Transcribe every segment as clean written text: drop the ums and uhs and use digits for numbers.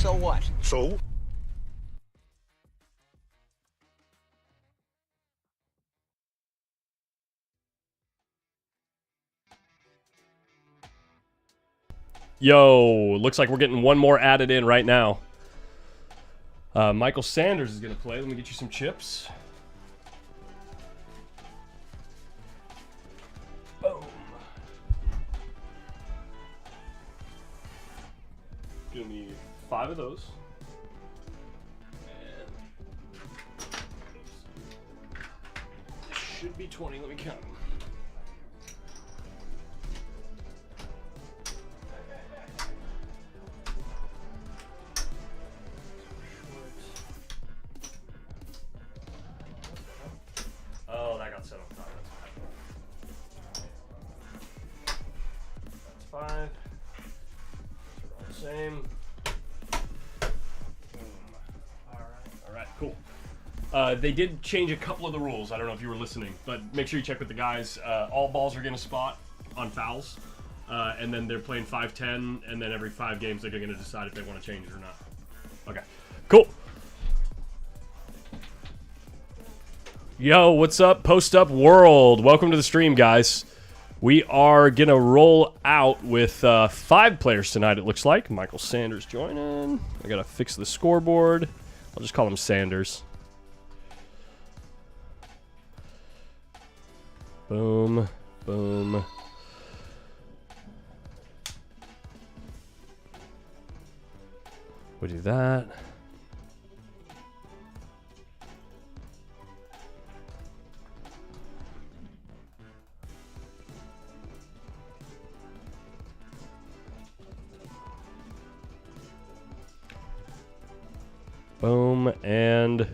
So what? So? Yo, looks like we're getting one more added in right now. Michael Sanders is going to play. Let me get you some chips. Boom. Give me 5 of those. And this should be 20. Let me count them. Oh, that got set on top. That's 5. They're all the same. Boom. All right, cool. They did change a couple of the rules. I don't know if you were listening, but make sure you check with the guys. All balls are going to spot on fouls, and then they're playing 5-10, and then every 5 games they're going to decide if they want to change it or not. Okay, cool. Yo, what's up, Post Up World? Welcome to the stream, guys. We are going to roll out with 5 players tonight, it looks like. Michael Sanders joining. I got to fix the scoreboard. I'll just call him Sanders. Boom, boom. We do that. Boom, and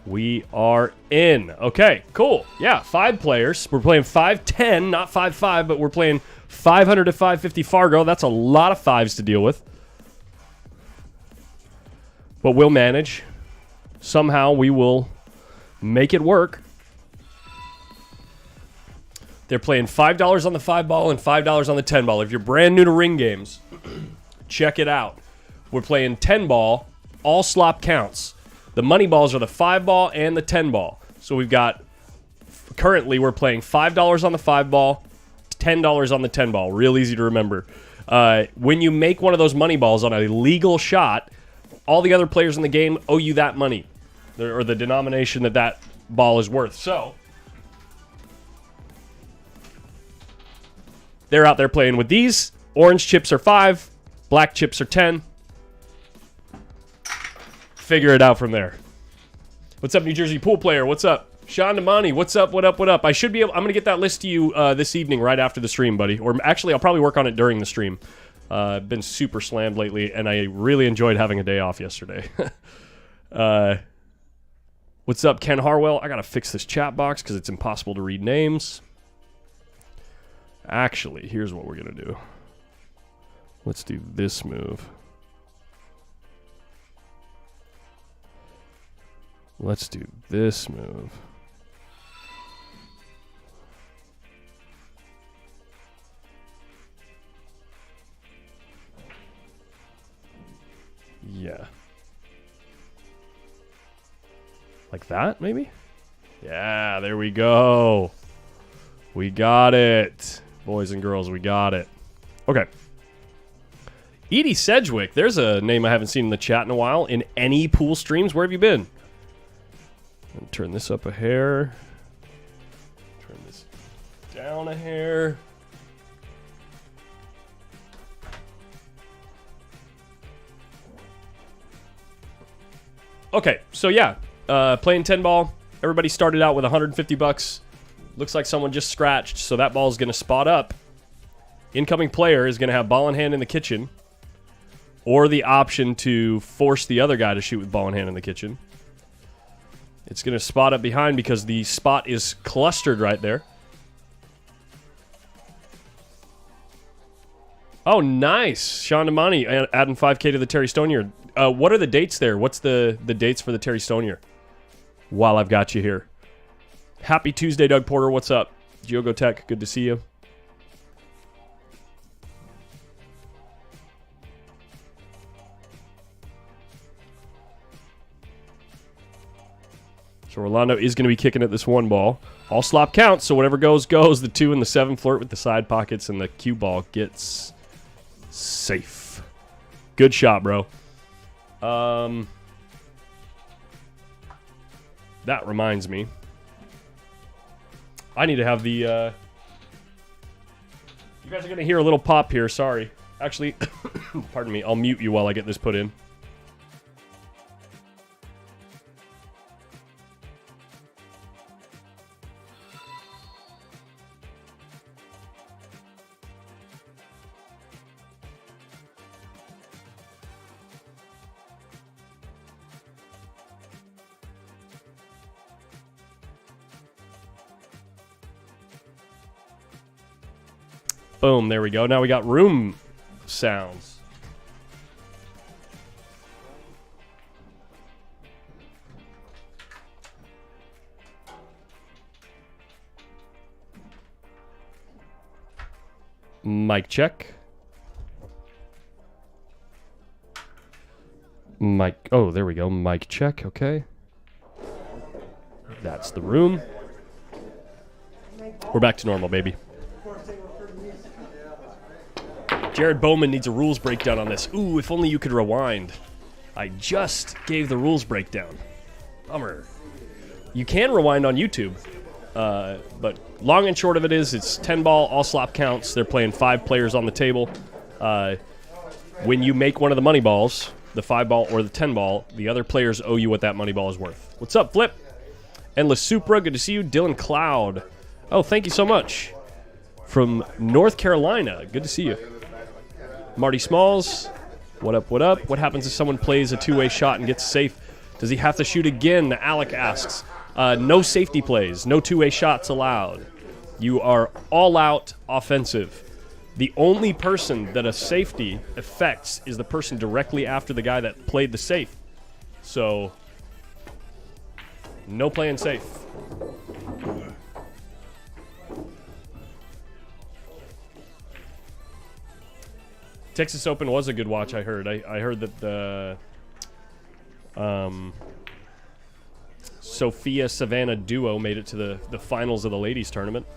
we are in. Okay, cool. Yeah, 5 players. We're playing 5-10, not 5-5, but we're playing 500 to 550 Fargo. That's a lot of 5s to deal with. But we'll manage. Somehow we will make it work. They're playing $5 on the 5 ball and $5 on the 10 ball. If you're brand new to ring games, check it out. We're playing 10 ball, all slop counts. The money balls are the 5 ball and the 10 ball. So we've got, currently we're playing $5 on the 5 ball, $10 on the 10 ball. Real easy to remember. When you make one of those money balls on a legal shot, all the other players in the game owe you that money, or the denomination that that ball is worth. So they're out there playing with these. Orange chips are 5, black chips are 10. Figure it out from there. What's up, New Jersey pool player? What's up? Sean Damani, what's up, what up, what up? I should be able, I'm going to get that list to you this evening right after the stream, buddy. Or actually, I'll probably work on it during the stream. I've been super slammed lately, and I really enjoyed having a day off yesterday. What's up, Ken Harwell? I got to fix this chat box because it's impossible to read names. Actually, here's what we're going to do. Let's do this move. Let's do this move. Yeah. Like that, maybe? Yeah, there we go. We got it. Boys and girls, we got it. Okay. Edie Sedgwick. There's a name I haven't seen in the chat in a while. In any pool streams, where have you been? Turn this up a hair. Turn this down a hair. Okay, so yeah, playing 10 ball. Everybody started out with $150. Looks like someone just scratched, so that ball is going to spot up. Incoming player is going to have ball in hand in the kitchen, or the option to force the other guy to shoot with ball in hand in the kitchen. It's going to spot up behind because the spot is clustered right there. Oh, nice. Sean Damani adding 5K to the Terry Stonier. What are the dates there? What's the dates for the Terry Stonier? While I've got you here. Happy Tuesday, Doug Porter. What's up? Giogo Tech, good to see you. So Rolando is going to be kicking at this one ball. All slop counts, so whatever goes, goes. The 2 and the 7 flirt with the side pockets, and the cue ball gets safe. Good shot, bro. That reminds me. I need to have the... you guys are going to hear a little pop here, sorry. Actually, pardon me, I'll mute you while I get this put in. Boom, there we go. Now we got room sounds. Mic check. Mic, oh, there we go. Mic check, okay. That's the room. We're back to normal, baby. Jared Bowman needs a rules breakdown on this. Ooh, if only you could rewind. I just gave the rules breakdown. Bummer. You can rewind on YouTube. But long and short of it is, it's 10 ball, all slop counts. They're playing 5 players on the table. When you make one of the money balls, the 5 ball or the 10 ball, the other players owe you what that money ball is worth. What's up, Flip? Endless Supra, good to see you. Dylan Cloud. Oh, thank you so much. From North Carolina, good to see you. Marty Smalls, what up, what up? What happens if someone plays a two-way shot and gets safe? Does he have to shoot again? Alec asks. No safety plays, no two-way shots allowed. You are all-out offensive. The only person that a safety affects is the person directly after the guy that played the safe. So, no playing safe. Texas Open was a good watch, I heard. I heard that the Sophia Savannah duo made it to the finals of the ladies tournament.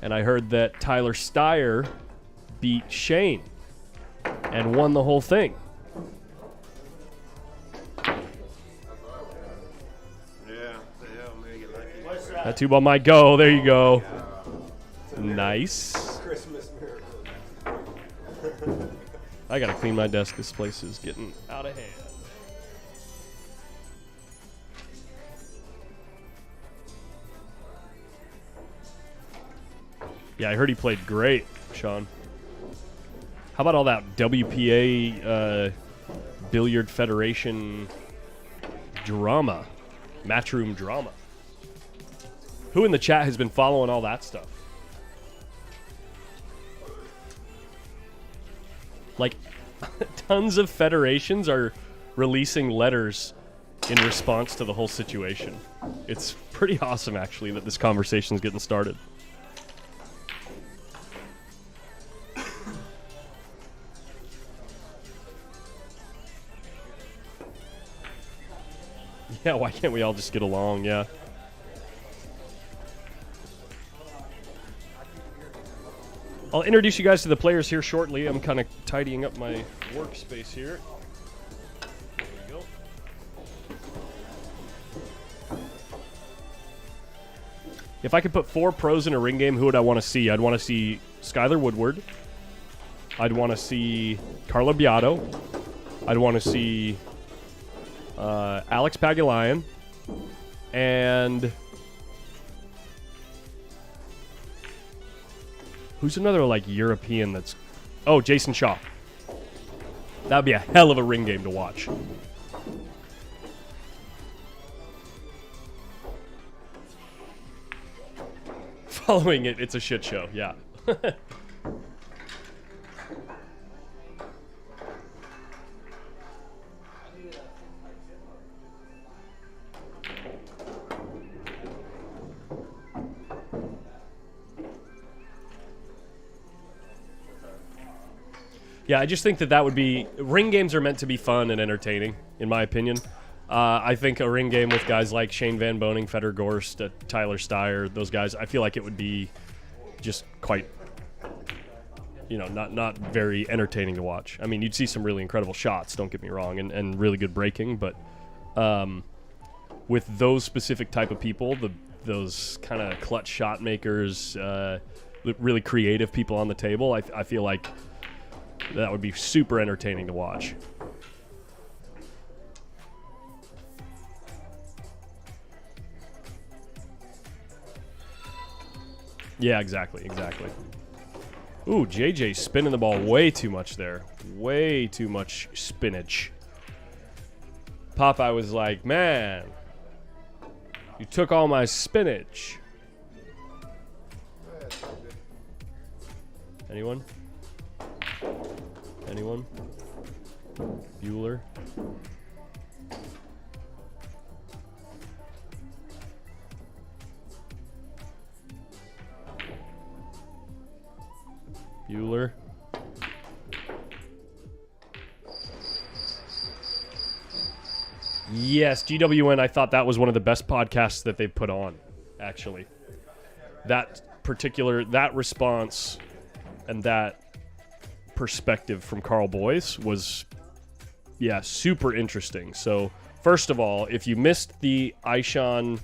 And I heard that Tyler Steyer beat Shane and won the whole thing. That 2 ball might go. There you go. Nice. I gotta clean my desk. This place is getting out of hand. Yeah, I heard he played great, Sean. How about all that WPA Billiard Federation drama? Matchroom drama. Who in the chat has been following all that stuff? Like, tons of federations are releasing letters in response to the whole situation. It's pretty awesome, actually, that this conversation is getting started. Yeah, why can't we all just get along? Yeah. I'll introduce you guys to the players here shortly. I'm kind of tidying up my workspace here. There we go. If I could put 4 pros in a ring game, who would I want to see? I'd want to see Skylar Woodward. I'd want to see Carla Beato. I'd want to see Alex Pagulayan. And who's another, like, European that's... Oh, Jason Shaw. That'd be a hell of a ring game to watch. Following it, it's a shit show, yeah. Yeah, I just think that would be... Ring games are meant to be fun and entertaining, in my opinion. I think a ring game with guys like Shane Van Boening, Fedor Gorst, Tyler Steyer, those guys, I feel like it would be just quite, not very entertaining to watch. I mean, you'd see some really incredible shots, don't get me wrong, and really good breaking, but with those specific type of people, those kind of clutch shot makers, really creative people on the table, I feel like that would be super entertaining to watch. Yeah, exactly. Ooh, JJ spinning the ball way too much there. Way too much spinach. Popeye was like, man, you took all my spinach. Anyone? Bueller? Bueller. Yes, GWN, I thought that was one of the best podcasts that they've put on, actually. That response and that perspective from Carl Boyce was, super interesting. So, first of all, if you missed the Ishan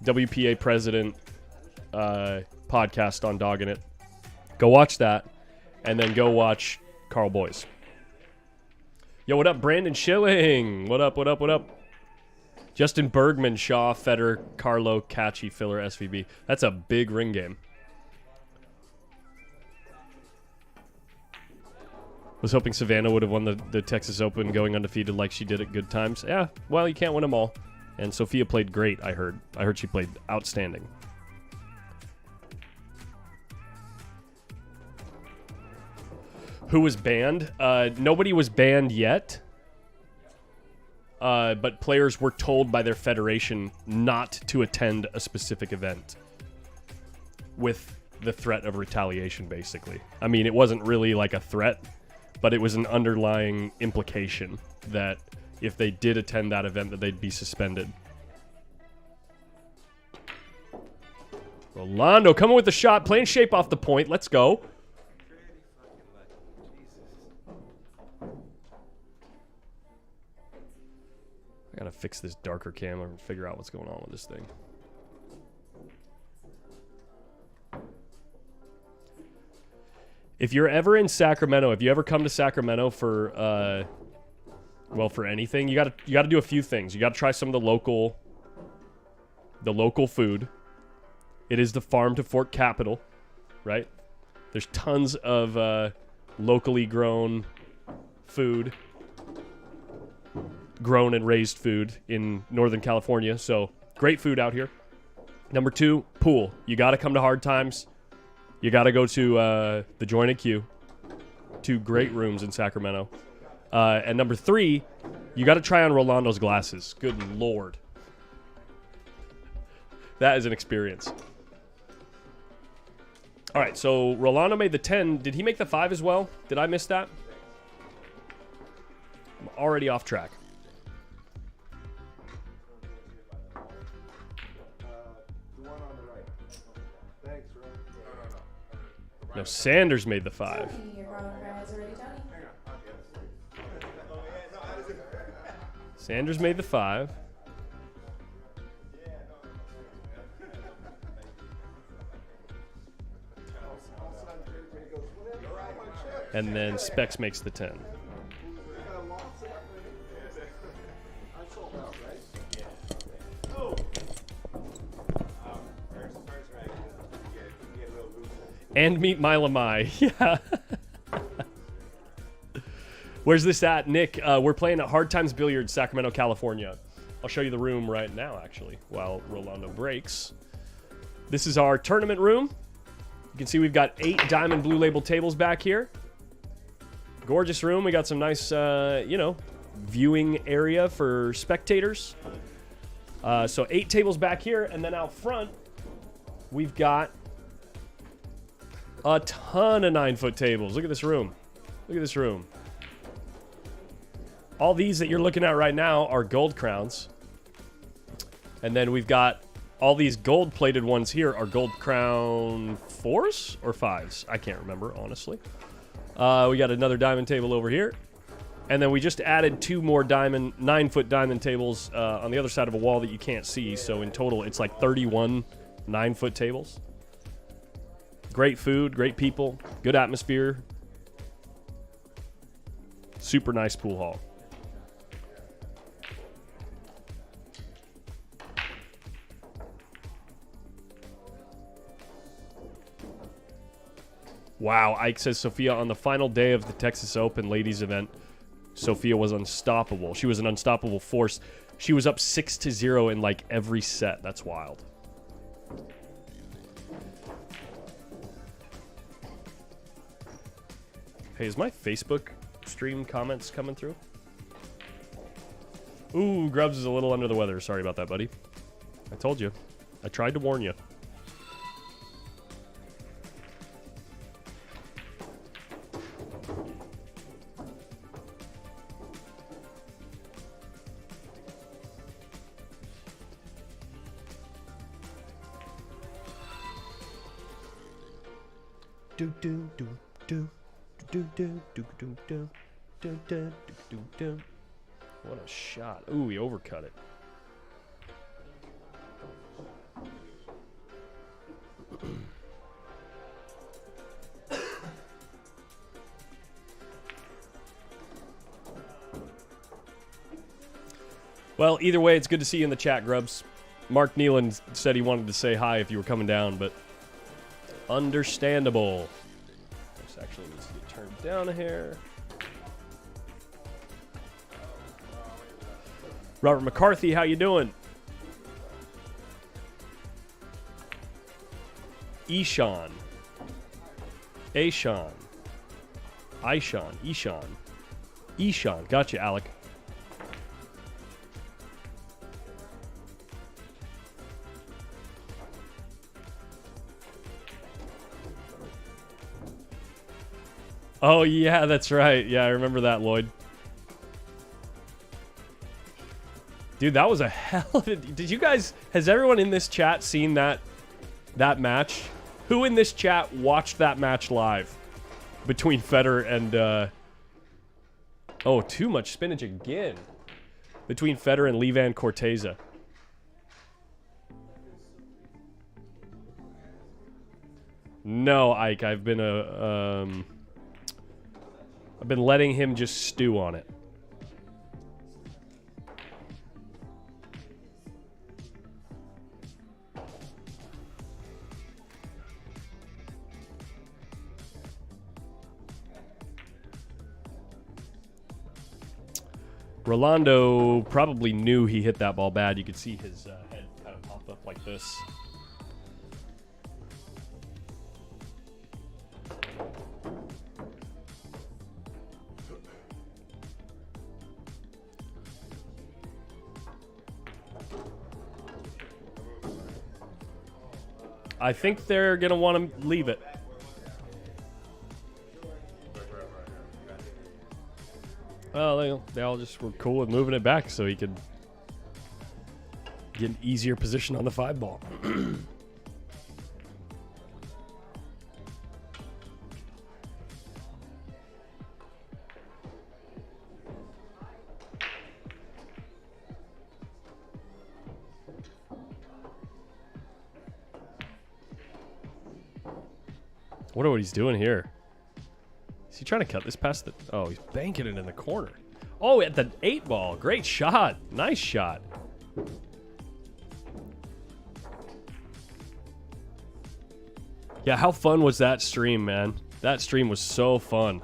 WPA president podcast on Dogging It, go watch that, and then go watch Carl Boyce. Yo, what up, Brandon Schilling? What up? Justin Bergman, Shaw, Federer, Carlo, Catchy, Filler, SVB. That's a big ring game. Was hoping Savannah would have won the Texas Open going undefeated like she did at Good Times. Yeah, well, you can't win them all. And Sophia played great, I heard. I heard she played outstanding. Who was banned? Nobody was banned yet. But players were told by their federation not to attend a specific event with the threat of retaliation, basically. I mean, it wasn't really like a threat, but it was an underlying implication that if they did attend that event, that they'd be suspended. Rolando coming with the shot, playing shape off the point. Let's go. I gotta fix this darker camera and figure out what's going on with this thing. If you're ever in Sacramento, if you ever come to Sacramento for for anything, you gotta do a few things. You gotta try some of the local food. It is the farm to fork capital, right? There's tons of locally grown food. Grown and raised food in Northern California, so great food out here. Number 2, pool. You got to come to Hard Times. You got to go to the Join a Q. 2 great rooms in Sacramento. And number 3, you got to try on Rolando's glasses. Good Lord. That is an experience. All right, so Rolando made the 10. Did he make the 5 as well? Did I miss that? I'm already off track. No, Sanders made the 5. Sanders made the 5. And then Specs makes the 10. And meet Mila Mai. Yeah. Where's this at, Nick? We're playing at Hard Times Billiards, Sacramento, California. I'll show you the room right now, actually, while Rolando breaks. This is our tournament room. You can see we've got 8 Diamond Blue Label tables back here. Gorgeous room. We got some nice, viewing area for spectators. So 8 tables back here, and then out front, we've got a ton of 9-foot tables. Look at this room. Look at this room. All these that you're looking at right now are gold crowns. And then we've got all these gold-plated ones here are gold crown 4s or 5s? I can't remember, honestly. We got another diamond table over here. And then we just added 2 more 9-foot diamond tables on the other side of a wall that you can't see. So in total, it's like 31 9-foot tables. Great food, great people, good atmosphere. Super nice pool hall. Wow, Ike says Sophia on the final day of the Texas Open ladies event, Sophia was unstoppable. She was an unstoppable force. She was up 6-0 in like every set. That's wild. Hey, is my Facebook stream comments coming through? Ooh, Grubbs is a little under the weather. Sorry about that, buddy. I told you. I tried to warn you. What a shot. Ooh, he overcut it. Well, either way, it's good to see you in the chat, Grubbs. Mark Neelan said he wanted to say hi if you were coming down, but understandable. This actually needs to get turned down a hair. Robert McCarthy, how you doing? Ishan. Ishan. Ishan. Gotcha, Alec. Oh, yeah, that's right. Yeah, I remember that, Lloyd. Dude, that was a hell of a... Did you guys... Has everyone in this chat seen that match? Who in this chat watched that match live? Between Federer and... Oh, too much spinach again. Between Federer and Levan Corteza. No, Ike, I've been I've been letting him just stew on it. Rolando probably knew he hit that ball bad. You could see his head kind of pop up like this. I think they're going to want to leave it. Oh, they all just were cool with moving it back so he could get an easier position on the 5-ball. I wonder what he's doing here. Is he trying to cut this past the... Oh, he's banking it in the corner. Oh, at the 8-ball. Great shot. Nice shot. Yeah, how fun was that stream, man? That stream was so fun.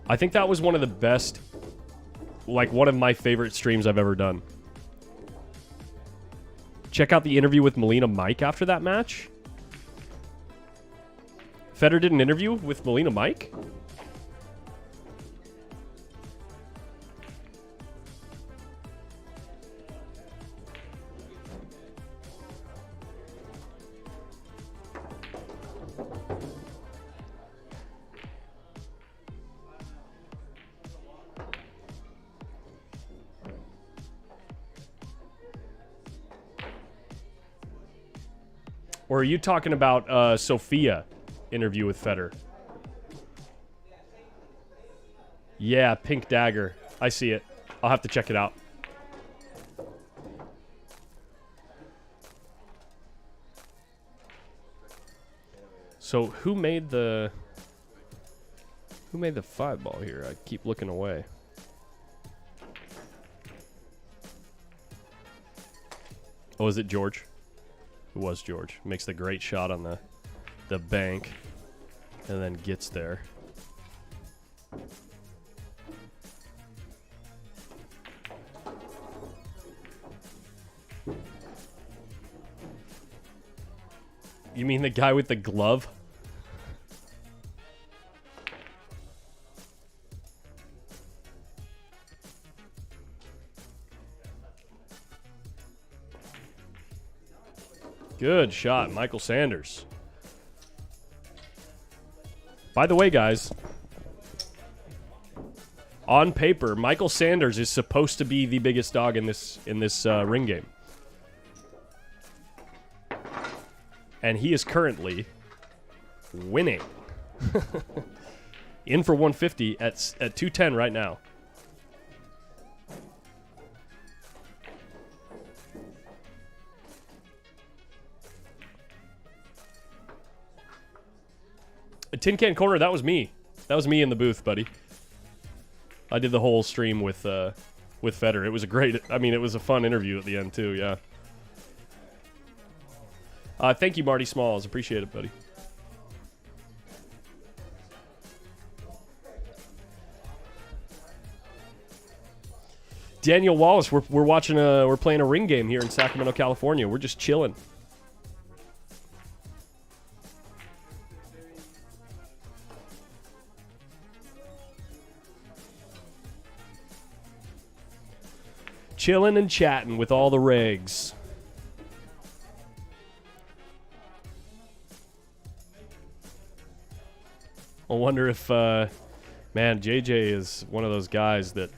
I think that was one of the best... Like, one of my favorite streams I've ever done. Check out the interview with Melina Mike after that match. Federer did an interview with Melina Mike? Or are you talking about Sophia interview with Federer? Yeah, Pink Dagger. I see it. I'll have to check it out. So who made the 5-ball here? I keep looking away. Oh, is it George? It was George. Makes the great shot on the bank and then gets there. You mean the guy with the glove? Good shot, Michael Sanders. By the way, guys, on paper, Michael Sanders is supposed to be the biggest dog in this ring game. And he is currently winning. In for 150 at 210 right now. A Tin Can Corner, that was me. That was me in the booth, buddy. I did the whole stream with Federer. It was a great, I mean, it was a fun interview at the end too, yeah. Thank you, Marty Smalls. Appreciate it, buddy. Daniel Wallace, we're watching we're playing a ring game here in Sacramento, California. We're just chilling. Chilling and chatting with all the regs. I wonder if, man, JJ is one of those guys that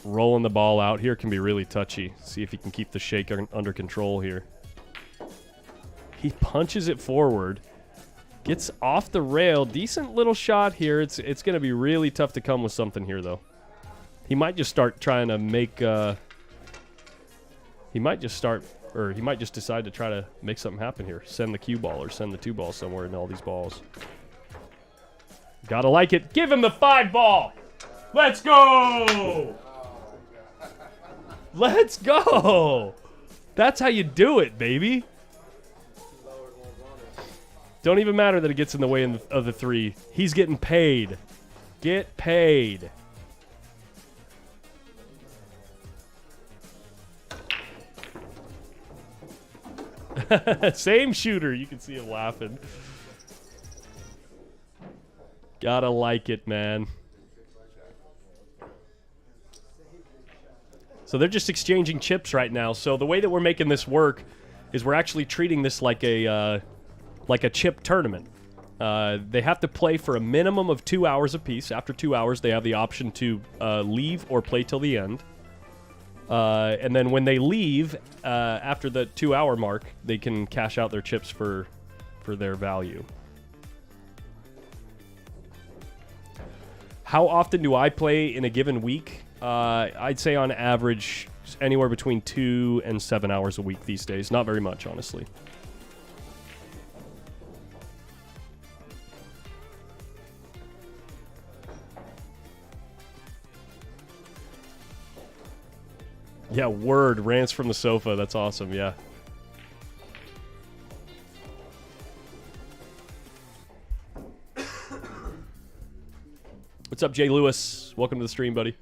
rolling the ball out here can be really touchy. See if he can keep the shake under control here. He punches it forward, gets off the rail. Decent little shot here. It's going to be really tough to come with something here, though. He might just start trying to make, he might just decide to try to make something happen here. Send the cue ball or send the 2-ball somewhere in all these balls. Gotta like it. Give him the 5-ball. Let's go. Let's go. That's how you do it, baby. Don't even matter that it gets in the way of the 3. He's getting paid. Get paid. Same shooter. You can see him laughing. Gotta like it, man. So they're just exchanging chips right now. So the way that we're making this work is we're actually treating this like a chip tournament. They have to play for a minimum of 2 hours apiece. After 2 hours, they have the option to leave or play till the end. And then when they leave, after the 2-hour mark, they can cash out their chips for their value. How often do I play in a given week? I'd say on average anywhere between 2 and 7 hours a week these days. Not very much, honestly. Yeah, word. Rants from the sofa. That's awesome, yeah. What's up, Jay Lewis? Welcome to the stream, buddy.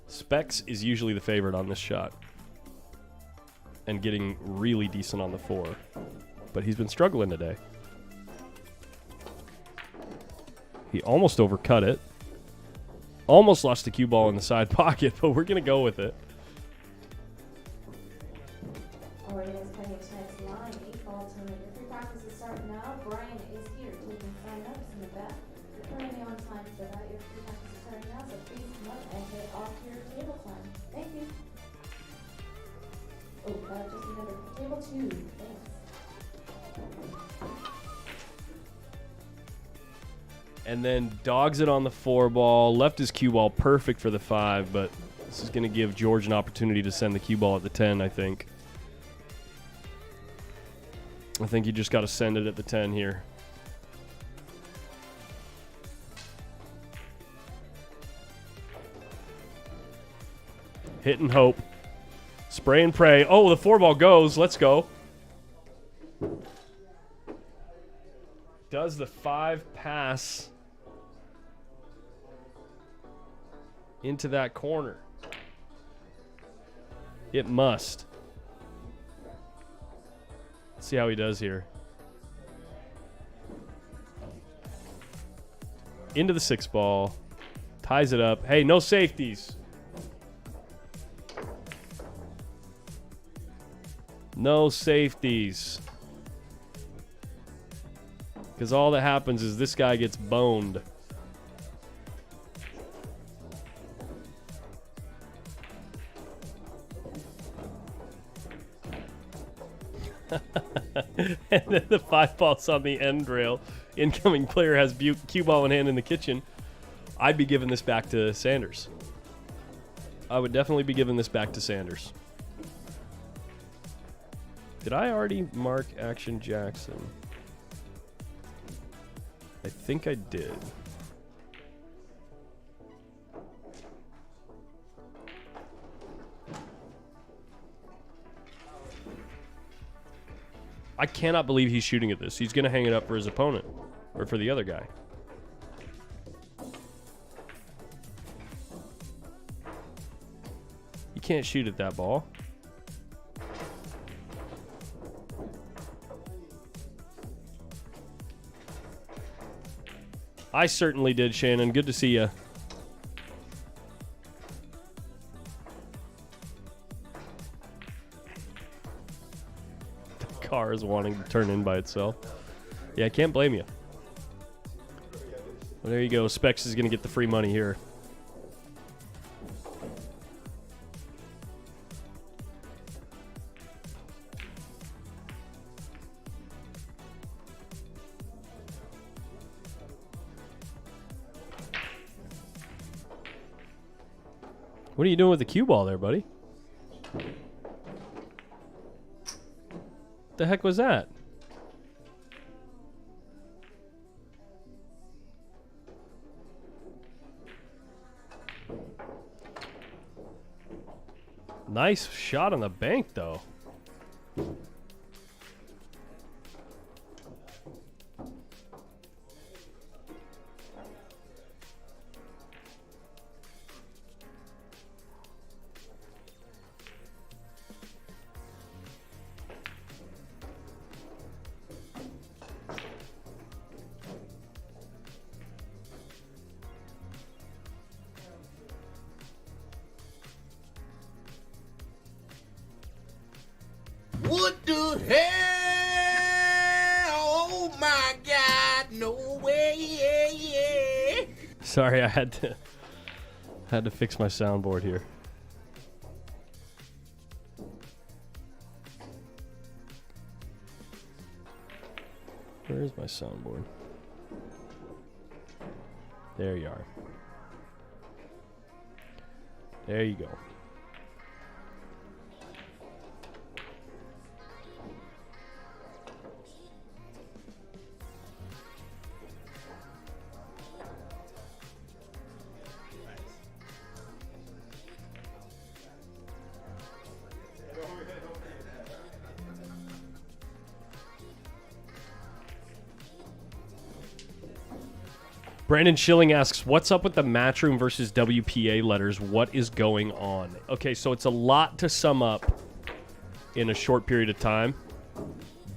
Specs is usually the favorite on this shot. And getting really decent on the 4. But he's been struggling today. He almost overcut it. Almost lost the cue ball in the side pocket, but we're going to go with it. All right, guys, playing tonight's line, 8-ball tournament. Your free practice is starting now. Brian is here taking sign-ups in the back. You're currently on time for that. Your free practice is starting now, so please come up and get off your table time. Thank you. Oh, just another Table 2, thanks. And then dogs it on the 4 ball. Left his cue ball perfect for the 5, but this is going to give George an opportunity to send the cue ball at the 10, I think. I think you just got to send it at the 10 here. Hit and hope. Spray and pray. Oh, the 4 ball goes. Let's go. Does the 5 pass into that corner? It must. Let's see how he does here. Into the 6 ball. Ties it up. Hey, no safeties. No safeties. Because all that happens is this guy gets boned. And then the 5 ball's on the end rail. Incoming player has cue ball in hand in the kitchen. I'd be giving this back to Sanders. I would definitely be giving this back to Sanders. Did I already mark Action Jackson? I think I did. I cannot believe he's shooting at this. He's going to hang it up for his opponent. Or for the other guy. You can't shoot at that ball. I certainly did, Shannon. Good to see you. The car is wanting to turn in by itself. Yeah, I can't blame you. Well, there you go. Specs is going to get the free money here. What are you doing with the cue ball there, buddy? The heck was that? Nice shot on the bank, though. What the hell? Oh my God! No way! Sorry, I had to fix my soundboard here. Where is my soundboard? There you are. There you go. Brandon Schilling asks, what's up with the Matchroom versus WPA letters? What is going on? Okay, so it's a lot to sum up in a short period of time,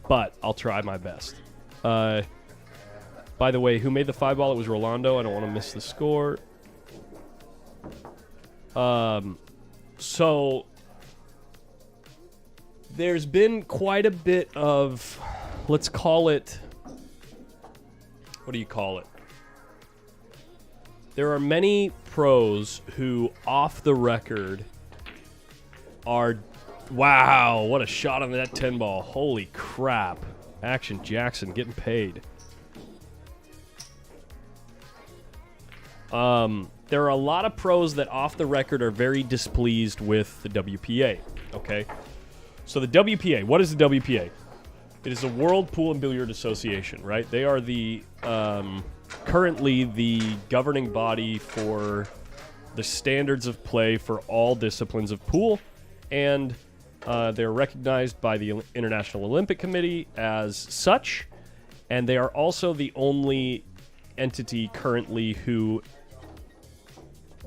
but I'll try my best. By the way, who made the 5 ball? It was Rolando. I don't want to miss the score. So there's been quite a bit of, let's call it, what do you call it? There are many pros who, off the record, are Wow, what a shot on that 10 ball. Holy crap. Action Jackson getting paid. There are a lot of pros that off the record are very displeased with the WPA, okay? So the WPA, what is the WPA? It is the World Pool and Billiard Association, right? They are the currently the governing body for the standards of play for all disciplines of pool, and they're recognized by the International Olympic Committee as such, and they are also the only entity currently who,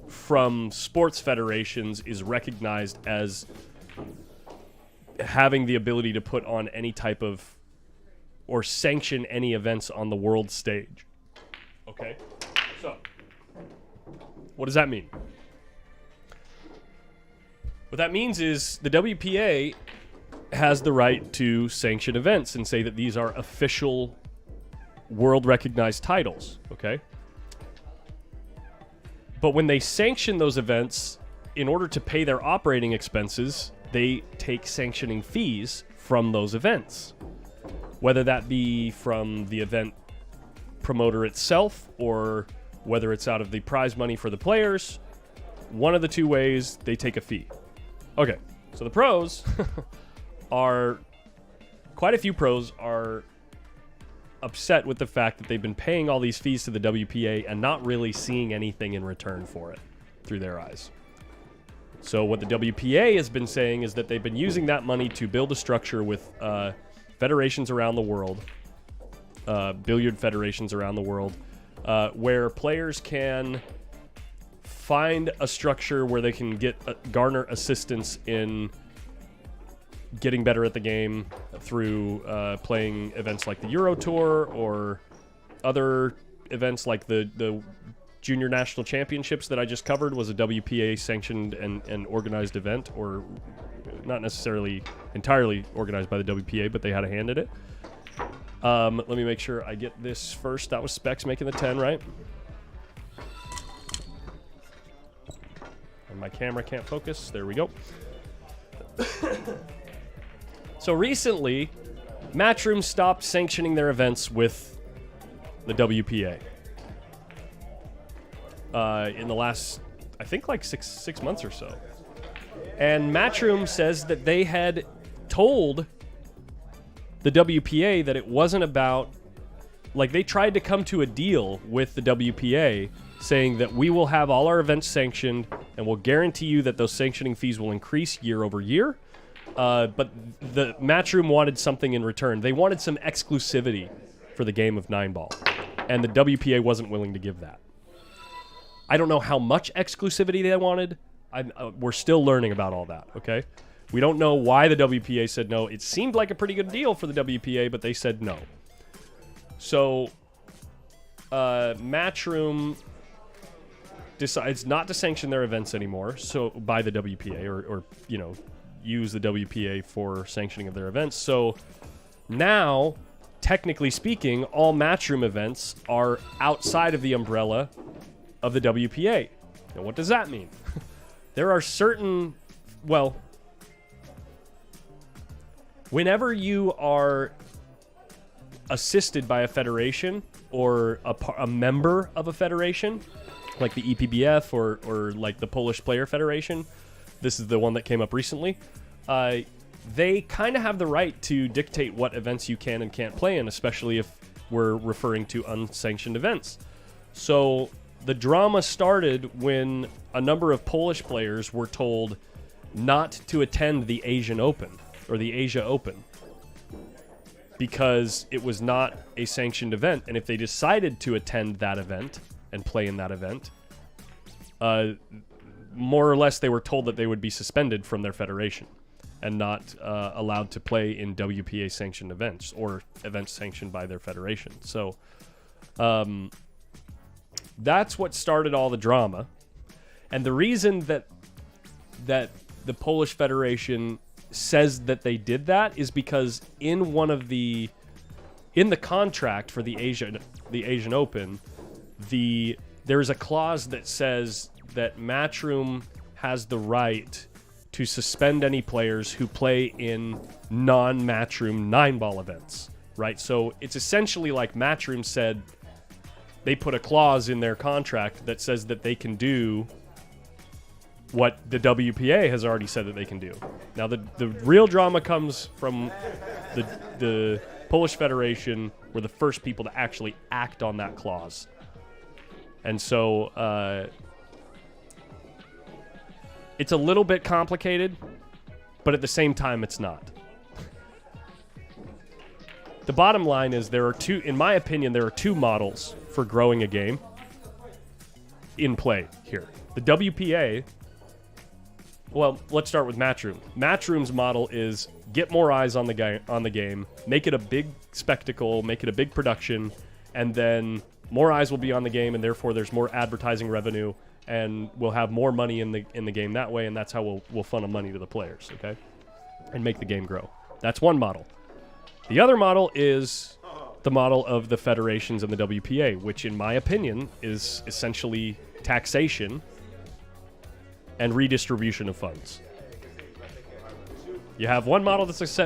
from sports federations, is recognized as having the ability to put on any type of or sanction any events on the world stage. Okay? So, what does that mean? What that means is the WPA has the right to sanction events and say that these are official world recognized titles, okay? But when they sanction those events, in order to pay their operating expenses, they take sanctioning fees from those events. Whether that be from the event promoter itself or whether it's out of the prize money for the players, one of the two ways they take a fee. Okay, so the pros are, quite a few pros are upset with the fact that they've been paying all these fees to the WPA and not really seeing anything in return for it through their eyes. So what the WPA has been saying is that they've been using that money to build a structure with federations around the world, billiard federations around the world, where players can find a structure where they can get garner assistance in getting better at the game through playing events like the Euro Tour or other events like the Junior National Championships that I just covered was a WPA sanctioned and organized event, or not necessarily entirely organized by the WPA, but they had a hand in it. Let me make sure I get this first. That was Specs making the 10, right? And my camera can't focus. There we go. So recently, Matchroom stopped sanctioning their events with the WPA. In the last, I think, like six months or so. And Matchroom says that they had told the WPA that it wasn't about, like, they tried to come to a deal with the WPA saying that we will have all our events sanctioned and we'll guarantee you that those sanctioning fees will increase year over year. But the Matchroom wanted something in return. They wanted some exclusivity for the game of 9-ball. And the WPA wasn't willing to give that. I don't know how much exclusivity they wanted. We're still learning about all that, okay? We don't know why the WPA said no. It seemed like a pretty good deal for the WPA, but they said no. So, Matchroom decides not to sanction their events anymore, so by the WPA, or you know, use the WPA for sanctioning of their events. So now, technically speaking, all Matchroom events are outside of the umbrella of the WPA. Now, what does that mean? There are certain, well, whenever you are assisted by a federation or a member of a federation, like the EPBF or like the Polish Player Federation, this is the one that came up recently, they kind of have the right to dictate what events you can and can't play in, especially if we're referring to unsanctioned events. So the drama started when a number of Polish players were told not to attend the Asian Open or the Asia Open because it was not a sanctioned event. And if they decided to attend that event and play in that event, more or less they were told that they would be suspended from their federation and not allowed to play in WPA sanctioned events or events sanctioned by their federation. So that's what started all the drama. And the reason that the Polish Federation says that they did that is because in the contract for the Asian Open, there's a clause that says that Matchroom has the right to suspend any players who play in non-Matchroom 9-ball events, right? So it's essentially like Matchroom said they put a clause in their contract that says that they can do what the WPA has already said that they can do. Now, the real drama comes from the Polish Federation were the first people to actually act on that clause. And so it's a little bit complicated, but at the same time, it's not. The bottom line is there are two, in my opinion, there are two models for growing a game in play here. The WPA, well, let's start with Matchroom. Matchroom's model is get more eyes on the game, make it a big spectacle, make it a big production, and then more eyes will be on the game, and therefore there's more advertising revenue, and we'll have more money in the game that way, and that's how we'll funnel money to the players, okay? And make the game grow. That's one model. The other model is the model of the federations and the WPA, which in my opinion is essentially taxation and redistribution of funds. You have one model that's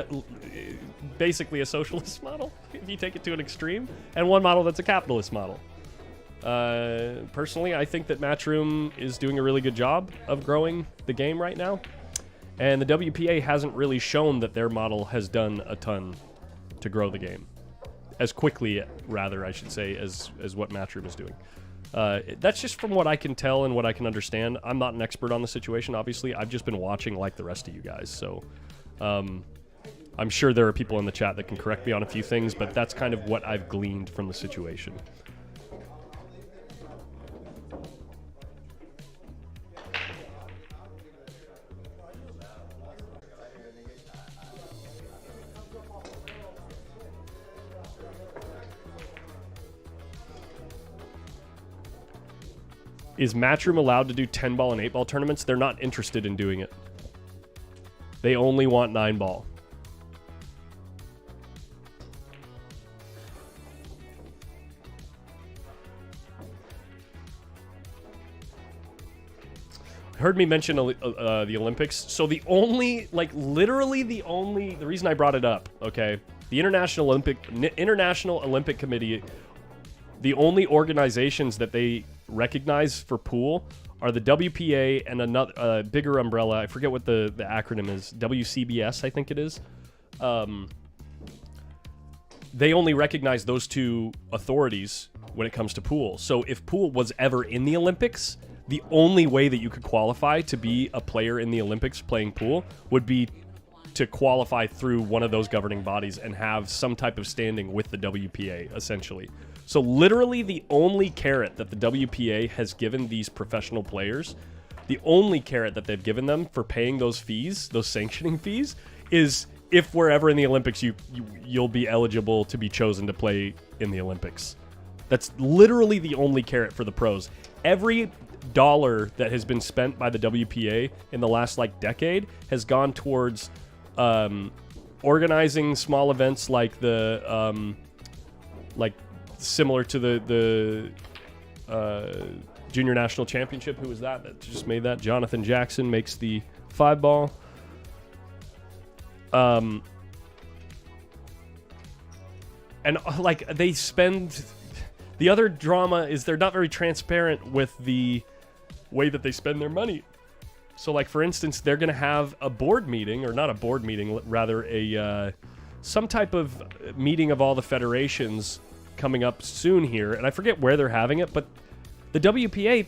basically a socialist model, if you take it to an extreme, and one model that's a capitalist model. Personally, I think that Matchroom is doing a really good job of growing the game right now, and the WPA hasn't really shown that their model has done a ton to grow the game. As quickly, rather, I should say, as what Matchroom is doing. That's just from what I can tell and what I can understand. I'm not an expert on the situation, obviously. I've just been watching like the rest of you guys, so I'm sure there are people in the chat that can correct me on a few things, but that's kind of what I've gleaned from the situation. Is Matchroom allowed to do 10-ball and 8-ball tournaments? They're not interested in doing it. They only want 9-ball. Heard me mention the Olympics. So the only, like literally the reason I brought it up, okay, the International Olympic Committee, the only organizations that they recognize for pool are the WPA and another bigger umbrella. I forget what the acronym is. WCBS, I think it is. They only recognize those two authorities when it comes to pool. So if pool was ever in the Olympics, the only way that you could qualify to be a player in the Olympics playing pool would be to qualify through one of those governing bodies and have some type of standing with the WPA, essentially. So literally the only carrot that the WPA has given these professional players, the only carrot that they've given them for paying those fees, those sanctioning fees, is if we're ever in the Olympics, you'll be eligible to be chosen to play in the Olympics. That's literally the only carrot for the pros. Every dollar that has been spent by the WPA in the last decade has gone towards organizing small events like the similar to the Junior National Championship. Who was that just made that? Jonathan Jackson makes the 5-ball. And they spend. The other drama is they're not very transparent with the way that they spend their money. So, for instance, they're going to have a board meeting, or not a board meeting, rather a some type of meeting of all the federations coming up soon here, and I forget where they're having it, but the WPA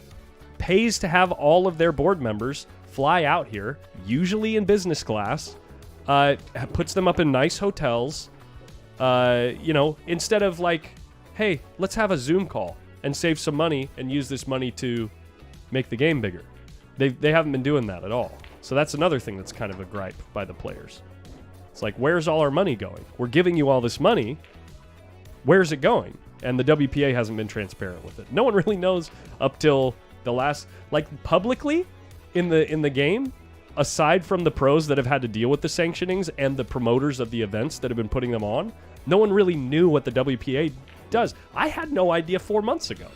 pays to have all of their board members fly out here, usually in business class, puts them up in nice hotels, instead of hey, let's have a Zoom call and save some money and use this money to make the game bigger. They haven't been doing that at all. So that's another thing that's kind of a gripe by the players. It's where's all our money going? We're giving you all this money. Where's it going? And the WPA hasn't been transparent with it. No one really knows up till the last, publicly in the game, aside from the pros that have had to deal with the sanctionings and the promoters of the events that have been putting them on, no one really knew what the WPA does. I had no idea 4 months ago.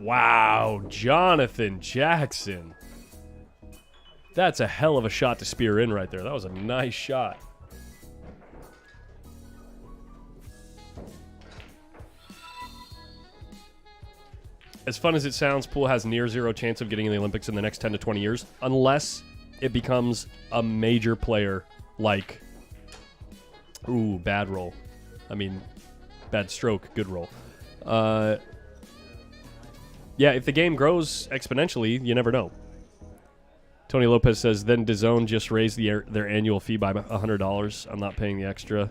Wow, Jonathan Jackson. That's a hell of a shot to spear in right there. That was a nice shot. As fun as it sounds, pool has near zero chance of getting in the Olympics in the next 10 to 20 years, unless it becomes a major player like... Ooh, bad roll. I mean, bad stroke, good roll. Yeah, if the game grows exponentially, you never know. Tony Lopez says, then DAZN just raised their annual fee by $100. I'm not paying the extra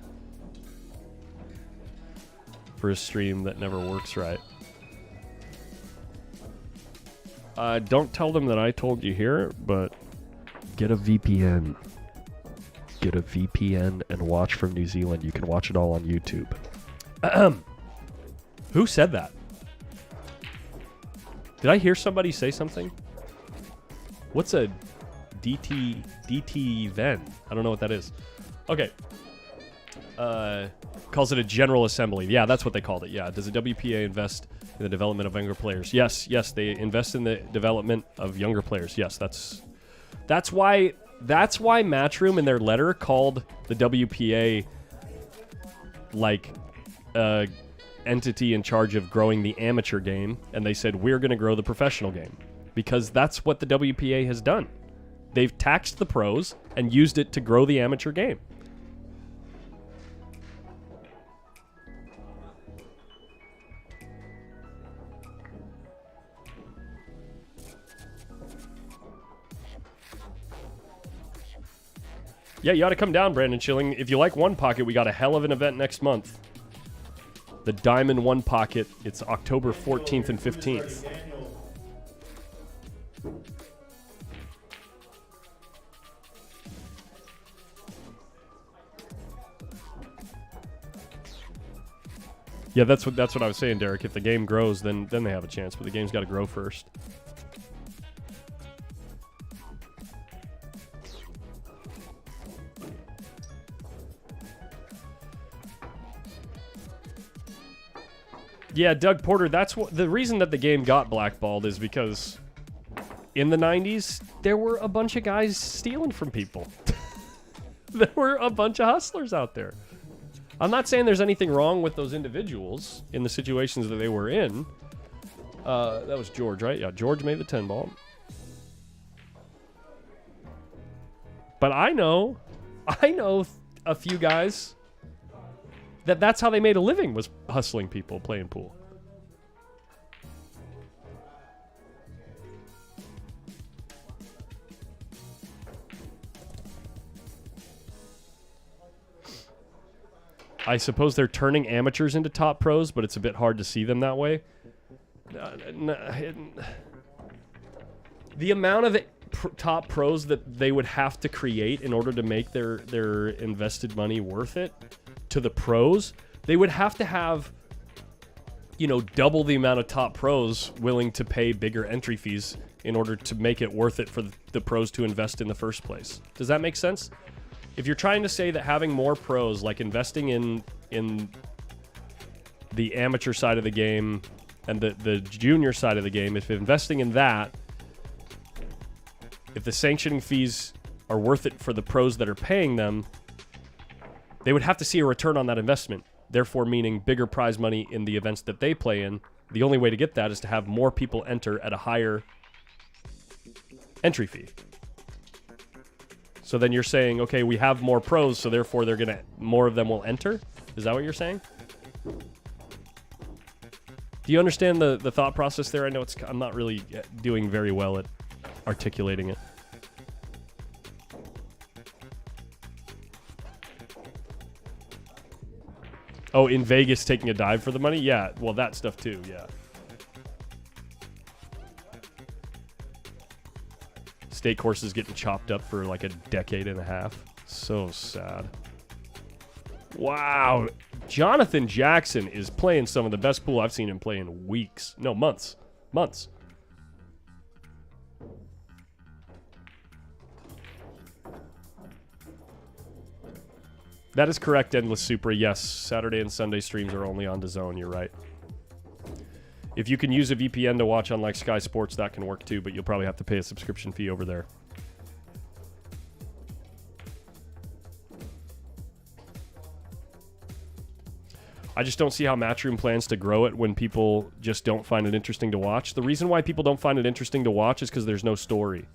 for a stream that never works right. Don't tell them that I told you here, but get a VPN. Get a VPN and watch from New Zealand. You can watch it all on YouTube. Who said that? Did I hear somebody say something? What's a DT Ven? I don't know what that is. Okay. Calls it a General Assembly. Yeah, that's what they called it. Yeah. Does the WPA invest in the development of younger players? Yes, they invest in the development of younger players. Yes, that's why Matchroom in their letter called the WPA like entity in charge of growing the amateur game, and they said we're going to grow the professional game because that's what the WPA has done. They've taxed the pros and used it to grow the amateur game. Yeah, you ought to come down, Brandon Schilling. If you like One Pocket, we got a hell of an event next month. The Diamond One Pocket. It's October 14th and 15th. Yeah, that's what I was saying, Derek. If the game grows, then they have a chance, but the game's got to grow first. Yeah, Doug Porter, that's what the reason that the game got blackballed is because in the 90s, there were a bunch of guys stealing from people. There were a bunch of hustlers out there. I'm not saying there's anything wrong with those individuals in the situations that they were in. That was George, right? Yeah, George made the 10 ball. But I know a few guys that's how they made a living, was hustling people playing pool. I suppose they're turning amateurs into top pros, but it's a bit hard to see them that way. The amount of top pros that they would have to create in order to make their invested money worth it to the pros, they would have to have, double the amount of top pros willing to pay bigger entry fees in order to make it worth it for the pros to invest in the first place. Does that make sense? If you're trying to say that having more pros, like investing in the amateur side of the game and the junior side of the game, if investing in that, if the sanctioning fees are worth it for the pros that are paying them, they would have to see a return on that investment, therefore meaning bigger prize money in the events that they play in. The only way to get that is to have more people enter at a higher entry fee. So then you're saying, okay, we have more pros, so therefore more of them will enter? Is that what you're saying? Do you understand the thought process there? I know I'm not really doing very well at articulating it. Oh, in Vegas taking a dive for the money? Yeah, well, that stuff too, yeah. State courses getting chopped up for like a decade and a half. So sad. Wow. Jonathan Jackson is playing some of the best pool I've seen him play in weeks. No, months. Months. That is correct, Endless Supra. Yes, Saturday and Sunday streams are only on DAZN. You're right. If you can use a VPN to watch on like Sky Sports, that can work too, but you'll probably have to pay a subscription fee over there. I just don't see how Matchroom plans to grow it when people just don't find it interesting to watch. The reason why people don't find it interesting to watch is because there's no story.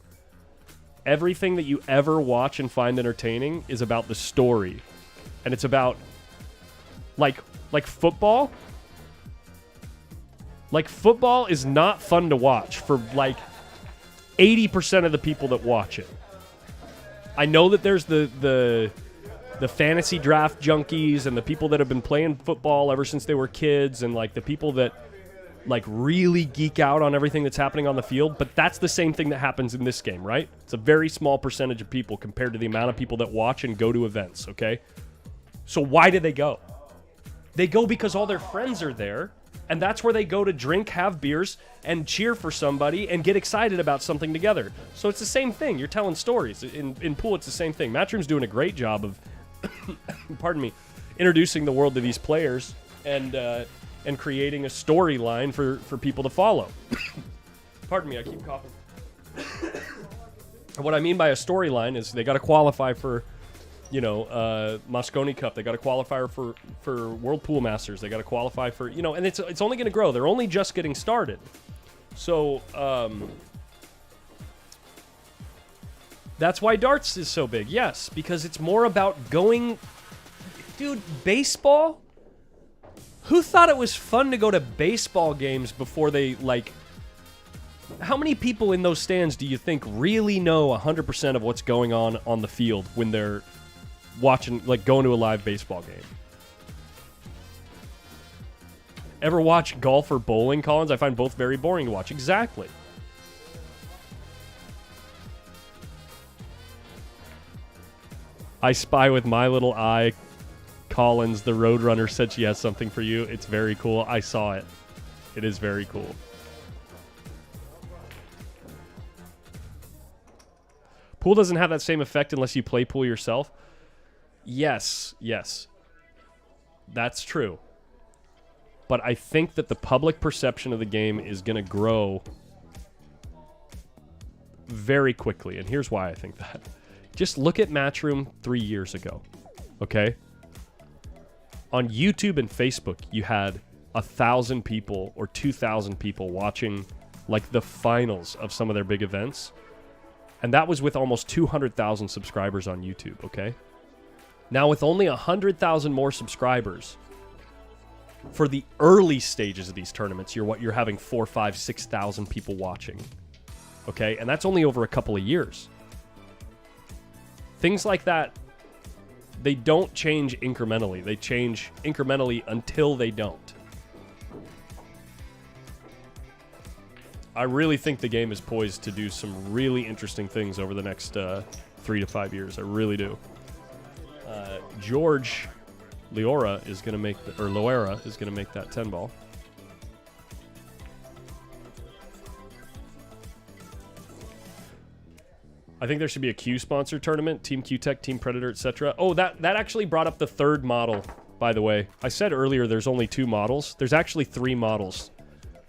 Everything that you ever watch and find entertaining is about the story. And it's about, like football. Like, football is not fun to watch for, like, 80% of the people that watch it. I know that there's the fantasy draft junkies and the people that have been playing football ever since they were kids and, like, the people that, like, really geek out on everything that's happening on the field. But that's the same thing that happens in this game, right? It's a very small percentage of people compared to the amount of people that watch and go to events, okay? So why do they go? They go because all their friends are there. And that's where they go to drink, have beers, and cheer for somebody and get excited about something together. So it's the same thing. You're telling stories. In pool, it's the same thing. Matchroom's doing a great job of, pardon me, introducing the world to these players and creating a storyline for people to follow. Pardon me, I keep coughing. What I mean by a storyline is they got to qualify for, Mosconi Cup. They got to qualify for World Pool Masters. They got to qualify for, and it's only going to grow. They're only just getting started. So, that's why darts is so big. Yes, because it's more about going... Dude, baseball? Who thought it was fun to go to baseball games before they, like... How many people in those stands do you think really know 100% of what's going on the field when they're watching, like, going to a live baseball game? Ever watch golf or bowling, Collins? I find both very boring to watch. Exactly. I spy with my little eye. Collins, the Roadrunner, said she has something for you. It's very cool. I saw it. It is very cool. Pool doesn't have that same effect unless you play pool yourself. Yes. That's true. But I think that the public perception of the game is going to grow very quickly. And here's why I think that. Just look at Matchroom 3 years ago. Okay? On YouTube and Facebook, you had 1,000 people or 2,000 people watching, like, the finals of some of their big events. And that was with almost 200,000 subscribers on YouTube, okay? Now, with only 100,000 more subscribers, for the early stages of these tournaments, you're having 4, 5, 6,000 people watching, okay? And that's only over a couple of years. Things like that, they don't change incrementally. They change incrementally until they don't. I really think the game is poised to do some really interesting things over the next 3 to 5 years. I really do. George Loera is going to make that 10 ball. I think there should be a Q sponsored tournament, Team Q-Tech, Team Predator, etc. Oh, that actually brought up the third model, by the way. I said earlier there's only 2 models. There's actually 3 models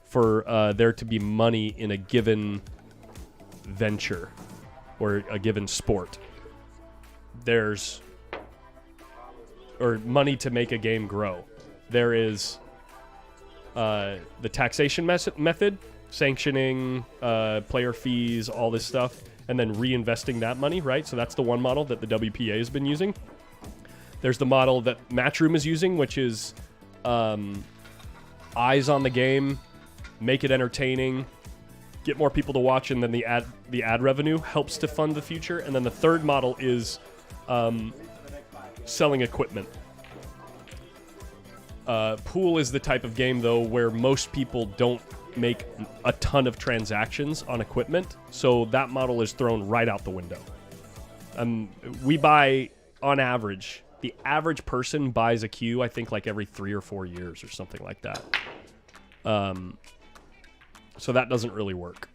for there to be money in a given venture or a given sport. There's... or money to make a game grow. There is the taxation method, sanctioning, player fees, all this stuff, and then reinvesting that money, right? So that's the one model that the WPA has been using. There's the model that Matchroom is using, which is eyes on the game, make it entertaining, get more people to watch, and then the ad revenue helps to fund the future. And then the third model is selling equipment. Pool is the type of game, though, where most people don't make a ton of transactions on equipment, so that model is thrown right out the window. We buy, on average, the average person buys a queue, I think, like every 3 or 4 years or something like that. So that doesn't really work.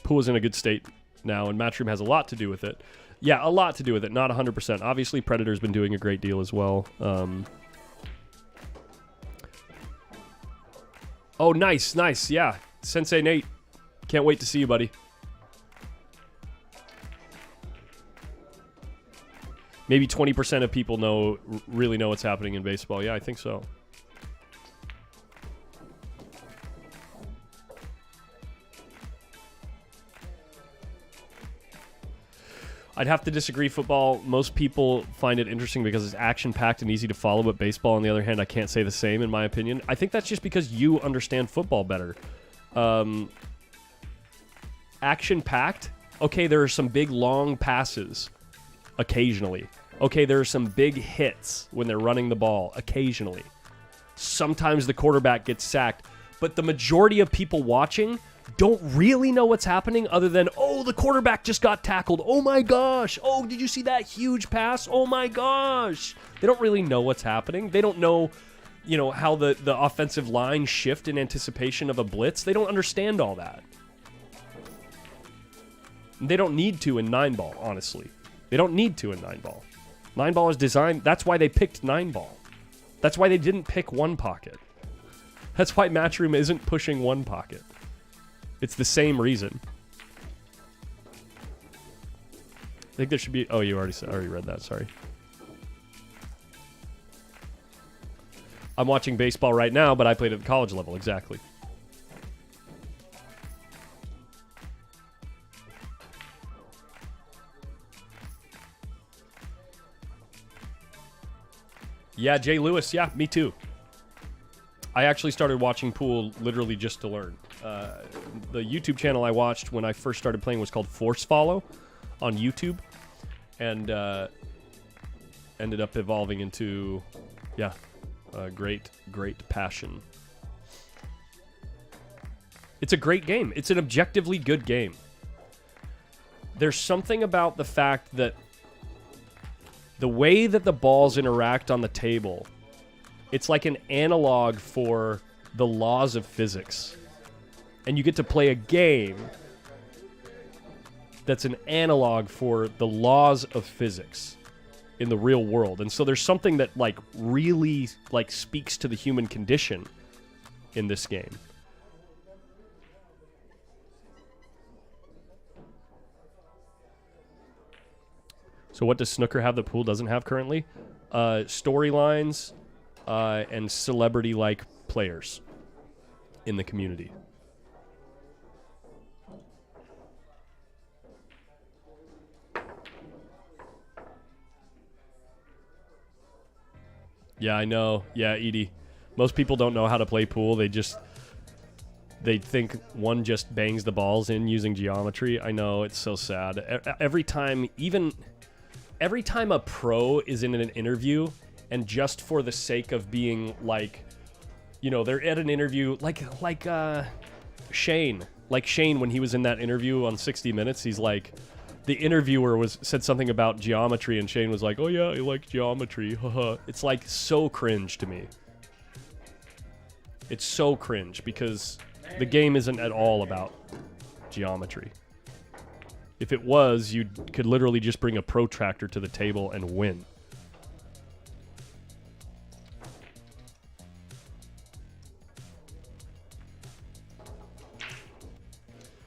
Pool is in a good state now, and Matchroom has a lot to do with it. Yeah, a lot to do with it, not 100%. Obviously, Predator's been doing a great deal as well. Oh, nice. Yeah. Sensei Nate. Can't wait to see you, buddy. Maybe 20% of people really know what's happening in baseball. Yeah, I think so. I'd have to disagree. Football, most people find it interesting because it's action-packed and easy to follow, but baseball, on the other hand, I can't say the same, in my opinion. I think that's just because you understand football better. Action-packed? Okay, there are some big, long passes occasionally. Okay, there are some big hits when they're running the ball occasionally. Sometimes the quarterback gets sacked, but the majority of people watching don't really know what's happening other than, oh, the quarterback just got tackled. Oh my gosh. Oh, did you see that huge pass? Oh my gosh. They don't really know what's happening. They don't know, how the offensive line shift in anticipation of a blitz. They don't understand all that. They don't need to in 9-ball, honestly. They don't need to in 9-ball. 9-ball is designed, that's why they picked 9-ball. That's why they didn't pick one pocket. That's why Matchroom isn't pushing one pocket. It's the same reason. I think there should be... Oh, you already read that. Sorry. I'm watching baseball right now, but I played at the college level. Exactly. Yeah, Jay Lewis. Yeah, me too. I actually started watching pool literally just to learn. The YouTube channel I watched when I first started playing was called Force Follow on YouTube, and ended up evolving into, a great passion. It's a great game. It's an objectively good game. There's something about the fact that the way that the balls interact on the table, it's like an analog for the laws of physics. And you get to play a game that's an analog for the laws of physics in the real world. And so there's something that really speaks to the human condition in this game. So what does snooker have that pool doesn't have currently? Storylines and celebrity-like players in the community. Yeah, I know. Yeah, Edie. Most people don't know how to play pool. They think one just bangs the balls in using geometry. I know, it's so sad. Every time a pro is in an interview, and just for the sake of being they're at an interview like Shane. Like Shane, when he was in that interview on 60 Minutes, he's like, the interviewer said something about geometry, and Shane was like, oh yeah, I like geometry. Haha. It's so cringe to me. It's so cringe because the game isn't at all about geometry. If it was, you could literally just bring a protractor to the table and win.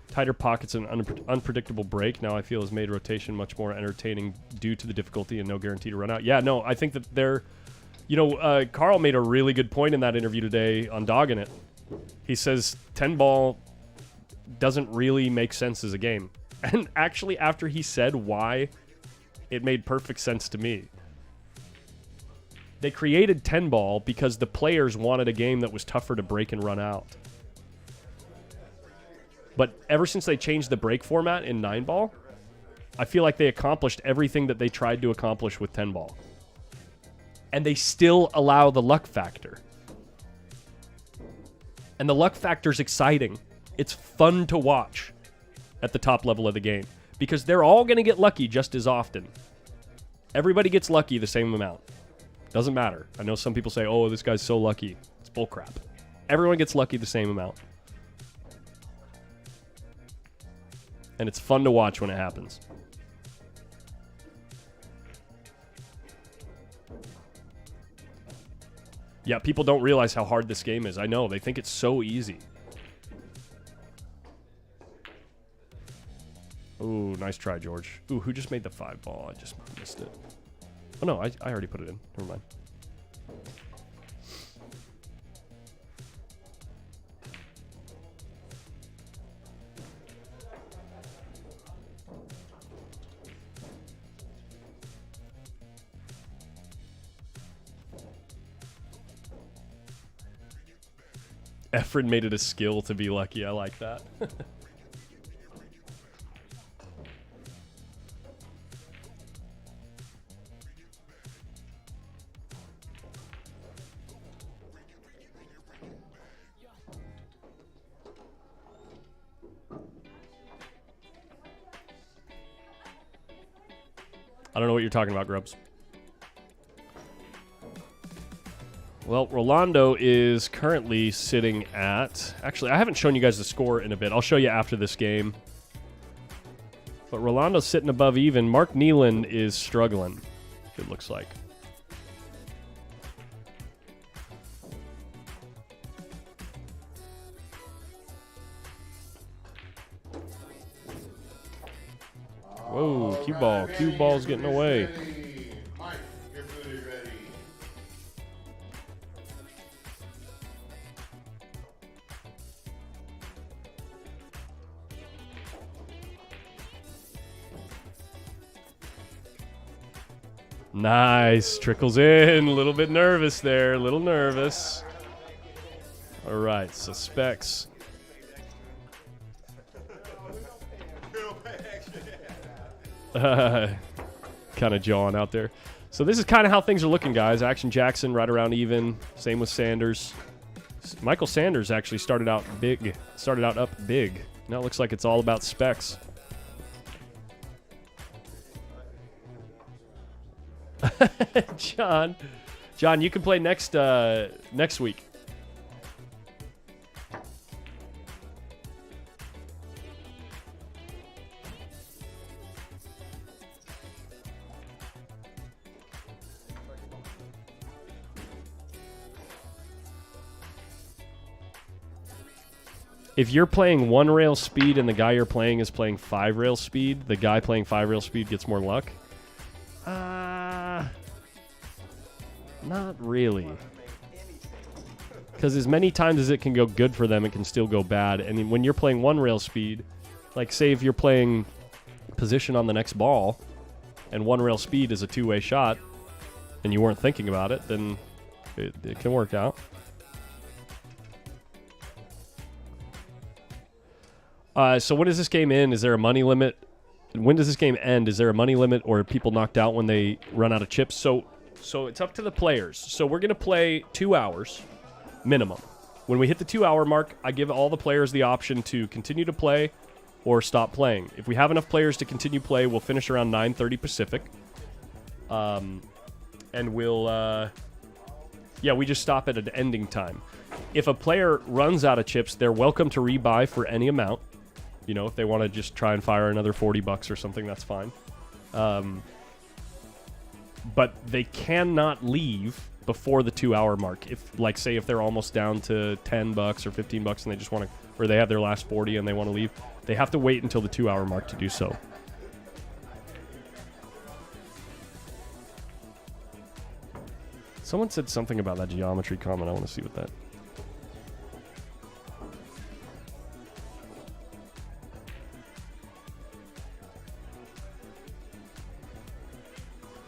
Tighter pockets and unpredictable break now I feel has made rotation much more entertaining due to the difficulty and no guarantee to run out. Yeah, no, I think that Carl made a really good point in that interview today on Dogging It. He says 10-ball doesn't really make sense as a game. And actually, after he said why, it made perfect sense to me. They created 10-ball because the players wanted a game that was tougher to break and run out. But ever since they changed the break format in 9-ball, I feel like they accomplished everything that they tried to accomplish with 10-ball. And they still allow the luck factor. And the luck factor's exciting. It's fun to watch at the top level of the game because they're all going to get lucky just as often. Everybody gets lucky the same amount. Doesn't matter. I know some people say, oh, this guy's so lucky. It's bullcrap. Everyone gets lucky the same amount. And it's fun to watch when it happens. Yeah, people don't realize how hard this game is. I know. They think it's so easy. Ooh, nice try, George. Ooh, who just made the 5-ball? I just missed it. Oh, no, I already put it in. Never mind. Efren made it a skill to be lucky. I like that. I don't know what you're talking about, Grubs. Well, Rolando is currently sitting at... Actually, I haven't shown you guys the score in a bit. I'll show you after this game. But Rolando's sitting above even. Mark Nealon is struggling, it looks like. Whoa, cue ball. Cue ball's getting away. Mike, your food is ready. Nice. Trickles in. A little bit nervous there. A little nervous. All right. Suspects. Kind of jawing out there. So this is kind of how things are looking, guys. Action Jackson right around even. Same with Sanders. Michael Sanders actually started out big. Started out up big. Now it looks like it's all about specs. John, you can play next week. If you're playing 1 rail speed and the guy you're playing is playing 5 rail speed, the guy playing 5 rail speed gets more luck. Not really. Because as many times as it can go good for them, it can still go bad. And when you're playing 1 rail speed, like say if you're playing position on the next ball and 1 rail speed is a 2-way shot and you weren't thinking about it, then it can work out. So when does this game end? Is there a money limit? When does this game end? Is there a money limit or are people knocked out when they run out of chips? So it's up to the players. So we're going to play 2 hours minimum. When we hit the 2-hour mark, I give all the players the option to continue to play or stop playing. If we have enough players to continue play, we'll finish around 9:30 Pacific. And we'll, we just stop at an ending time. If a player runs out of chips, they're welcome to rebuy for any amount. You know, if they want to just try and fire another $40 or something, that's fine. But they cannot leave before the 2-hour mark. If, like, say, if they're almost down to $10 or $15 and they just want to, or they have their last 40 and they want to leave, they have to wait until the 2-hour mark to do so. Someone said something about that geometry comment. I want to see what that.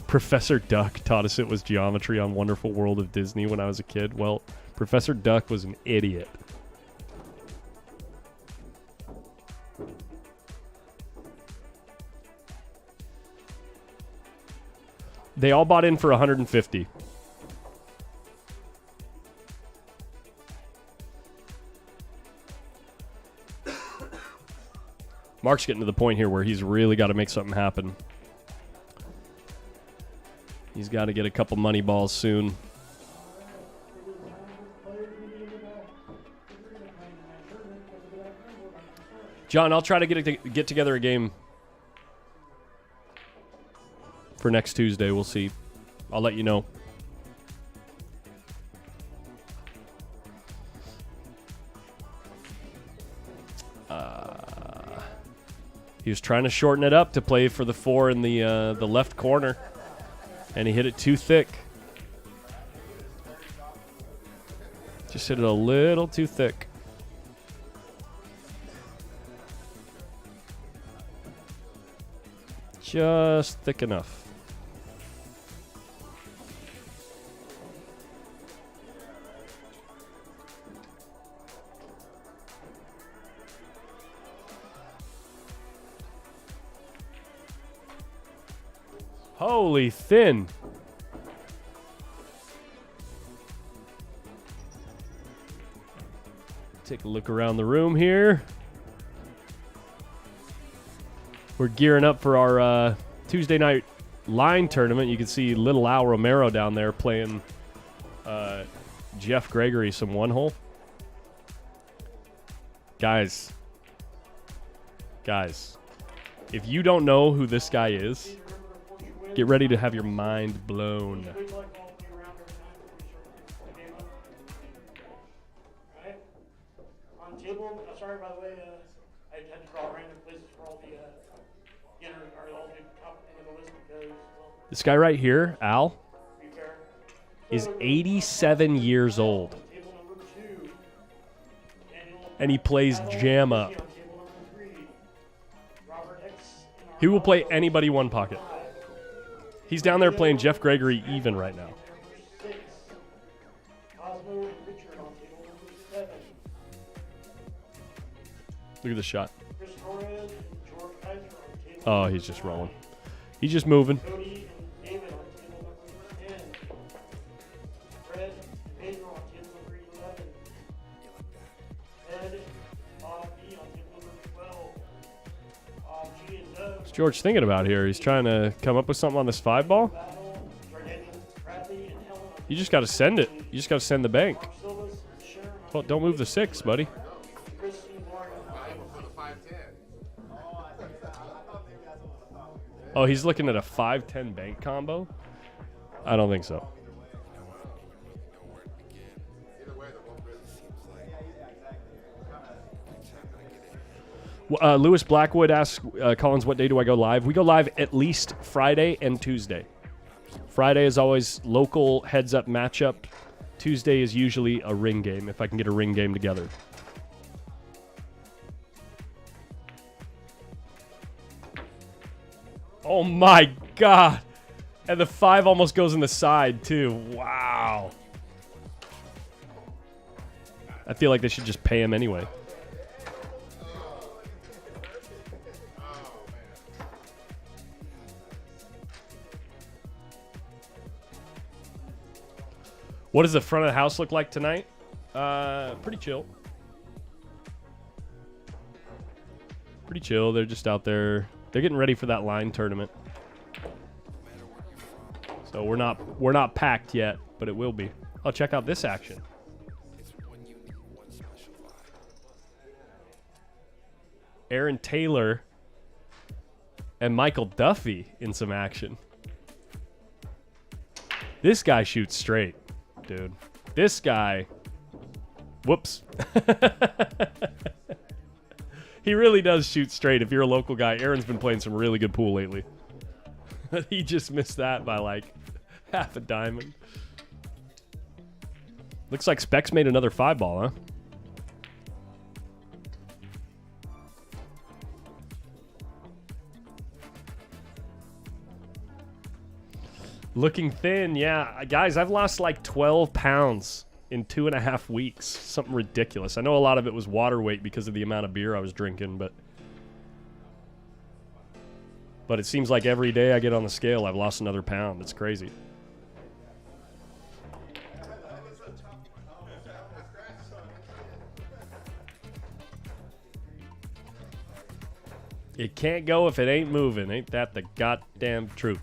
Professor Duck taught us it was geometry on Wonderful World of Disney when I was a kid. Well, Professor Duck was an idiot. They all bought in for 150. Mark's getting to the point here where he's really got to make something happen. He's got to get a couple money balls soon. John, I'll try to get together a game for next Tuesday. We'll see. I'll let you know. He was trying to shorten it up to play for the 4 in the left corner, and he hit it too thick. Just hit it a little too thick. Just thick enough. Holy thin. Take a look around the room here. We're gearing up for our Tuesday night line tournament. You can see little Al Romero down there playing Jeff Gregory some one-hole. Guys, if you don't know who this guy is, get ready to have your mind blown. On table, sorry by the way, I had to draw random places for all the all the top end of the list because This guy right here, Al, is 87 years old. table number 2, And he plays jam up. on table number 3, Robert X in our He will play anybody one pocket. He's down there playing Jeff Gregory even right now. number 6, Cosmo and Richard on table number 7, Look at this shot. Chris Torres and George Kaiser on table Oh, he's just rolling. He's just moving. Cody and David on table number 10. Fred and Pedro on table number 11. Ed and Bob B on table number 12. G and Doug. What's George thinking about here? He's trying to come up with something on this 5-ball? Battle, Jordan, Bradley, and Helen on You just got to send it. You just got to send the bank. Silvas and Sharon on Well, don't move the 6, buddy. Chris and Lauren on Oh, he's looking at a 5-10 bank combo? I don't think so. Lewis Blackwood asks Collins, what day do I go live? We go live at least Friday and Tuesday. Friday is always local heads-up matchup. Tuesday is usually a ring game, if I can get a ring game together. Oh my God. And the 5 almost goes in the side too. Wow. I feel like they should just pay him anyway. What does the front of the house look like tonight? Pretty chill. Pretty chill. They're just out there. They're getting ready for that line tournament. So we're not packed yet, but it will be. Oh, check out this action. Aaron Taylor and Michael Duffy in some action. This guy shoots straight, dude. This guy. Whoops. He really does shoot straight. If you're a local guy, Aaron's been playing some really good pool lately. He just missed that by like half a diamond. Looks like Specs made another 5-ball, huh? Looking thin, yeah. Guys, I've lost like 12 pounds in 2.5 weeks. Something ridiculous. I know a lot of it was water weight because of the amount of beer I was drinking, but it seems like every day I get on the scale, I've lost another pound. It's crazy. It can't go if it ain't moving. Ain't that the goddamn truth?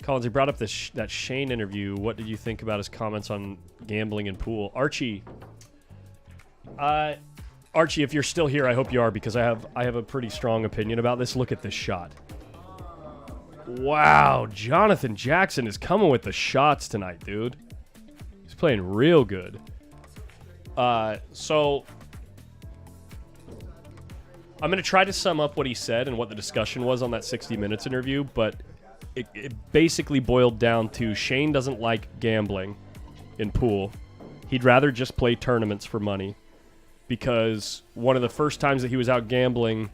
Collins, he brought up that Shane interview. What did you think about his comments on gambling and pool? Archie, if you're still here, I hope you are, because I have a pretty strong opinion about this. Look at this shot. Wow, Jonathan Jackson is coming with the shots tonight, dude. He's playing real good. So I'm going to try to sum up what he said and what the discussion was on that 60 Minutes interview, but it basically boiled down to Shane doesn't like gambling in pool. He'd rather just play tournaments for money because one of the first times that he was out gambling,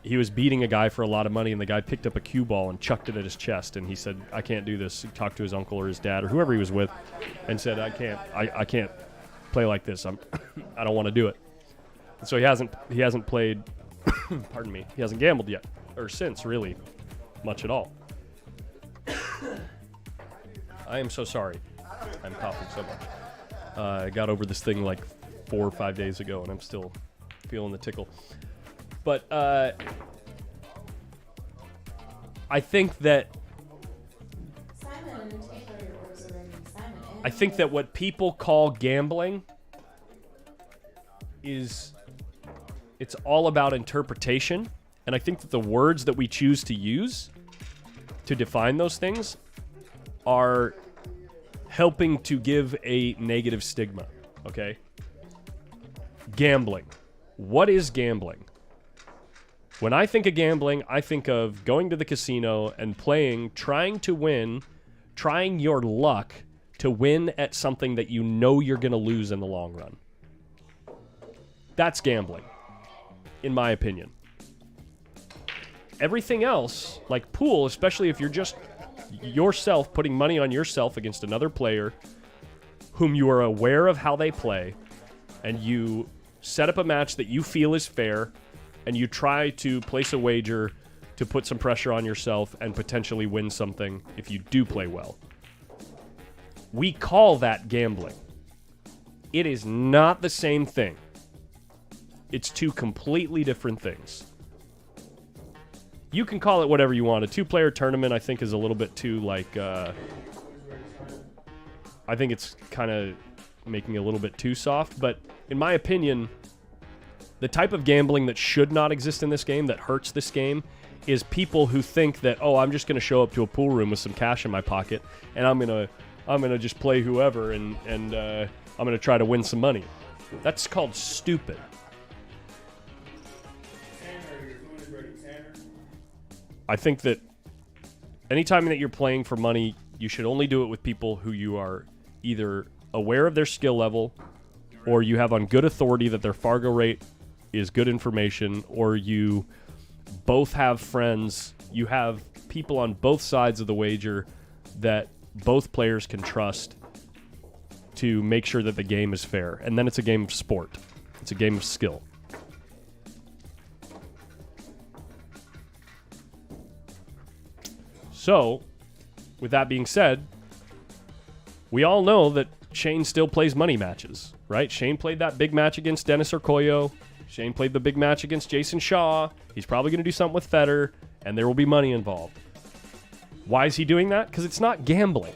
he was beating a guy for a lot of money, and the guy picked up a cue ball and chucked it at his chest, and he said, I can't do this. He talked to his uncle or his dad or whoever he was with and said, I can't play like this. I don't want to do it. And so he hasn't played, pardon me, he hasn't gambled yet, or since, really, much at all. I am so sorry. I'm coughing so much. I got over this thing like 4 or 5 days ago, and I'm still feeling the tickle. But I think that what people call gambling is it's all about interpretation, and I think that the words that we choose to use to define those things are helping to give a negative stigma, okay? Gambling. What is gambling? When I think of gambling, I think of going to the casino and playing, trying to win, trying your luck to win at something that you know you're going to lose in the long run. That's gambling, in my opinion. Everything else, like pool, especially if you're just yourself putting money on yourself against another player whom you are aware of how they play, and you set up a match that you feel is fair, and you try to place a wager to put some pressure on yourself and potentially win something if you do play well. We call that gambling. It is not the same thing. It's two completely different things. You can call it whatever you want. A 2-player tournament, I think, is a little bit too, like, I think it's kind of making it a little bit too soft. But in my opinion, the type of gambling that should not exist in this game, that hurts this game, is people who think that, oh, I'm just going to show up to a pool room with some cash in my pocket, and I'm gonna just play whoever, and I'm going to try to win some money. That's called stupid. I think that anytime that you're playing for money, you should only do it with people who you are either aware of their skill level, or you have on good authority that their Fargo rate is good information, or you both have friends, you have people on both sides of the wager that both players can trust to make sure that the game is fair. And then it's a game of sport. It's a game of skill. So, with that being said, we all know that Shane still plays money matches, right? Shane played that big match against Dennis Orcoyo. Shane played the big match against Jason Shaw. He's probably going to do something with Federer, and there will be money involved. Why is he doing that? Because it's not gambling.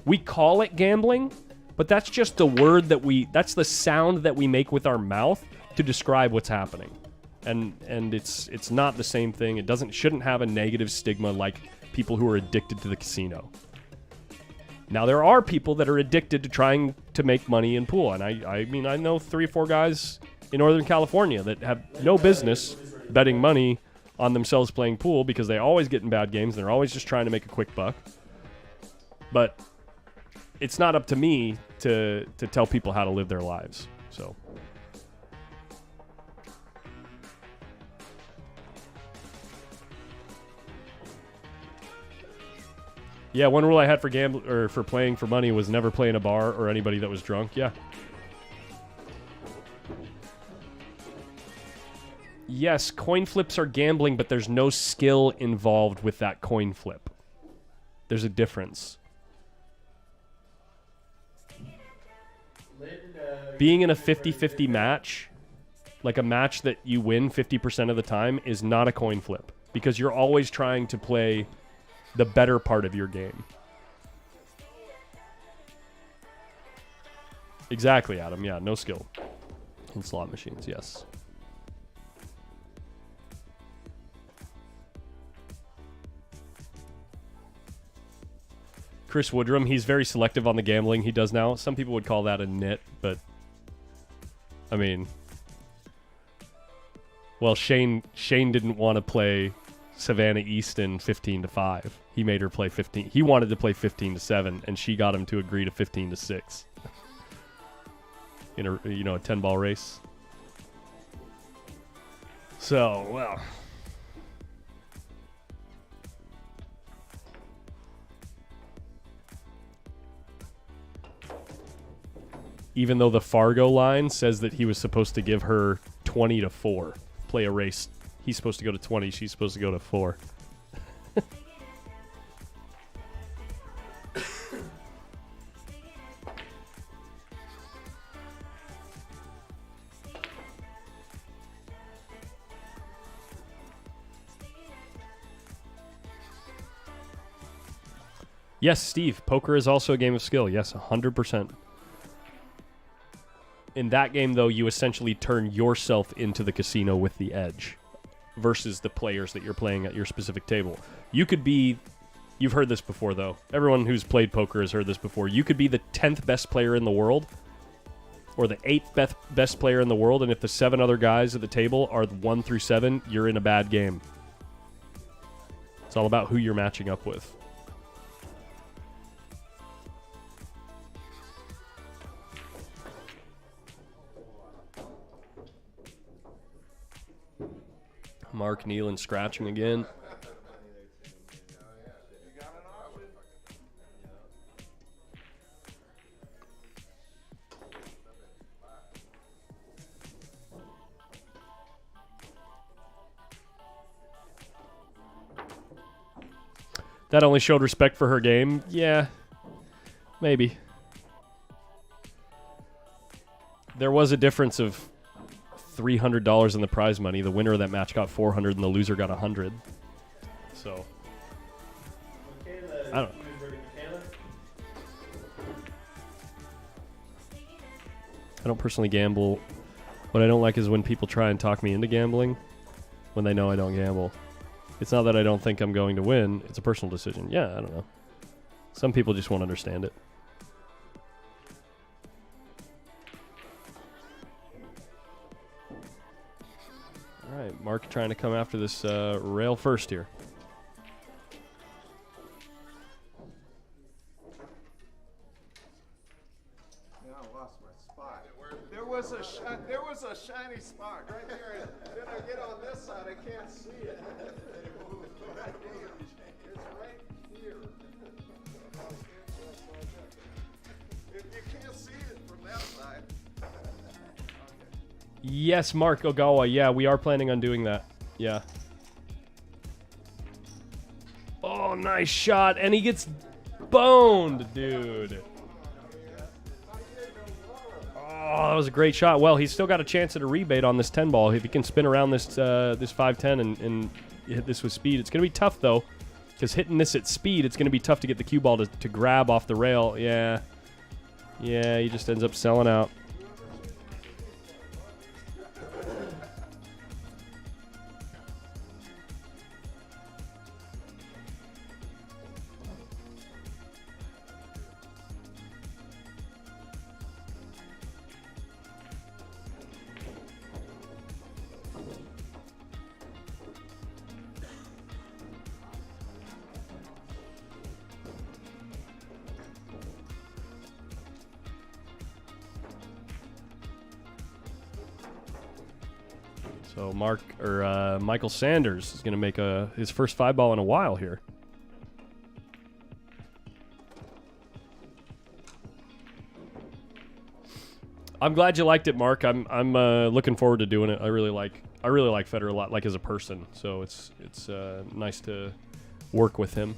We call it gambling, but that's just the word that's the sound that we make with our mouth to describe what's happening. And it's not the same thing. It shouldn't have a negative stigma like people who are addicted to the casino. Now, there are people that are addicted to trying to make money in pool, and I mean, I know 3 or 4 guys in Northern California that have no business betting money on themselves playing pool because they always get in bad games and they're always just trying to make a quick buck. But it's not up to me to tell people how to live their lives. So yeah, one rule I had for playing for money was never play in a bar or anybody that was drunk. Yeah. Yes, coin flips are gambling, but there's no skill involved with that coin flip. There's a difference. Being in a 50-50 match, like a match that you win 50% of the time, is not a coin flip because you're always trying to play the better part of your game. Exactly, Adam. Yeah, no skill in slot machines, yes. Chris Woodrum, he's very selective on the gambling he does now. Some people would call that a nit, but I mean, well, Shane didn't want to play Savannah Easton 15-5. He made her play 15. He wanted to play 15-7, and she got him to agree to 15-6 in a 10-ball race. So, well, even though the Fargo line says that he was supposed to give her 20-4, play a race. He's supposed to go to 20. She's supposed to go to 4. Yes, Steve, poker is also a game of skill. Yes, 100%. In that game, though, you essentially turn yourself into the casino with the edge versus the players that you're playing at your specific table. You could be... You've heard this before, though. Everyone who's played poker has heard this before. You could be the 10th best player in the world or the 8th best player in the world, and if the 7 other guys at the table are 1 through 7, you're in a bad game. It's all about who you're matching up with. Mark Nealon scratching again. That only showed respect for her game. Yeah, maybe. There was a difference of $300 in the prize money. The winner of that match got $400 and the loser got $100. So I don't know. I don't personally gamble. What I don't like is when people try and talk me into gambling when they know I don't gamble. It's not that I don't think I'm going to win. It's a personal decision. Yeah, I don't know. Some people just won't understand it. All right, Mark trying to come after this rail first here. Yeah, I lost my spot. There was a shiny spot right there, and then I get on this side, I can't see it. It's right here. If you can't see it from that side. Yes, Mark Ogawa. Yeah, we are planning on doing that. Yeah. Oh, nice shot. And he gets boned, dude. Oh, that was a great shot. Well, he's still got a chance at a rebate on this 10 ball. If he can spin around this 5-10 and hit this with speed. It's going to be tough, though, because hitting this at speed, it's going to be tough to get the cue ball to grab off the rail. Yeah. Yeah, he just ends up selling out. So Michael Sanders is going to make his first 5-ball in a while here. I'm glad you liked it, Mark. I'm looking forward to doing it. I really like Federer a lot, like as a person. So it's nice to work with him.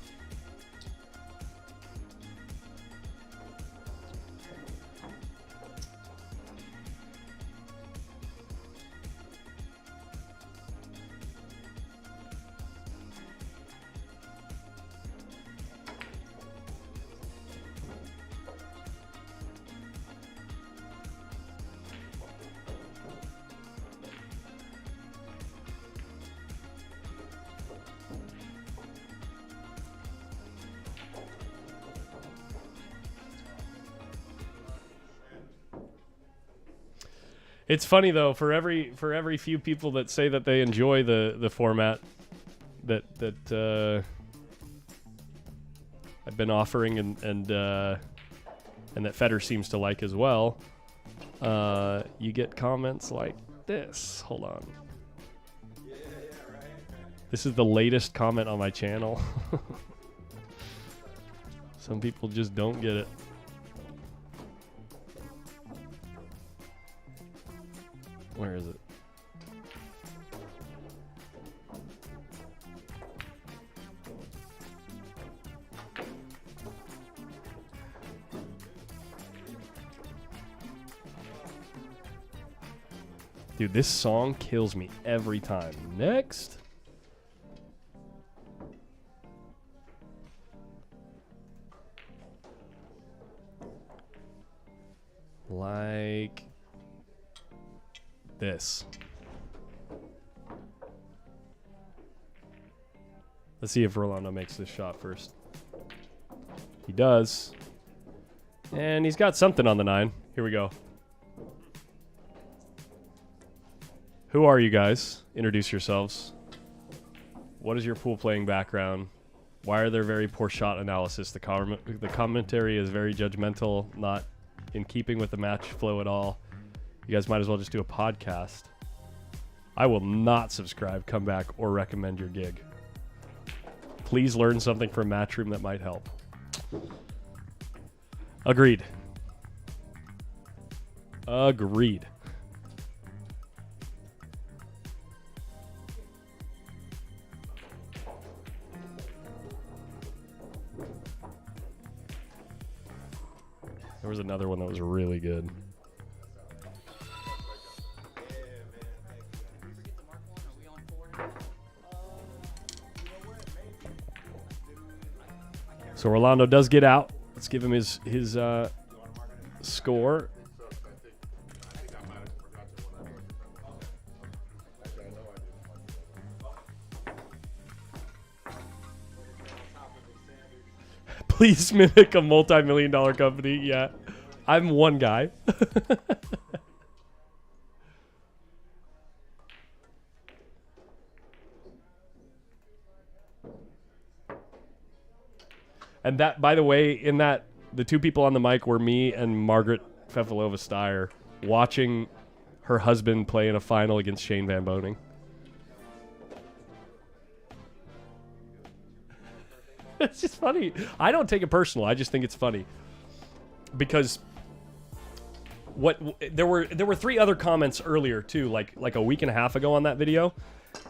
It's funny though, for every few people that say that they enjoy the format that I've been offering and that Feder seems to like as well, you get comments like this. Hold on. This is the latest comment on my channel. Some people just don't get it. Where is it? Dude, this song kills me every time. Next. Like this. Let's see if Rolando makes this shot first. He does. And he's got something on the 9. Here we go. Who are you guys? Introduce yourselves. What is your pool playing background? Why are there very poor shot analysis? The commentary is very judgmental, not in keeping with the match flow at all. You guys might as well just do a podcast. I will not subscribe, come back, or recommend your gig. Please learn something from Matchroom that might help. Agreed. Agreed. There was another one that was really good. So Rolando does get out. Let's give him his score. Please mimic a multi-million-dollar company. Yeah, I'm one guy. And that, by the way, in that, the two people on the mic were me and Margaret Fefalova-Steyer watching her husband play in a final against Shane Van Boning. It's just funny. I don't take it personal. I just think it's funny. Because there were 3 other comments earlier too, like a week and a half ago on that video.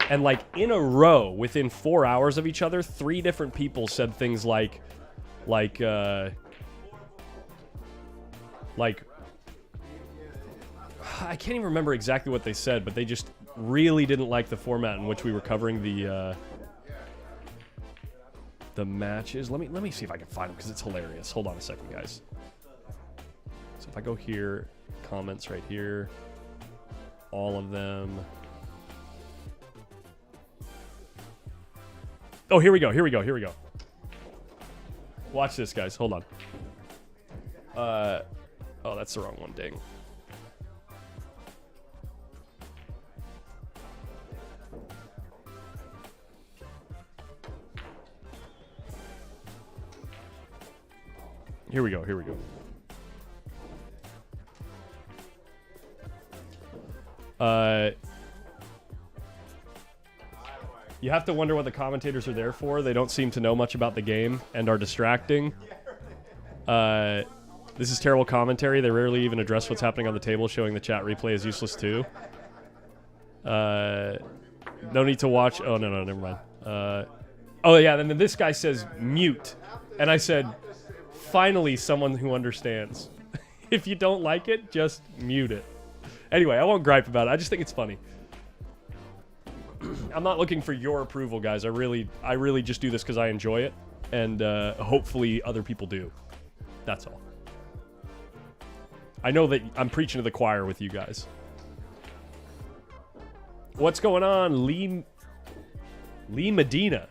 And like in a row, within 4 hours of each other, 3 different people said things like I can't even remember exactly what they said, but they just really didn't like the format in which we were covering the matches. Let me see if I can find them because it's hilarious. Hold on a second, guys. So if I go here, comments right here, all of them. Oh, here we go. Watch this, guys. Hold on. Oh, that's the wrong one. Dang. Here we go. You have to wonder what the commentators are there for. They don't seem to know much about the game and are distracting. This is terrible commentary. They rarely even address what's happening on the table, showing the chat replay is useless too. No need to watch. Oh, no, never mind. Oh, yeah, then this guy says mute. And I said, finally, someone who understands. If you don't like it, just mute it. Anyway, I won't gripe about it. I just think it's funny. I'm not looking for your approval, guys. I really just do this because I enjoy it, and hopefully other people do. That's all. I know that I'm preaching to the choir with you guys. What's going on, Lee Medina?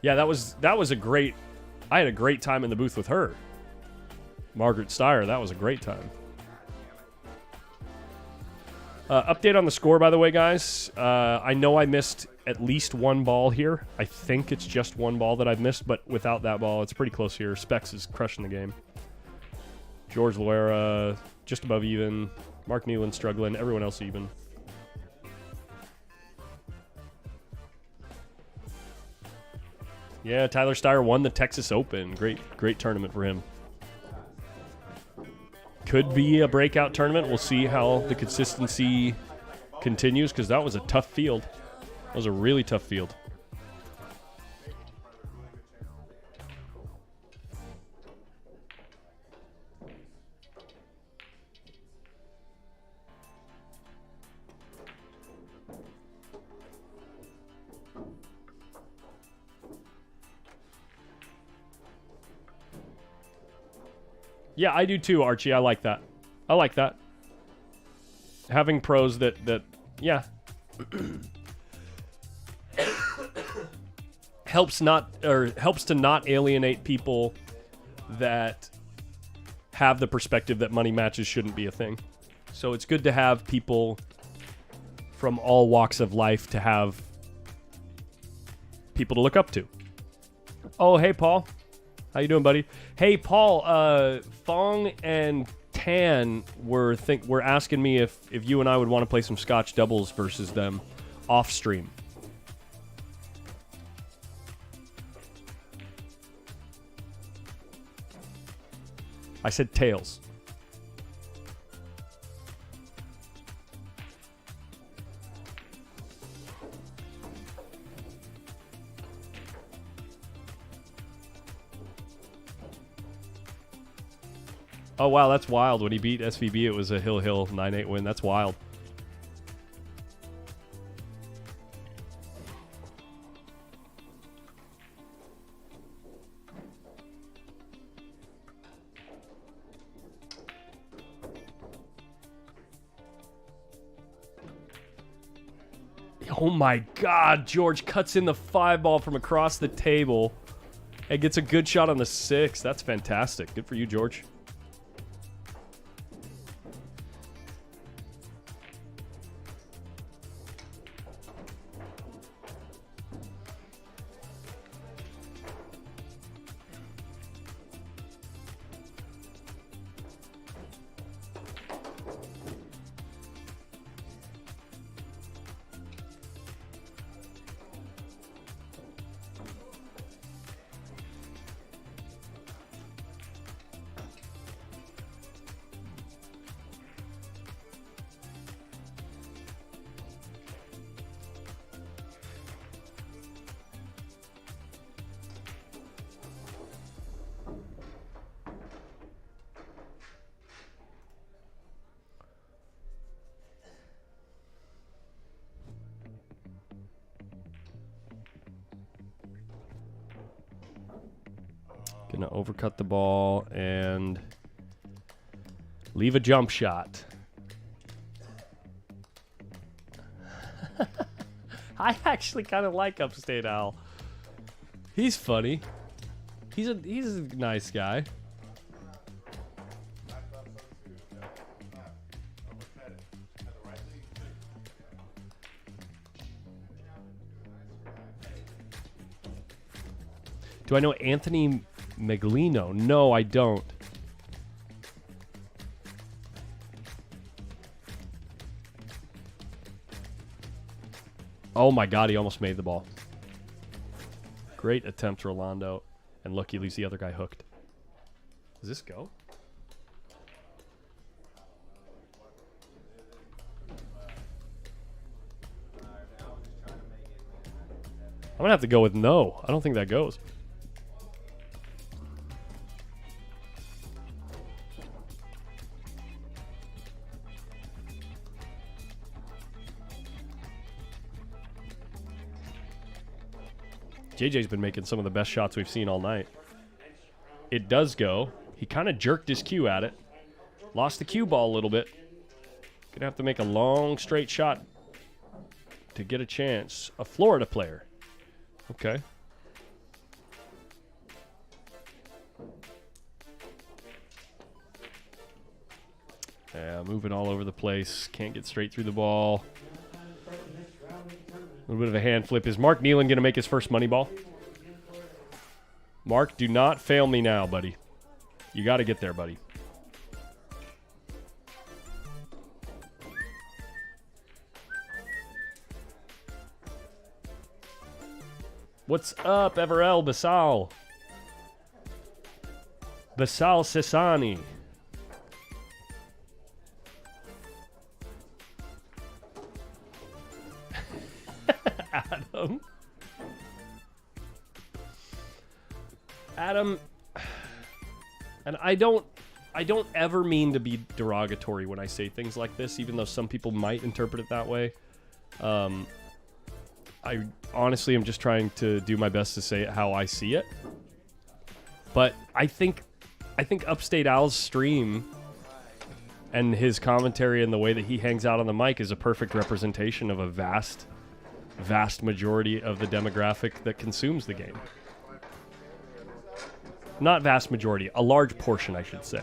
Yeah, that was a great. I had a great time in the booth with her. Margaret Steyer. That was a great time. Update on the score, by the way, guys. I know I missed at least one ball here. I think it's just one ball that I've missed, but without that ball, it's pretty close here. Specs is crushing the game. George Loera just above even. Mark Nealon struggling. Everyone else even. Yeah, Tyler Steyer won the Texas Open. Great tournament for him. Could be a breakout tournament. We'll see how the consistency continues, because that was a tough field. That was a really tough field. Yeah, I do too, Archie. I like that. I like that. Having pros that yeah. helps to not alienate people that have the perspective that money matches shouldn't be a thing. So it's good to have people from all walks of life, to have people to look up to. Oh, hey, Paul. How you doing, buddy? Hey, Paul, Fong and Tan were asking me if you and I would want to play some Scotch doubles versus them off stream. I said tails. Oh, wow, that's wild. When he beat SVB, it was a Hill 9-8 win. That's wild. Oh, my God. George cuts in the 5-ball from across the table and gets a good shot on the 6. That's fantastic. Good for you, George. Gonna overcut the ball and leave a jump shot. I actually kind of like Upstate Al. He's funny. He's a nice guy. Do I know Anthony Meglino? No, I don't. Oh my God, he almost made the ball. Great attempt, Rolando. And look, he leaves the other guy hooked. Does this go? I'm gonna have to go with no. I don't think that goes. JJ's been making some of the best shots we've seen all night. It does go. He kind of jerked his cue at it. Lost the cue ball a little bit. Gonna have to make a long, straight shot to get a chance. A Florida player. Okay. Yeah, moving all over the place. Can't get straight through the ball. A little bit of a hand flip. Is Mark Nealon going to make his first money ball? Mark, do not fail me now, buddy. You got to get there, buddy. What's up, Everell Basal? Basal Sisani. Adam, and I don't ever mean to be derogatory when I say things like this, even though some people might interpret it that way. I honestly am just trying to do my best to say it how I see it. But I think Upstate Al's stream and his commentary and the way that he hangs out on the mic is a perfect representation of a vast majority of the demographic that consumes the game. Not vast majority, a large portion, I should say.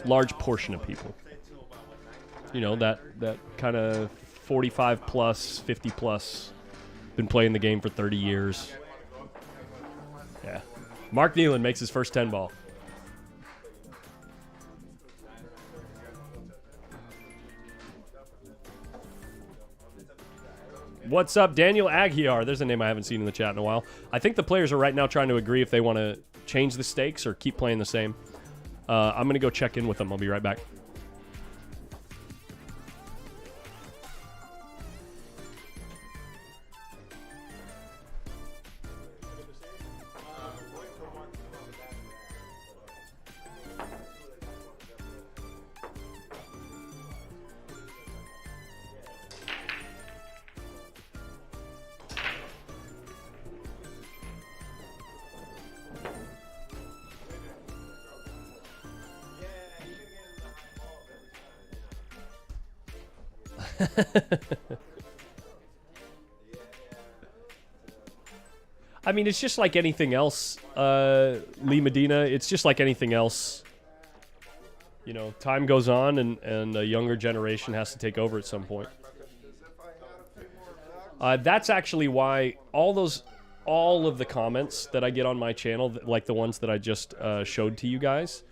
Large portion of people. You know, that kind of 45 plus, 50 plus, been playing the game for 30 years. Yeah. Mark Nealon makes his first 10 ball. What's up, Daniel Aguiar? There's a name I haven't seen in the chat in a while. I think the players are right now trying to agree if they want to change the stakes or keep playing the same. I'm going to go check in with them. I'll be right back. I mean, it's just like anything else, Lee Medina. It's just like anything else. You know, time goes on, and a younger generation has to take over at some point. That's actually why all of the comments that I get on my channel, like the ones that I just showed to you guys,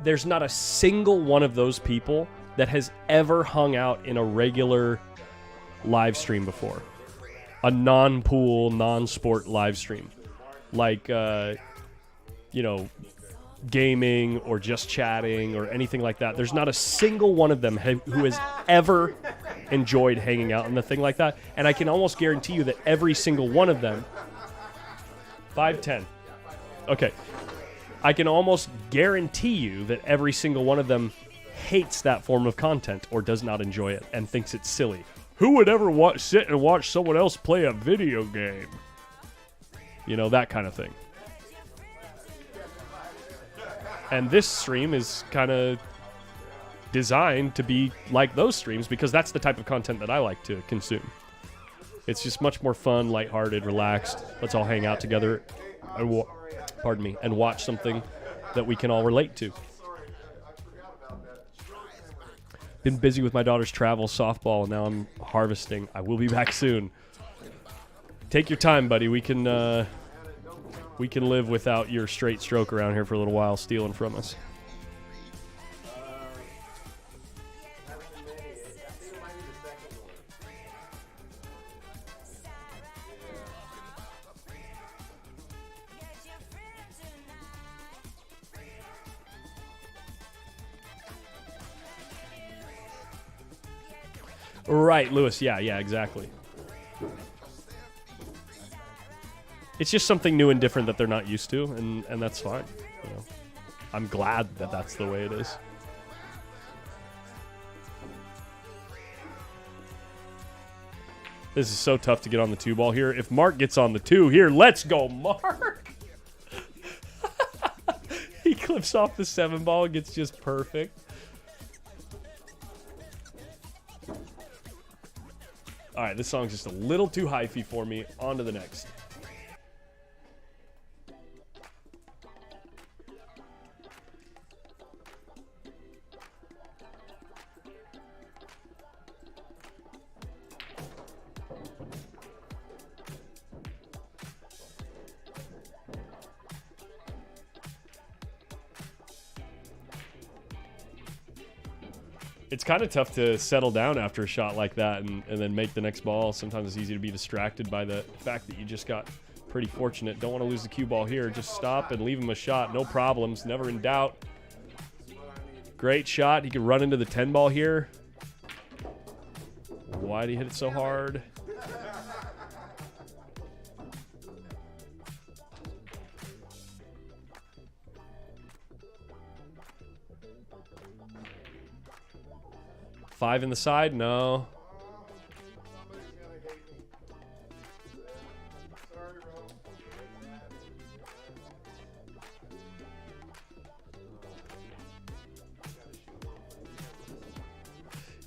there's not a single one of those people that has ever hung out in a regular live stream before. A non-pool, non-sport live stream. Like, you know, gaming or just chatting or anything like that. There's not a single one of them who has ever enjoyed hanging out in the thing like that. And I can almost guarantee you that every single one of them... 5'10". Okay. I can almost guarantee you that every single one of them hates that form of content or does not enjoy it and thinks it's silly. Who would ever sit and watch someone else play a video game? You know, that kind of thing. And this stream is kind of designed to be like those streams because that's the type of content that I like to consume. It's just much more fun, lighthearted, relaxed. Let's all hang out together and and watch something that we can all relate to. Been busy with my daughter's travel softball, and now I'm harvesting. I will be back soon. Take your time, buddy. We can live without your straight stroke around here for a little while, stealing from us. Right, Lewis. Yeah, exactly. It's just something new and different that they're not used to, and that's fine. You know, I'm glad that that's the way it is. This is so tough to get on the 2 ball here. If Mark gets on the 2 here, let's go, Mark! He clips off the 7 ball and gets just perfect. All right, this song's just a little too hyphy for me. On to the next. It's kind of tough to settle down after a shot like that and then make the next ball. Sometimes it's easy to be distracted by the fact that you just got pretty fortunate. Don't want to lose the cue ball here. Just stop and leave him a shot. No problems. Never in doubt. Great shot. He could run into the 10 ball here. Why'd he hit it so hard? Five in the side? No.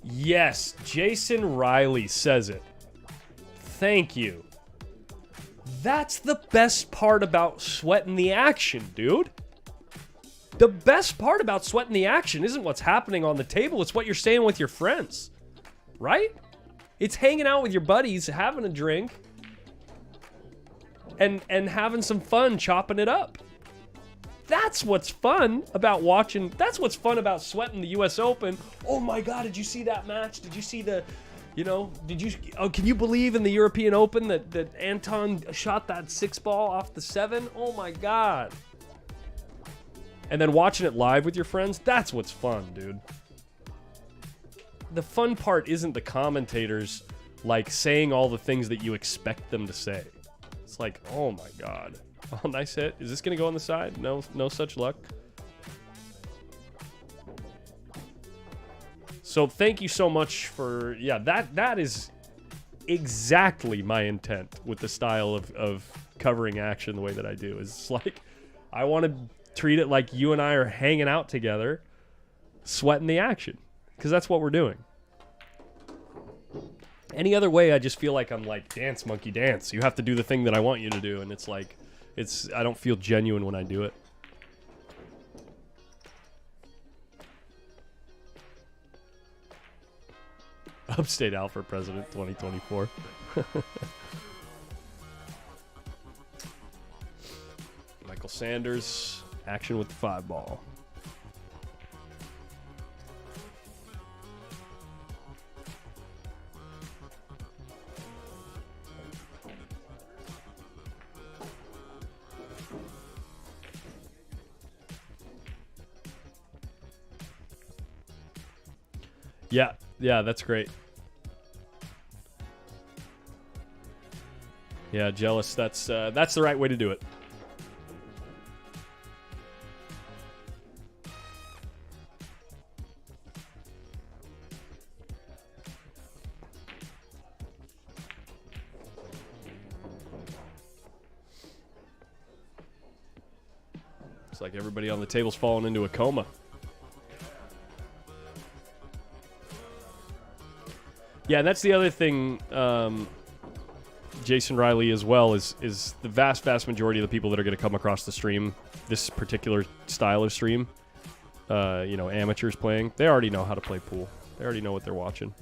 Yes, Jason Riley says it. Thank you. That's the best part about sweating the action, dude. The best part about sweating the action isn't what's happening on the table, it's what you're saying with your friends. Right? It's hanging out with your buddies, having a drink, and having some fun chopping it up. That's what's fun about watching. That's what's fun about sweating the US Open. Oh my God, did you see that match? Did you see the, can you believe in the European Open that Anton shot that 6 ball off the 7? Oh my God. And then watching it live with your friends, that's what's fun, dude. The fun part isn't the commentators, like, saying all the things that you expect them to say. It's like, oh my God. Oh, nice hit. Is this going to go on the side? No such luck. So thank you so much for, that is exactly my intent with the style of covering action the way that I do. It's like, I want to treat it like you and I are hanging out together, sweating the action, because that's what we're doing. Any other way, I just feel like I'm like, dance, monkey, dance. You have to do the thing that I want you to do, and it's like, I don't feel genuine when I do it. Upstate Al for President 2024. Michael Sanders, action with the 5 ball. Yeah, that's great. Yeah, jealous. That's the right way to do it. It's like everybody on the table's falling into a coma. Yeah, and that's the other thing, Jason Riley as well, is the vast majority of the people that are going to come across the stream, this particular style of stream, amateurs playing, they already know how to play pool. They already know what they're watching.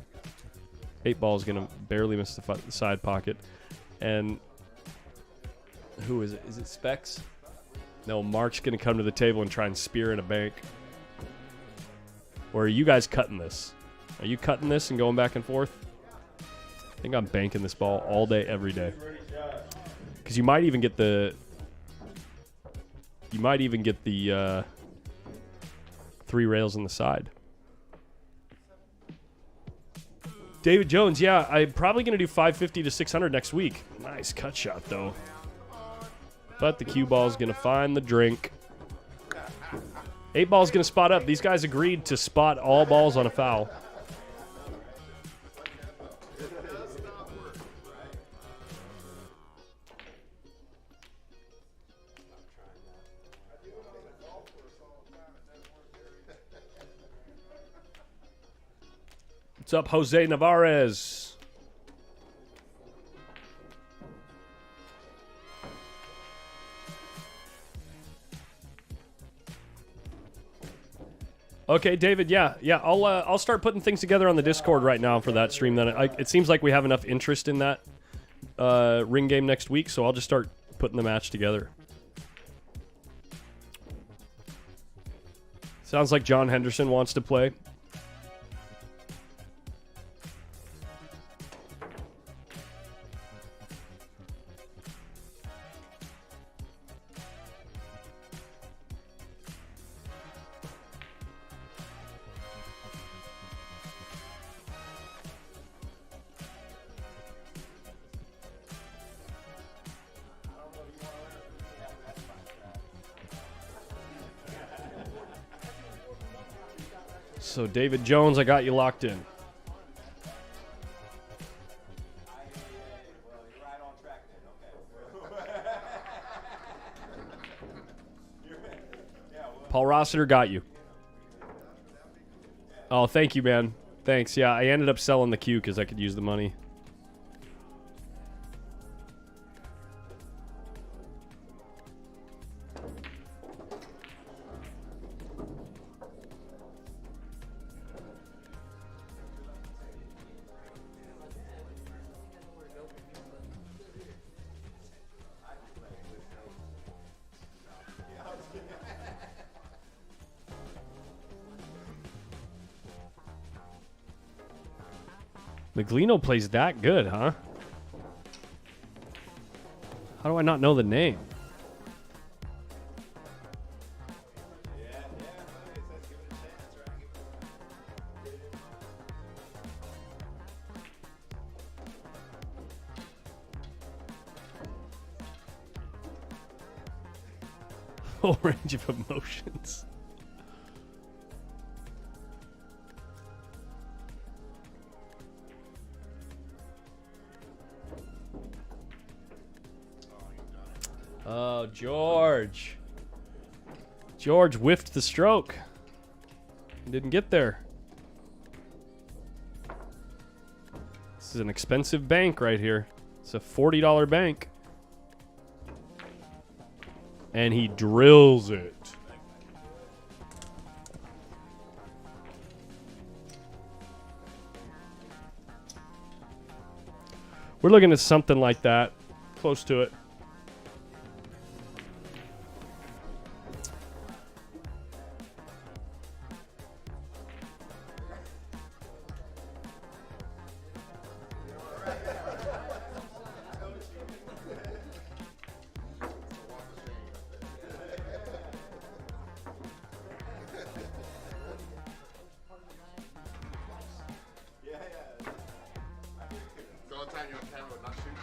8 ball is going to barely miss the side pocket. And who is it? Is it Specs? No, Mark's going to come to the table and try and spear in a bank. Or are you guys cutting this? Are you cutting this and going back and forth? I think I'm banking this ball all day, every day. Because you might even get the 3 rails on the side. David Jones, yeah, I'm probably going to do 550 to 600 next week. Nice cut shot, though. But the cue ball is going to find the drink. 8 ball is going to spot up. These guys agreed to spot all balls on a foul. What's up, Jose Navarez? Okay, David. Yeah. I'll start putting things together on the Discord right now for that stream. Then it seems like we have enough interest in that ring game next week, so I'll just start putting the match together. Sounds like John Henderson wants to play. So David Jones, I got you locked in. Paul Rossiter got you. Oh, thank you, man. Thanks. Yeah, I ended up selling the queue because I could use the money. Maglino plays that good, huh? How do I not know the name? Whole range of emotions. Oh, George. George whiffed the stroke. Didn't get there. This is an expensive bank right here. It's a $40 bank. And he drills it. We're looking at something like that. Close to it. The only time you're on camera not shooting.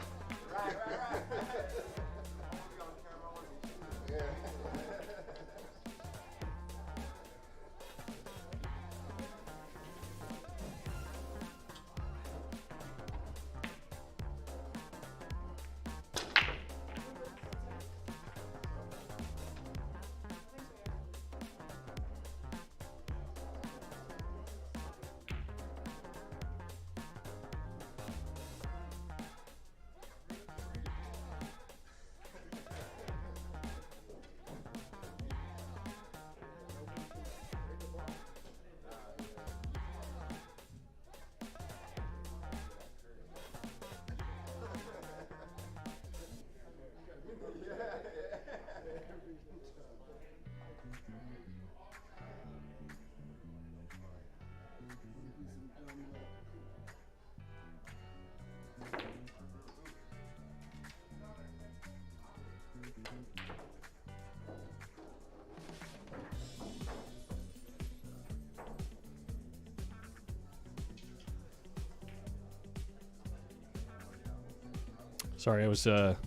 Sorry, I was just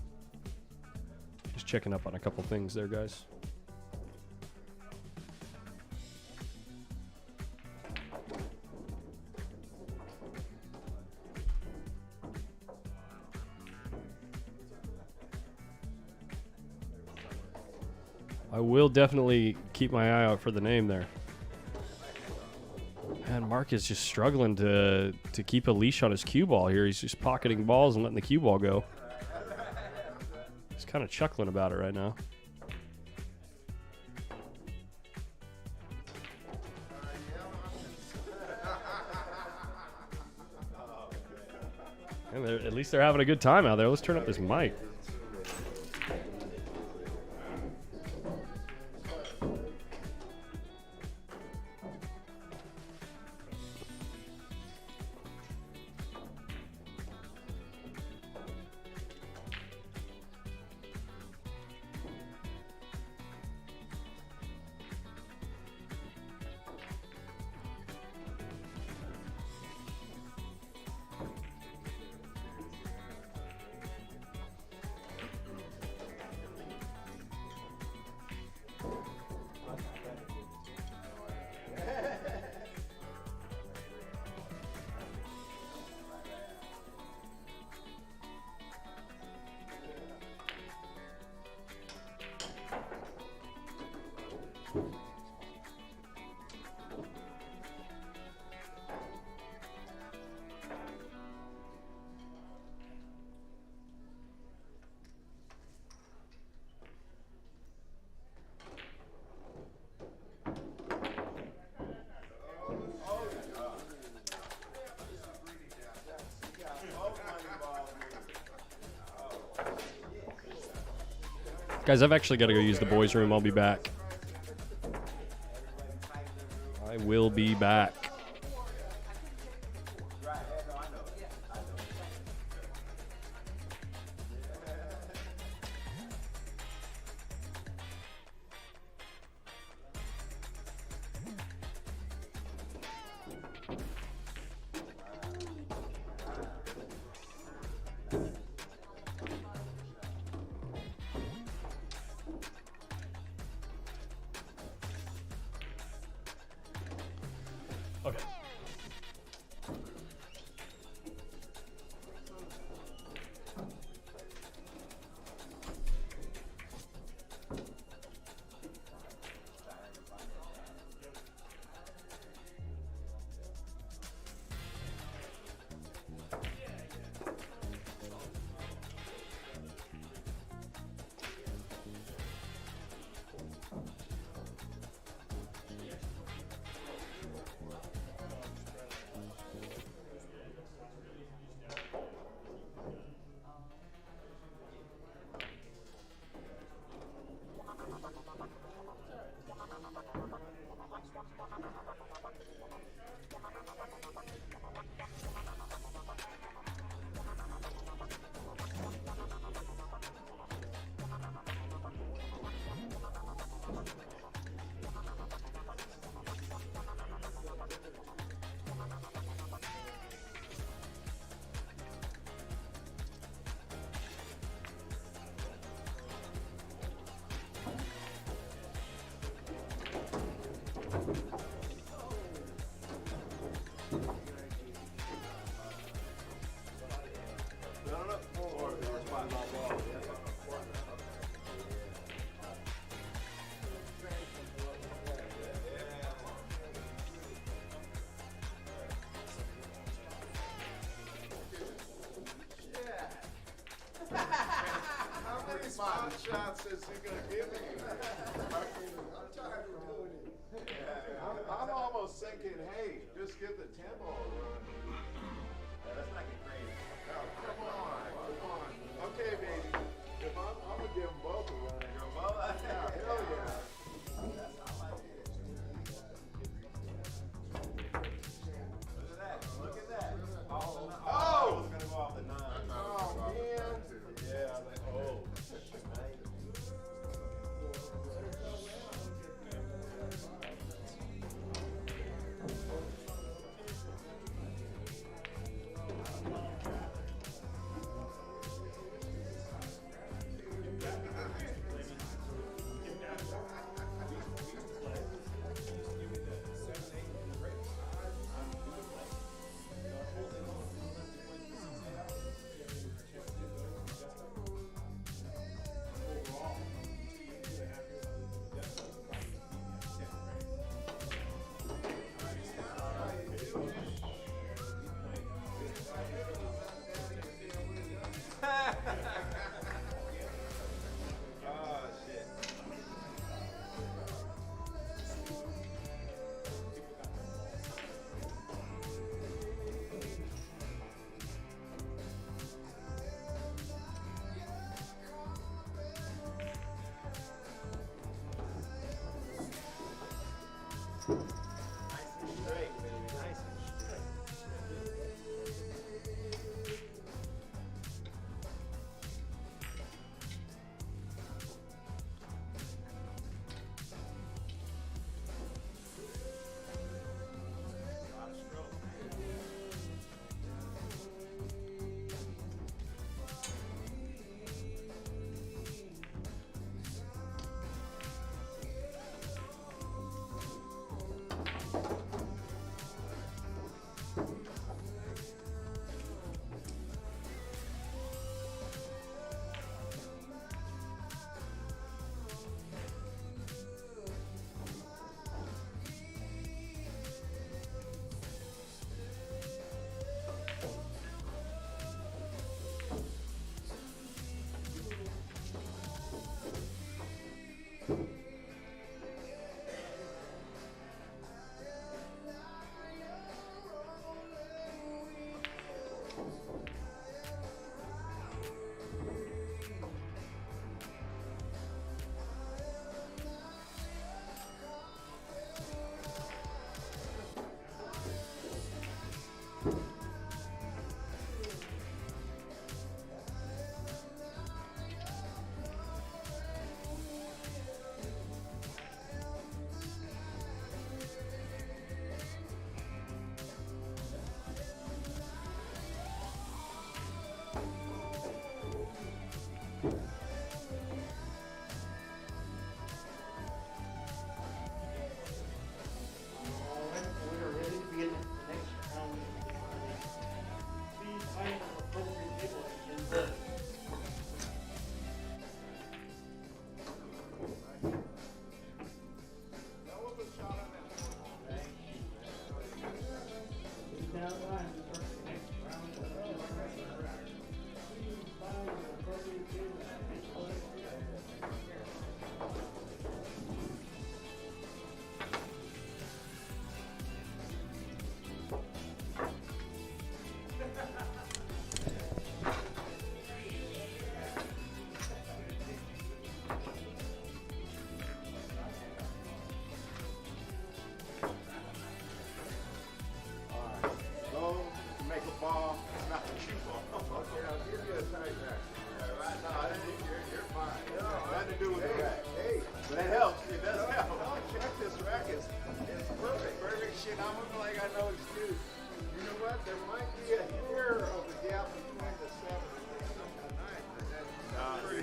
checking up on a couple things there, guys. I will definitely keep my eye out for the name there. Man, Mark is just struggling to keep a leash on his cue ball here. He's just pocketing balls and letting the cue ball go. He's kind of chuckling about it right now. And at least they're having a good time out there. Let's turn up this mic. Guys, I've actually got to go use the boys' room. I'll be back. I will be back. Okay. How many spot shots is he gonna give me? I'm tired of doing it. I'm almost thinking, hey, just give the tempo a run. Let's not get crazy. Oh, come on. Okay, baby. If I'm gonna give them both a run. Yeah, hell yeah. Look at that. Oh! It's gonna go off the 9. Oh, man. Yeah, like, oh.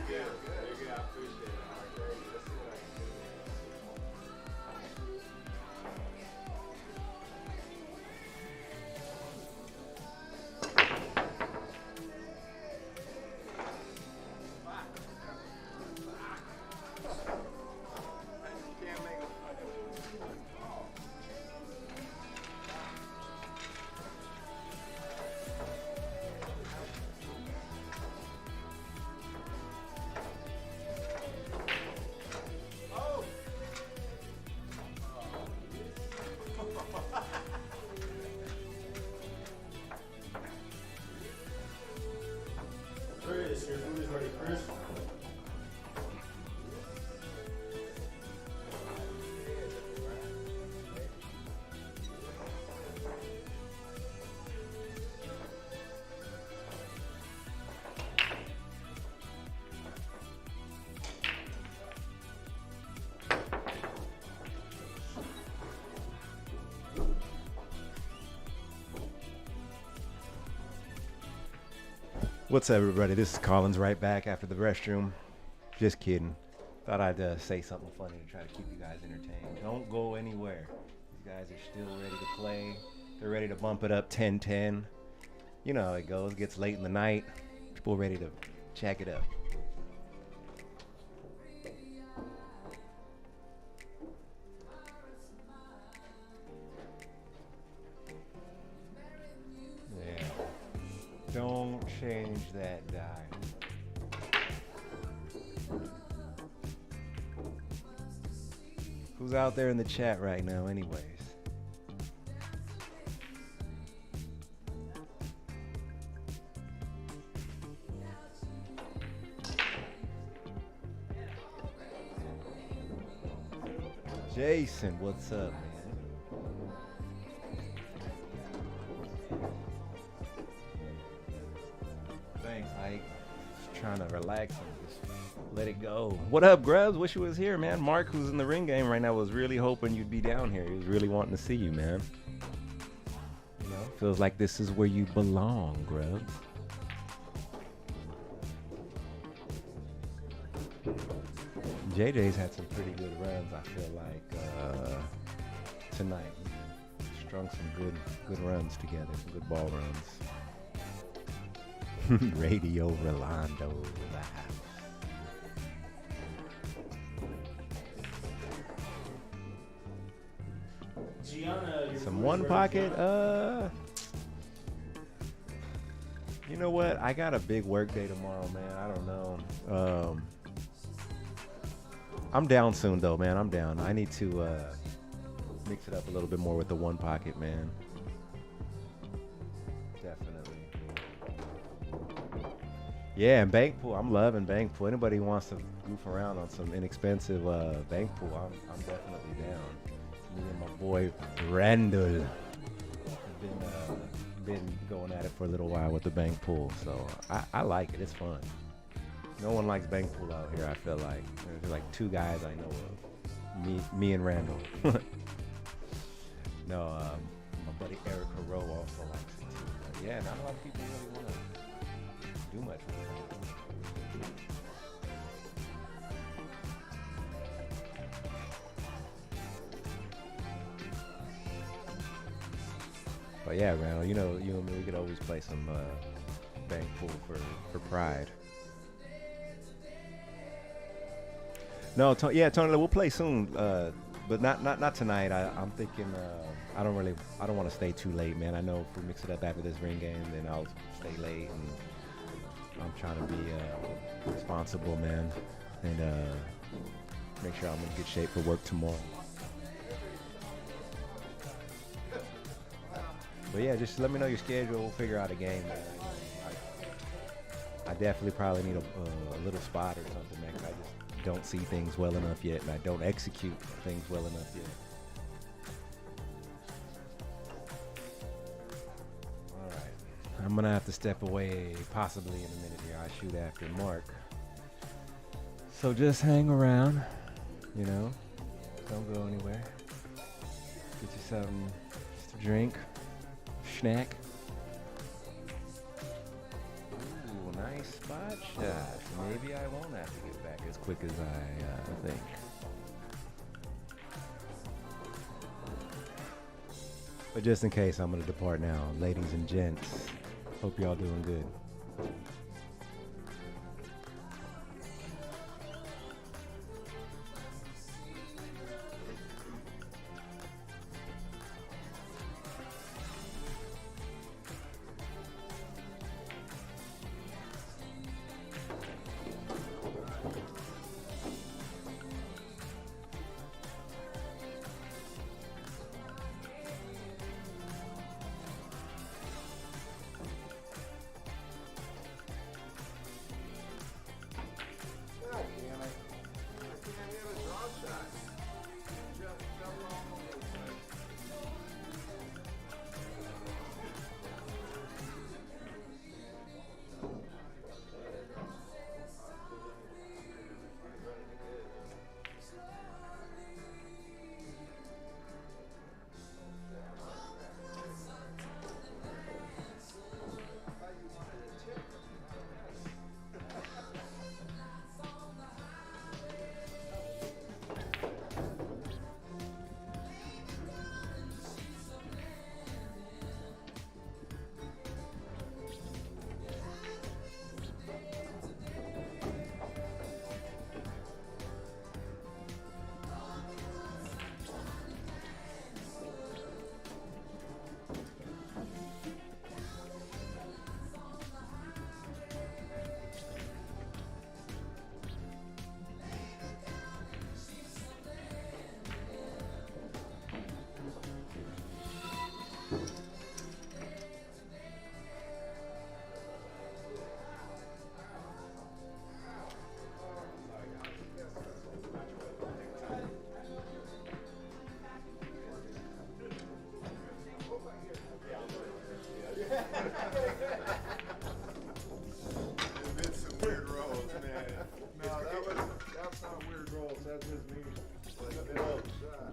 I appreciate it. All right, great. Let's see what I can do. Can't make it. Chris, your food is ready, Chris. What's up, everybody? This is Collins right back after the restroom. Just kidding. Thought I'd say something funny to try to keep you guys entertained. Don't go anywhere. These guys are still ready to play. They're ready to bump it up 10-10. You know how it goes. Gets late in the night. People ready to check it up. Yeah. Don't change that die. Who's out there in the chat right now anyways? Jason, what's up, man? Thanks, Ike. Just trying to relax and just let it go. What up, Grubs? Wish you was here, man. Mark, who's in the ring game right now, was really hoping you'd be down here. He was really wanting to see you, man. You know, feels like this is where you belong, Grubs. JJ's had some pretty good runs, I feel like, tonight. Strung some good runs together, some good ball runs. Radio Rolando in the house. Gianna, your Some food is one ready, pocket, Gianna. you know what? I got a big work day tomorrow, man. I don't know. I'm down soon though, man. I'm down. I need to mix it up a little bit more with the one pocket, man. Definitely. Yeah, and bank pool. I'm loving bank pool. Anybody who wants to goof around on some inexpensive bank pool, I'm definitely down. Me and my boy Randall have been going at it for a little while with the bank pool, so I like it. It's fun. No one likes bank pool out here, I feel like. There's like two guys I know of. Me and Randall. No, my buddy Eric Haro also likes it too. But yeah, not a lot of people really want to do much with it. But yeah, Randall, you know, you and me, we could always play some bank pool for pride. No, yeah, Tony, we'll play soon, but not tonight. I'm thinking I don't want to stay too late, man. I know if we mix it up after this ring game, then I'll stay late, and I'm trying to be responsible, man, and make sure I'm in good shape for work tomorrow. But yeah, just let me know your schedule. We'll figure out a game, man. I definitely probably need a little spot or something, man, 'cause I just don't see things well enough yet, and I don't execute things well enough yet. All right, I'm gonna have to step away possibly in a minute here. I shoot after Mark, so just hang around, you know, don't go anywhere. Get you something just to drink, snack. Ooh, nice. nice spot shot. Maybe I won't have to get back as quick as I think. But just in case, I'm going to depart now. Ladies and gents, hope y'all doing good. God damn it. I can't hit a draw shot. Just fell all over the place. There's been some weird rolls, man. No, that's not weird rolls. That's just me. Well,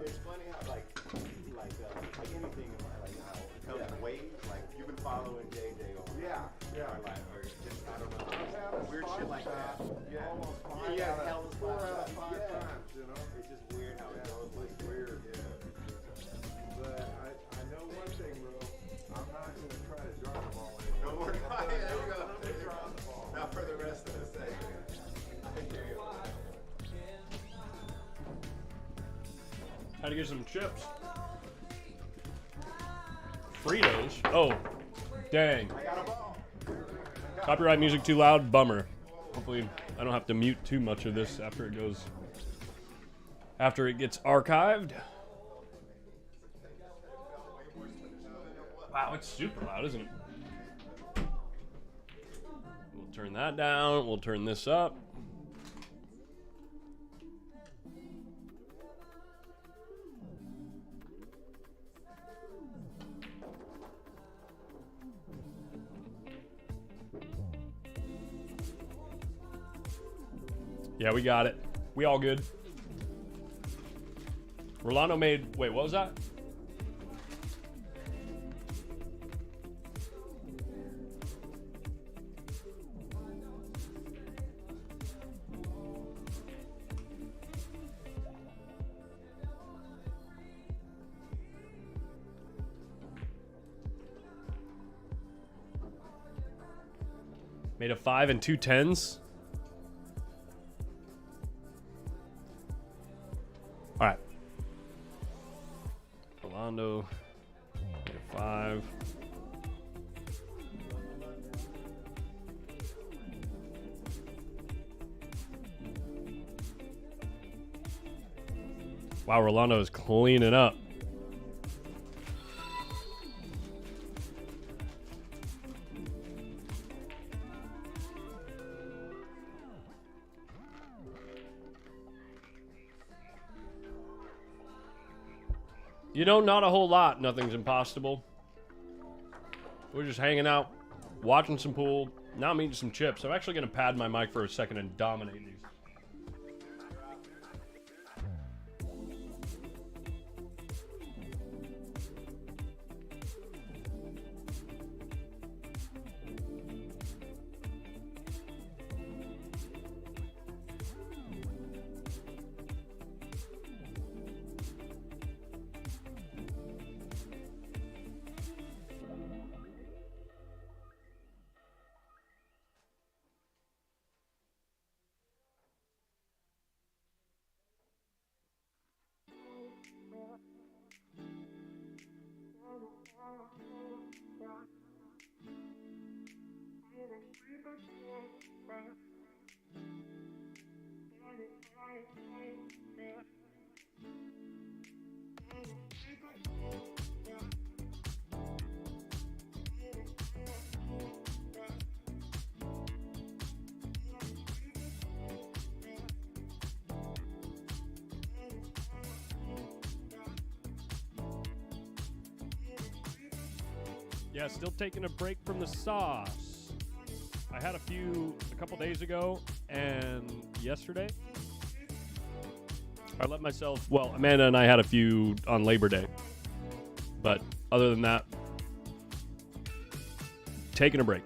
it's funny how like anything in life, like how it comes in waves. Like you've been following JJ on or just I don't know weird shit like that. Yeah, Almost four out of five times, you know. It's just weird how it goes. It's weird, yeah. But I know one thing, bro. I'm not gonna try to draw the ball anymore. No more. I'm There you gonna go. draw the ball. Not for the rest of the segment. I hear you. Had to get some chips. Fritos. Oh, dang. I got a ball. Copyright music too loud. Bummer. Hopefully, I don't have to mute too much of this after it gets archived. Wow, it's super loud, isn't it? We'll turn that down. We'll turn this up. Yeah, we got it. We all good. Rolando made, wait, what was that? Made a 5 and 2 10s. All right. Rolando, made a 5. Wow, Rolando is cleaning up. You know, not a whole lot. Nothing's impossible. We're just hanging out, watching some pool. Now I'm eating some chips. I'm actually going to pad my mic for a second and dominate these. Yeah, still taking a break from the sauce. I had a couple days ago and yesterday. I let myself, well, Amanda and I had a few on Labor Day. But other than that, taking a break.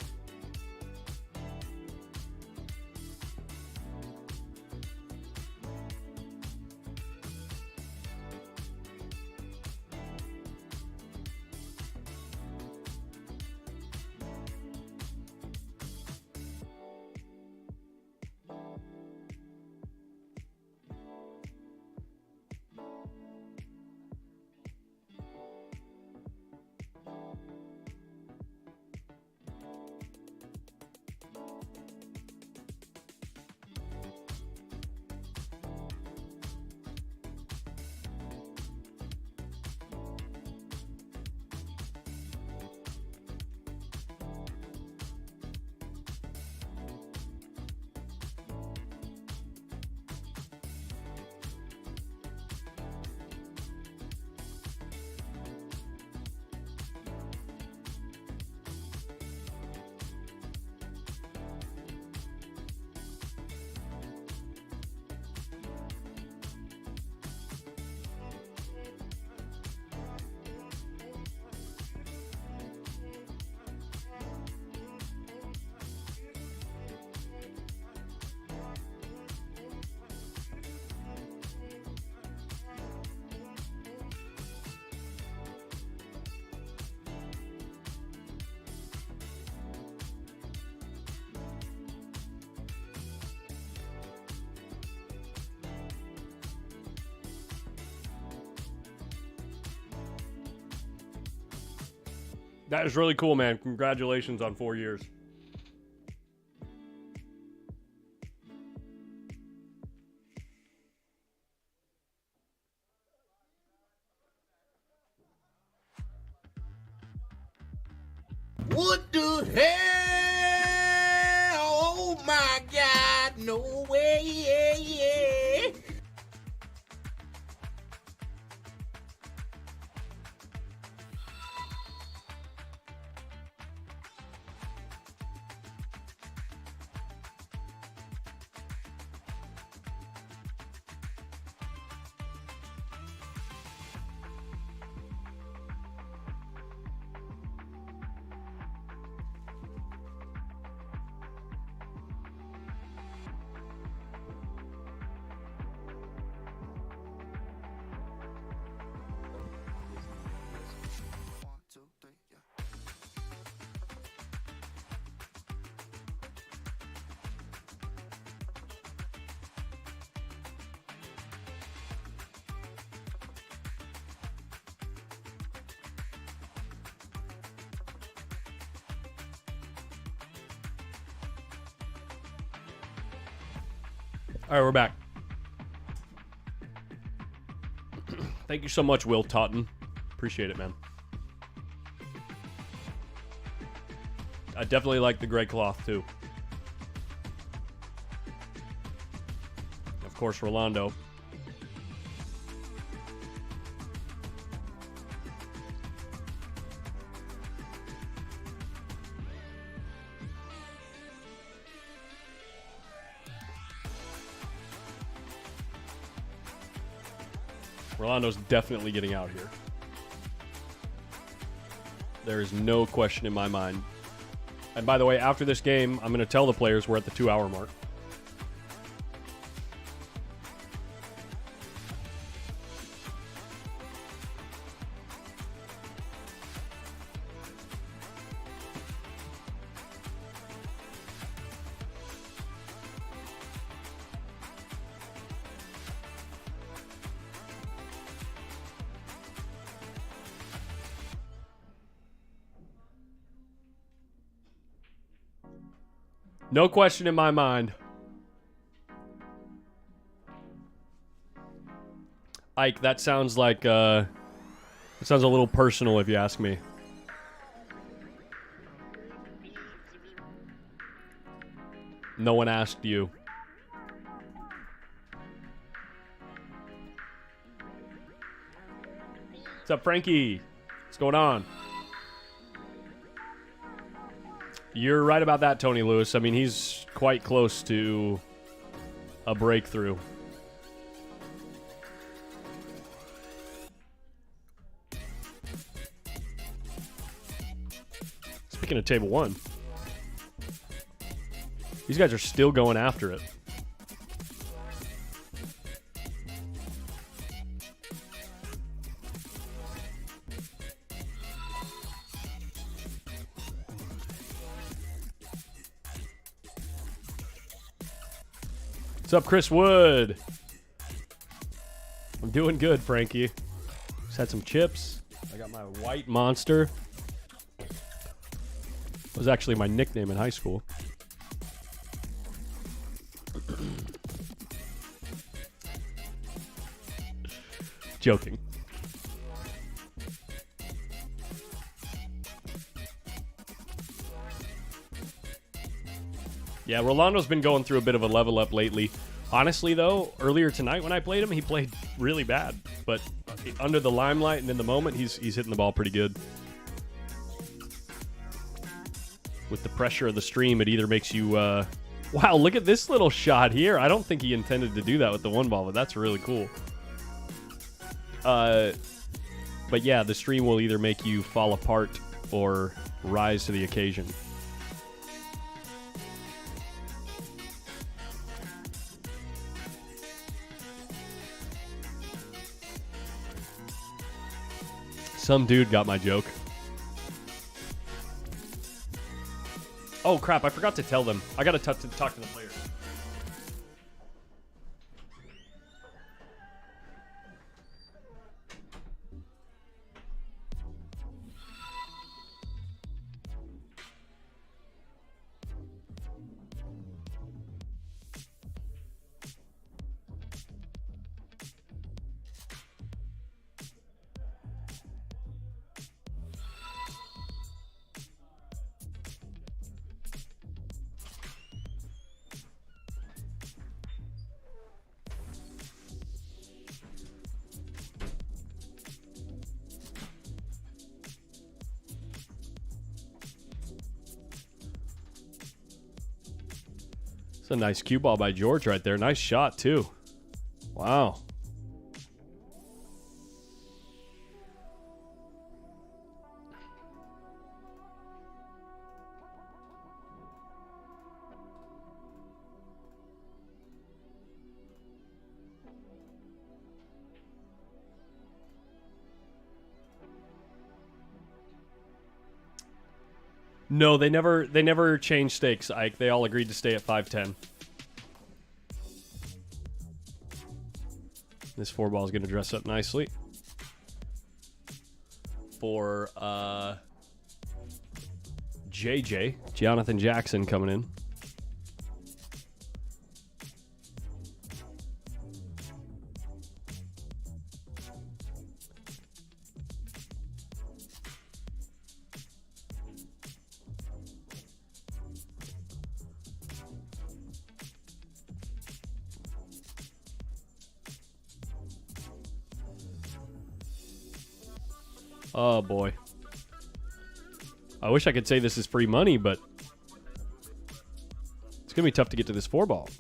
That is really cool, man. Congratulations on 4 years. What the hell? Oh my God, no way, yeah, yeah. All right, we're back. Thank you so much, Will Totten. Appreciate it, man. I definitely like the gray cloth, too. Of course, Rolando. Rolando's definitely getting out here. There is no question in my mind. And by the way, after this game, I'm going to tell the players we're at the 2-hour mark. No question in my mind. Ike, that sounds like it sounds a little personal if you ask me. No one asked you. What's up, Frankie? What's going on? You're right about that, Tony Lewis. I mean, he's quite close to a breakthrough. Speaking of table one, these guys are still going after it. What's up, Chris Wood? I'm doing good, Frankie. Just had some chips. I got my white monster. It was actually my nickname in high school. Joking. Yeah, Rolando's been going through a bit of a level up lately. Honestly, though, earlier tonight when I played him, he played really bad. But under the limelight and in the moment, he's hitting the ball pretty good. With the pressure of the stream, it either makes you... wow, look at this little shot here. I don't think he intended to do that with the one ball, but that's really cool. But yeah, the stream will either make you fall apart or rise to the occasion. Some dude got my joke. Oh crap, I forgot to tell them. I gotta talk to the players. It's a nice cue ball by George right there. Nice shot, too. Wow. No, they never changed stakes, Ike. They all agreed to stay at 5-10. This 4-ball is going to dress up nicely for JJ, Jonathan Jackson, coming in. Oh, boy. I wish I could say this is free money, but it's going to be tough to get to this 4-ball.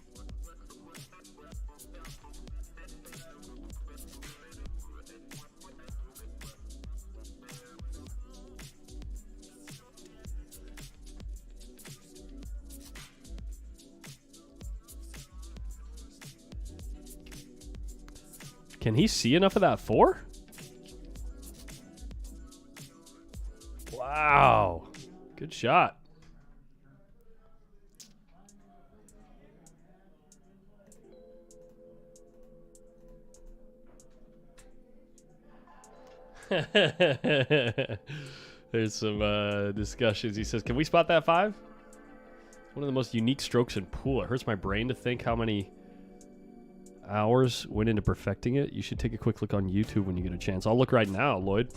Can he see enough of that 4? Wow. Good shot. There's some discussions. He says, can we spot that 5? One of the most unique strokes in pool. It hurts my brain to think how many hours went into perfecting it. You should take a quick look on YouTube when you get a chance. I'll look right now, Lloyd.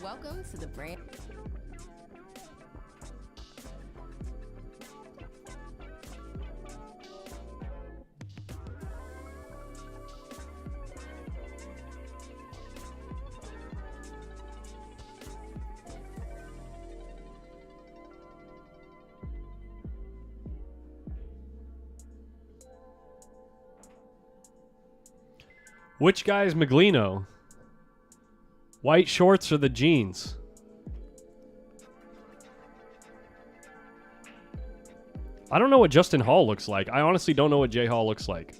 Welcome to the brand. Which guy is Maglino? White shorts or the jeans? I don't know what Justin Hall looks like. I honestly don't know what Jay Hall looks like.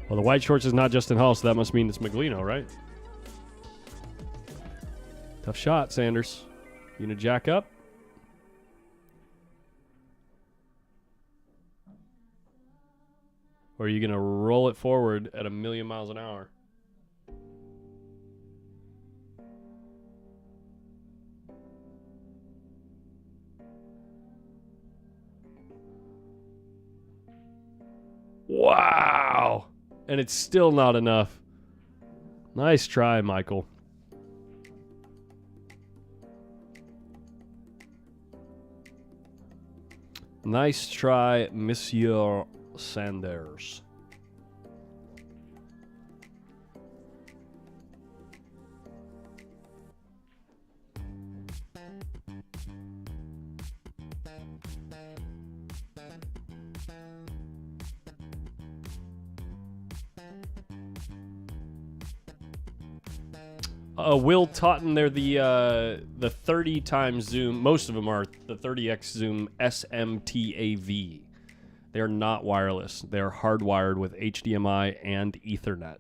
Well, the white shorts is not Justin Hall, so that must mean it's Maglino, right? Tough shot, Sanders. You gonna jack up? Or are you gonna roll it forward at 1,000,000 miles an hour? Wow. And it's still not enough. Nice try, Michael. Nice try, Monsieur Sanders. Will Totten, they're the 30 times zoom. Most of them are the 30x zoom SMTAV. They're not wireless. They're hardwired with HDMI and Ethernet.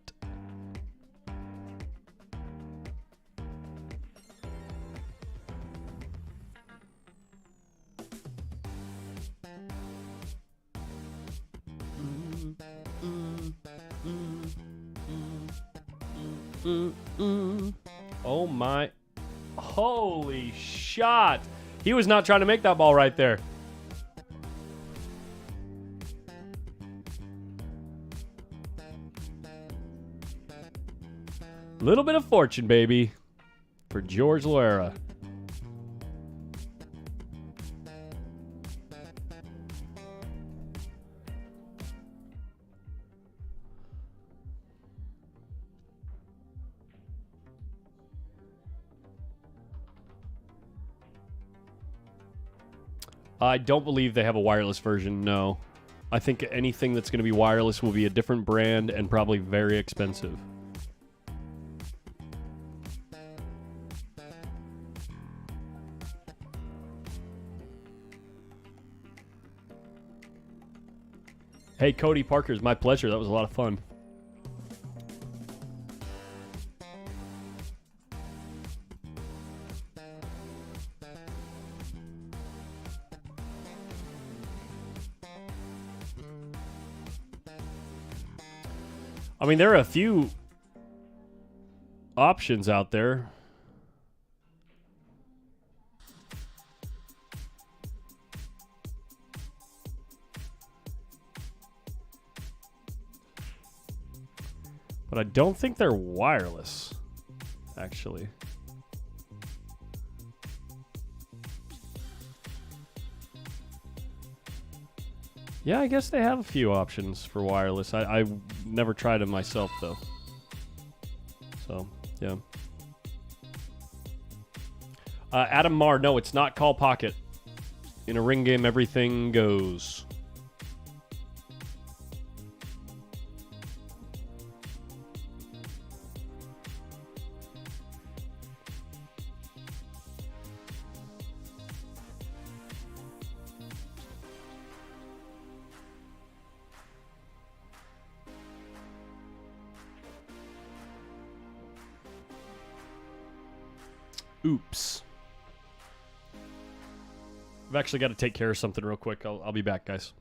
Oh my. Holy shot. He was not trying to make that ball right there. Little bit of fortune, baby, for George Loera. I don't believe they have a wireless version, no. I think anything that's going to be wireless will be a different brand and probably very expensive. Hey, Cody Parker, it's my pleasure. That was a lot of fun. I mean, there are a few options out there. But I don't think they're wireless, actually. Yeah, I guess they have a few options for wireless. I never tried them myself, though. So, yeah. Adam Marr, no, it's not Call Pocket. In a ring game, everything goes. Oops. I've actually got to take care of something real quick. I'll be back, guys.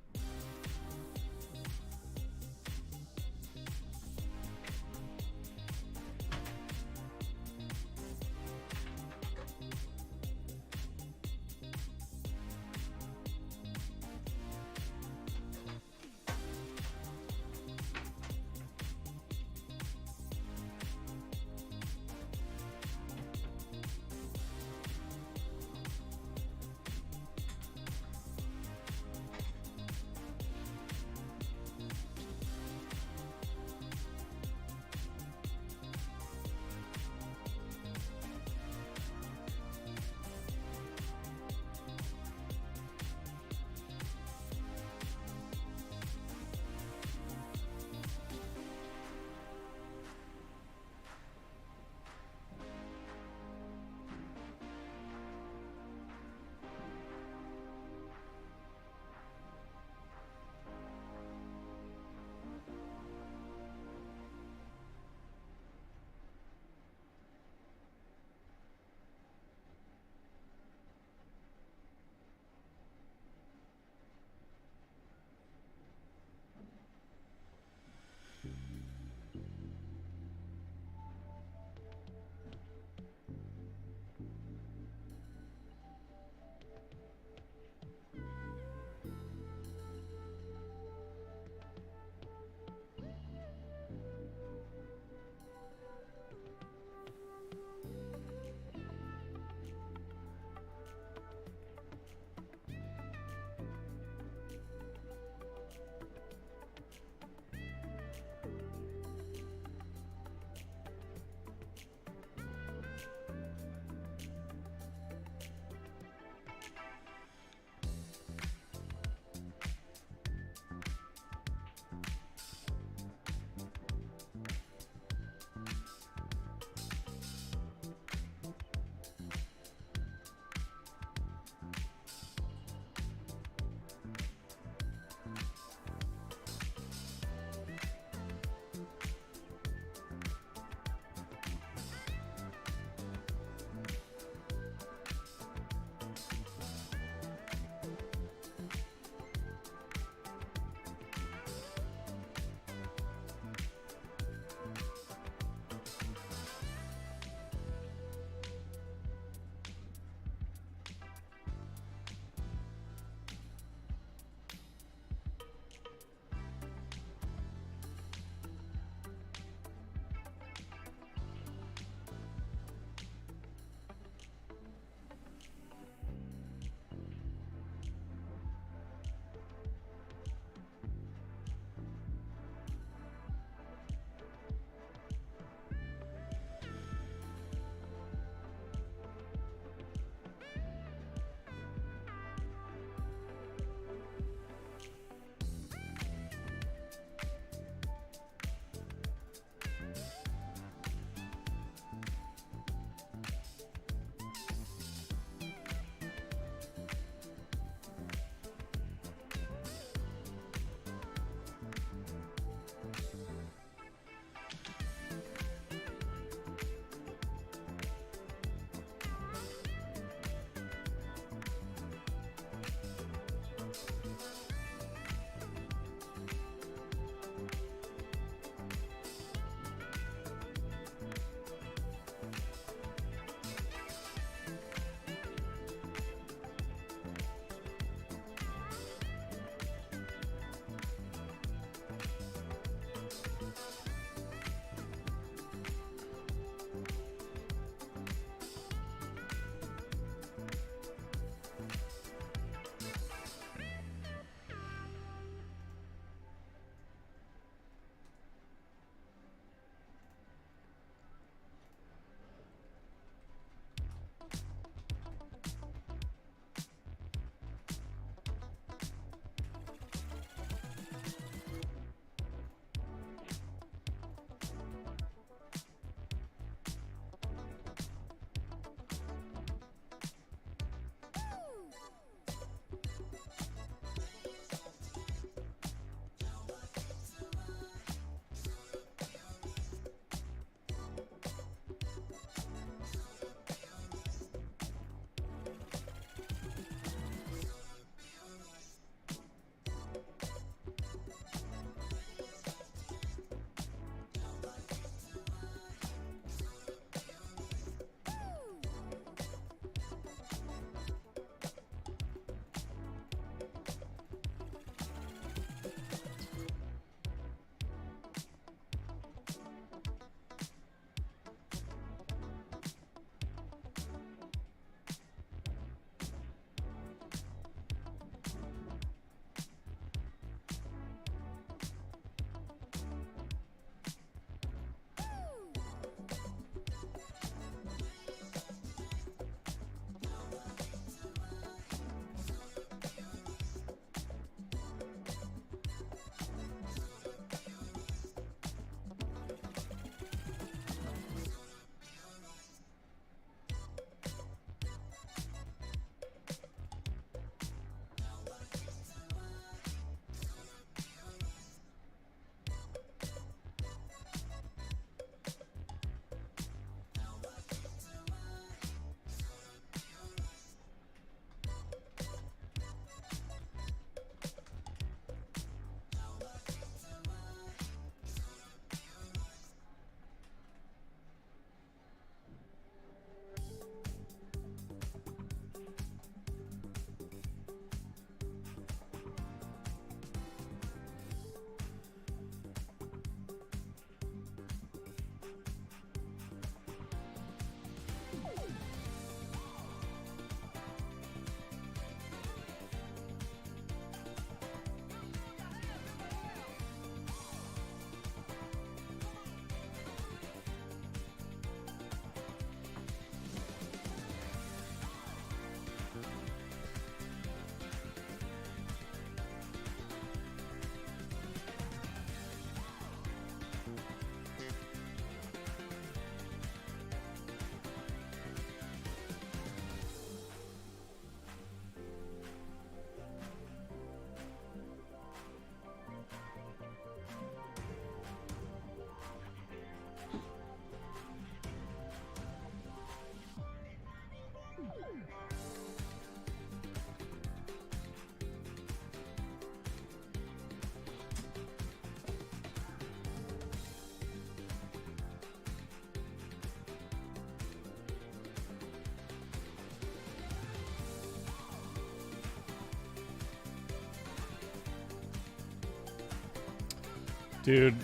Dude,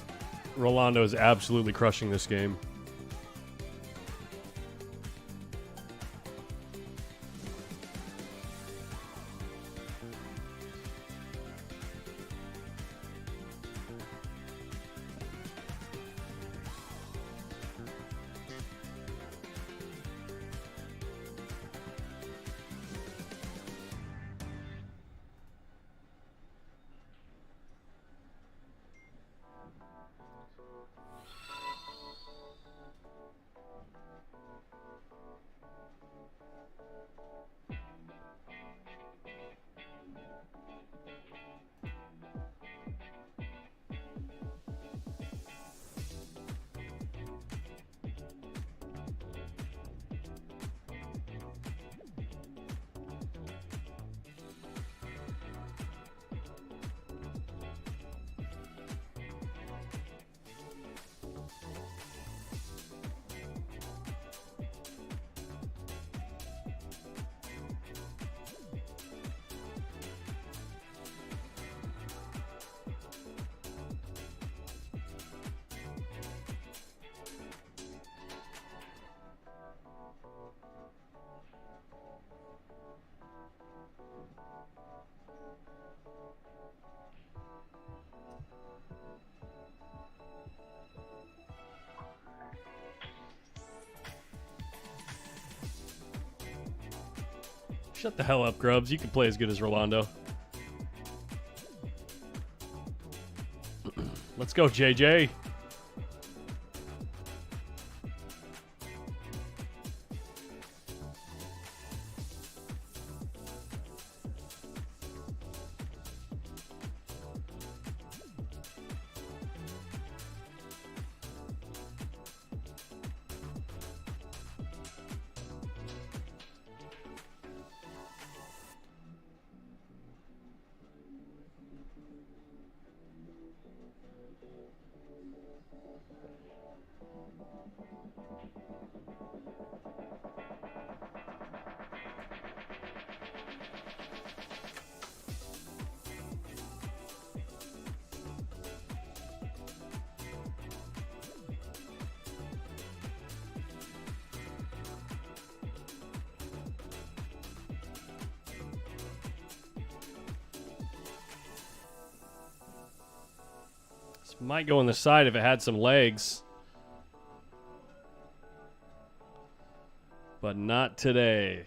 Rolando is absolutely crushing this game. Shut the hell up, Grubbs. You can play as good as Rolando. Let's go, JJ. Might go on the side if it had some legs. But not today.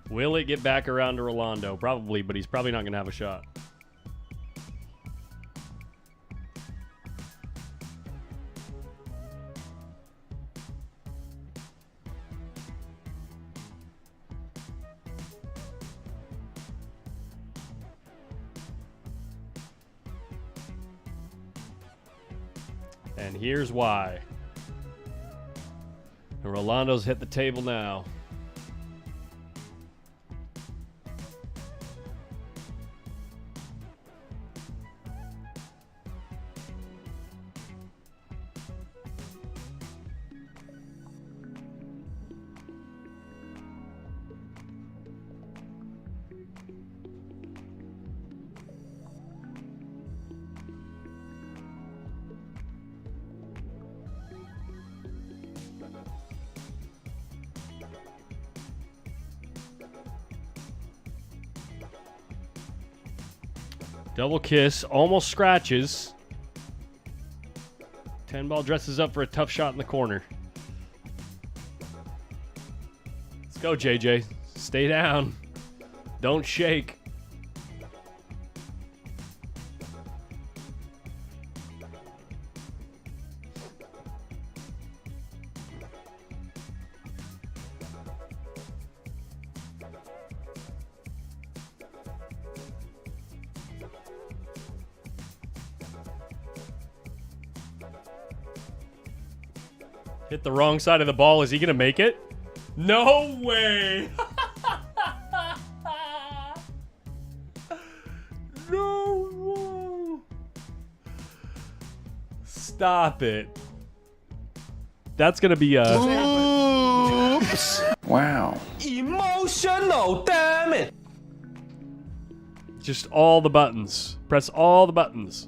Will it get back around to Rolando? Probably, but he's probably not going to have a shot. And here's why. And Rolando's hit the table now. Double kiss, almost scratches. 10 ball dresses up for a tough shot in the corner. Let's go, JJ. Stay down. Don't shake. Hit the wrong side of the ball. Is he going to make it? No way. No. Stop it. That's gonna be a. Oops. Wow. Emotional, damn it. Just all the buttons. Press all the buttons.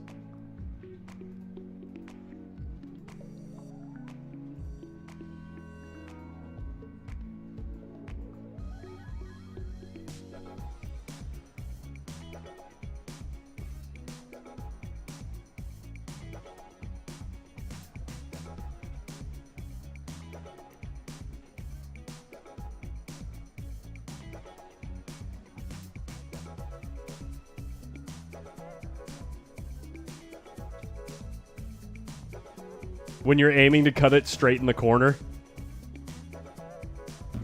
When you're aiming to cut it straight in the corner.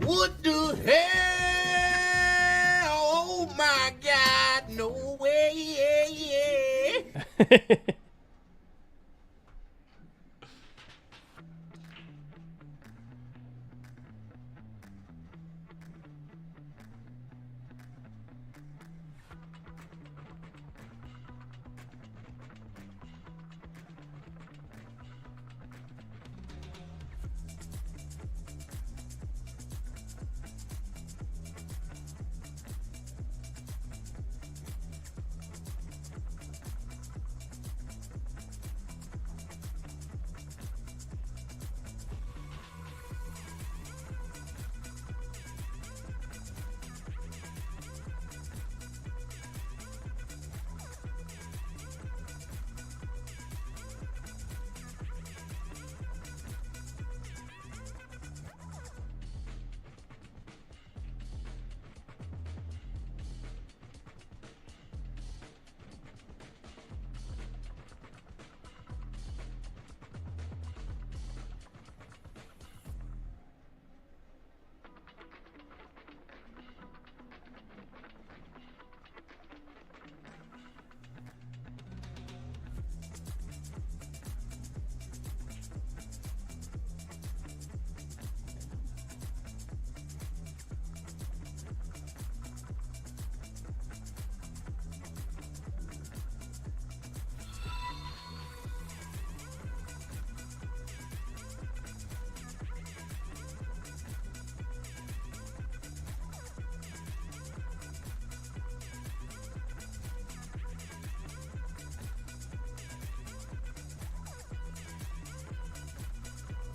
What the hell? Oh my God! No way!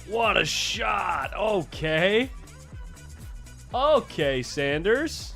What a shot. Okay. Okay, Sanders.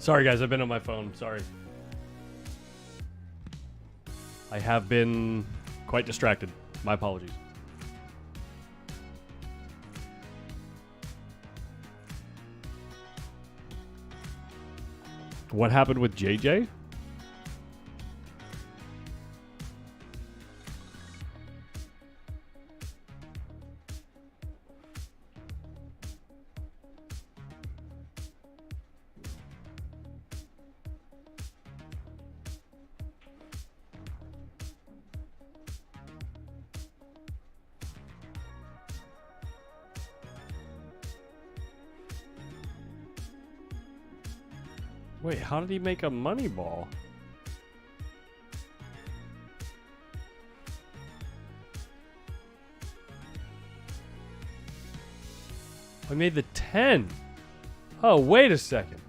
Sorry, guys. I've been on my phone. Sorry. I have been quite distracted. My apologies. What happened with JJ? Wait, how did he make a money ball? I made the 10. Oh, wait a second.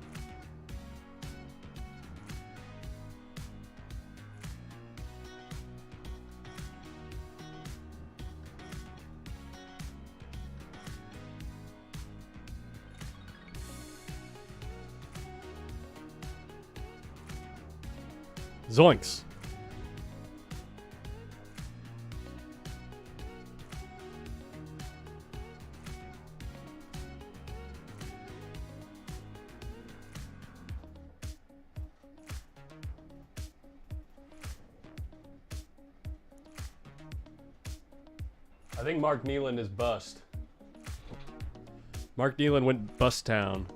Zoinks. I think Mark Nealon is bust. Mark Nealon went bust town.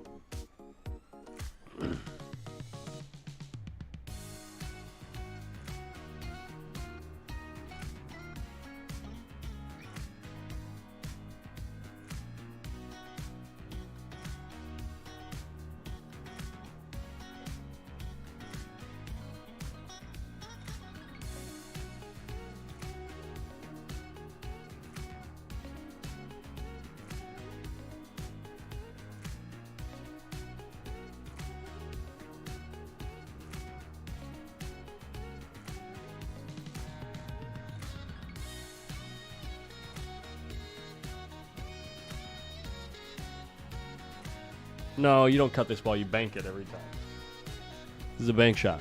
No, you don't cut this ball. You bank it every time. This is a bank shot.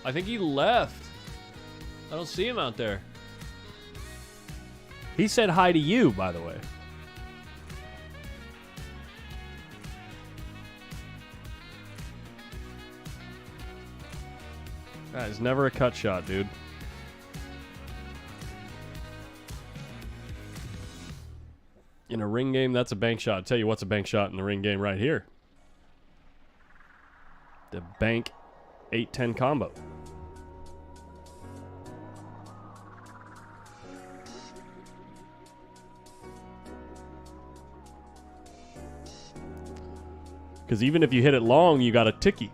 I think he left. I don't see him out there. He said hi to you, by the way. That is never a cut shot, dude. In a ring game, that's a bank shot. I'll tell you what's a bank shot in the ring game right here. The bank 8-10 combo. Because even if you hit it long, you got a ticky.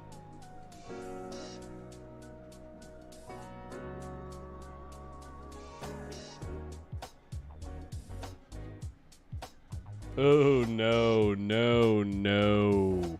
Oh, no, no, no.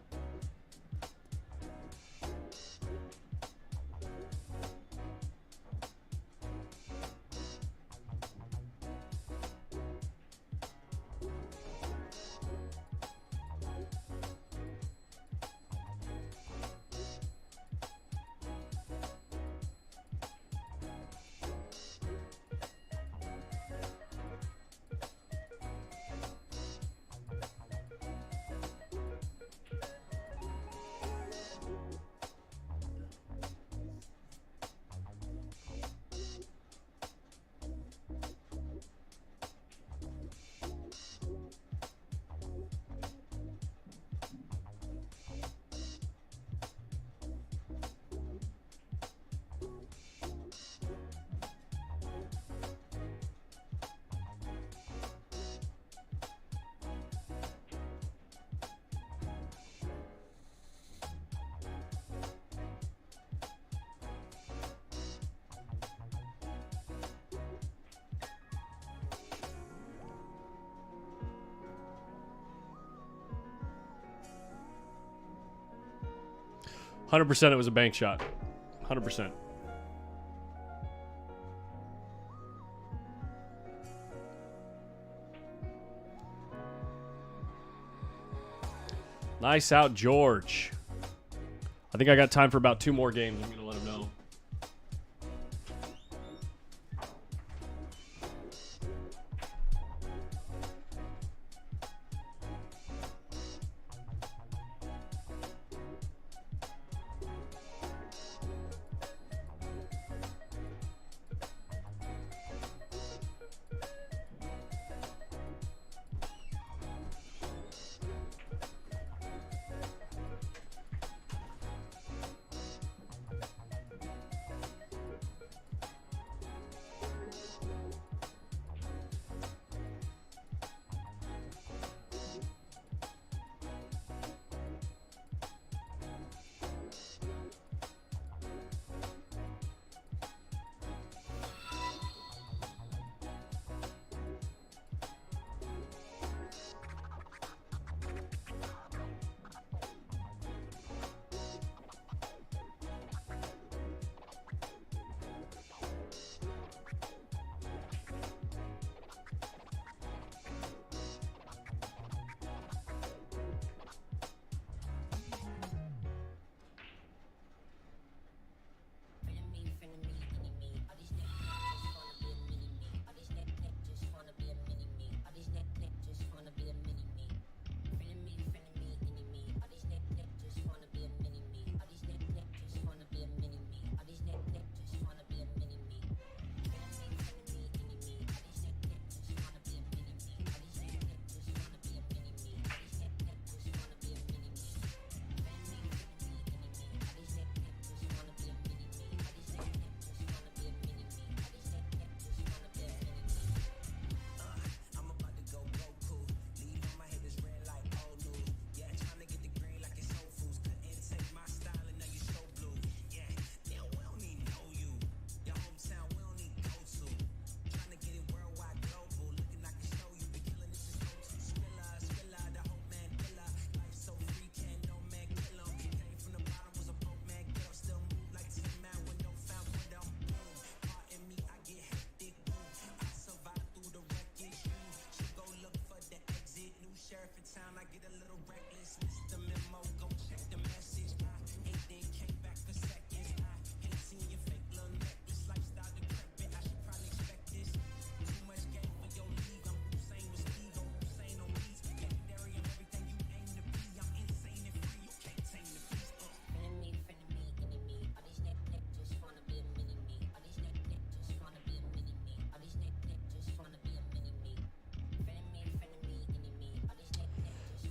%, it was a bank shot. 100%. Nice out, George. I think I got time for about 2 more games. I'm going to let him know.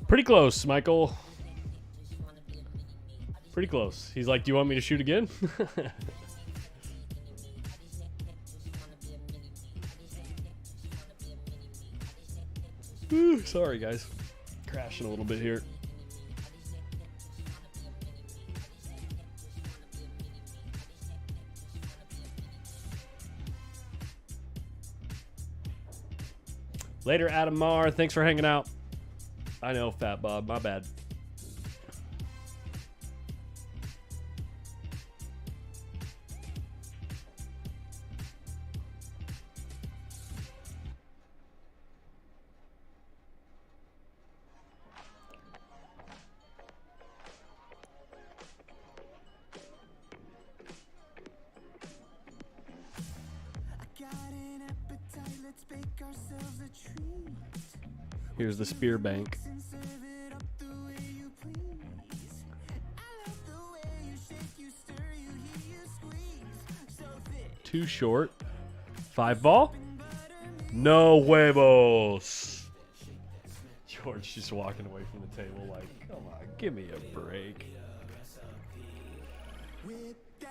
Pretty close, Michael. Pretty close. He's like, do you want me to shoot again? Ooh, sorry, guys. Crashing a little bit here. Later, Adam Marr. Thanks for hanging out. I know, Fat Bob. My bad. Here's the spear bank. Too short. 5 ball. No huevos. George just walking away from the table like, come on, give me a break.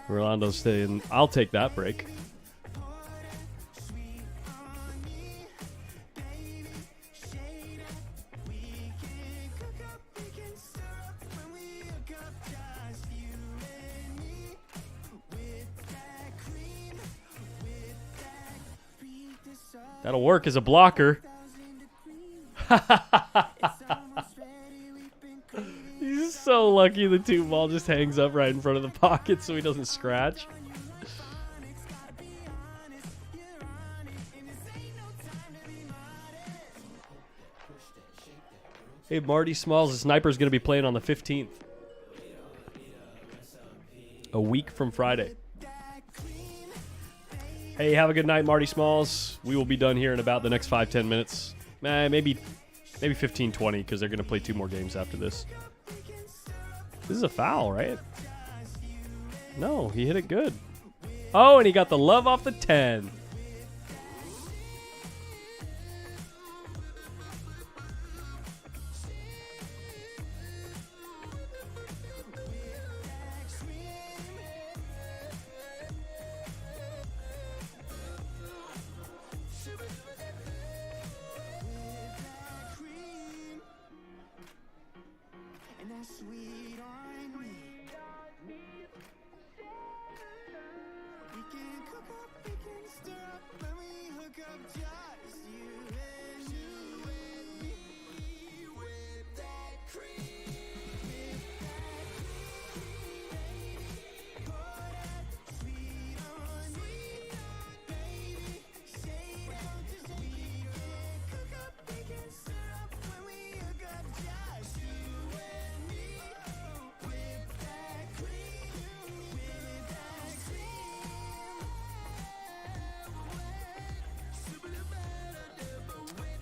Rolando's saying, I'll take that break. That'll work as a blocker. He's so lucky the 2 ball just hangs up right in front of the pocket so he doesn't scratch. Hey, Marty Smalls, the sniper's going to be playing on the 15th. A week from Friday. Hey, have a good night, Marty Smalls. We will be done here in about the next 5-10 minutes. Maybe 15-20, because they're going to play 2 more games after this. This is a foul, right? No, he hit it good. Oh, and he got the love off the 10.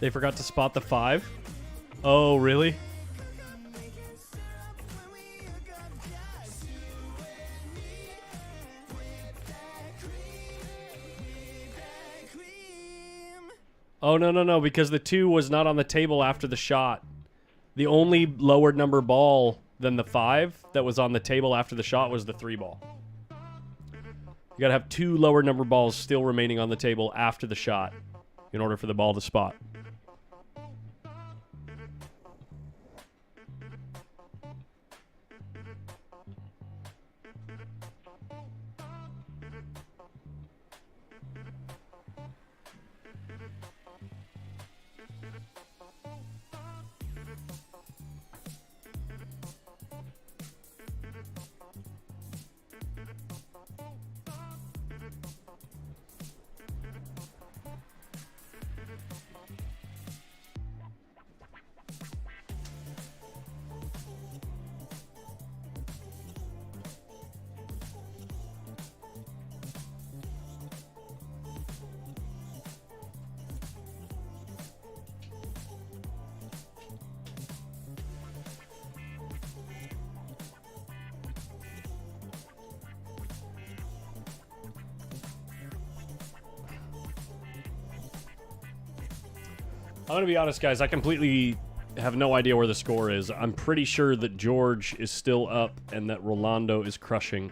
They forgot to spot the 5. Oh, really? Oh, no, because the 2 was not on the table after the shot. The only lower number ball than the 5 that was on the table after the shot was the 3 ball. You gotta have 2 lower number balls still remaining on the table after the shot in order for the ball to spot. I'm going to be honest, guys. I completely have no idea where the score is. I'm pretty sure that George is still up and that Rolando is crushing.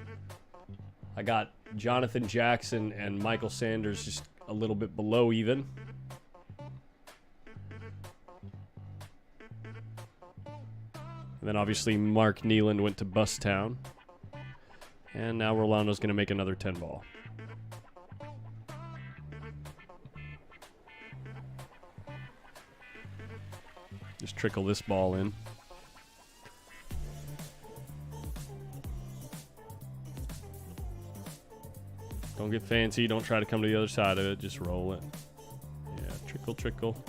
I got Jonathan Jackson and Michael Sanders just a little bit below even. And then obviously Mark Nealand went to Bustown. And now Rolando's going to make another 10 ball. Just trickle this ball in. Don't get fancy. Don't try to come to the other side of it. Just roll it. Yeah, trickle, trickle.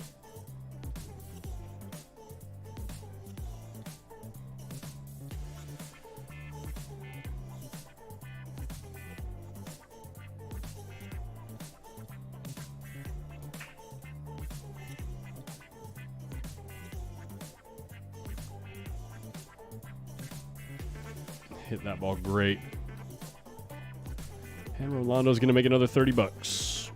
Hit that ball great. And Rolando's going to make another 30 bucks.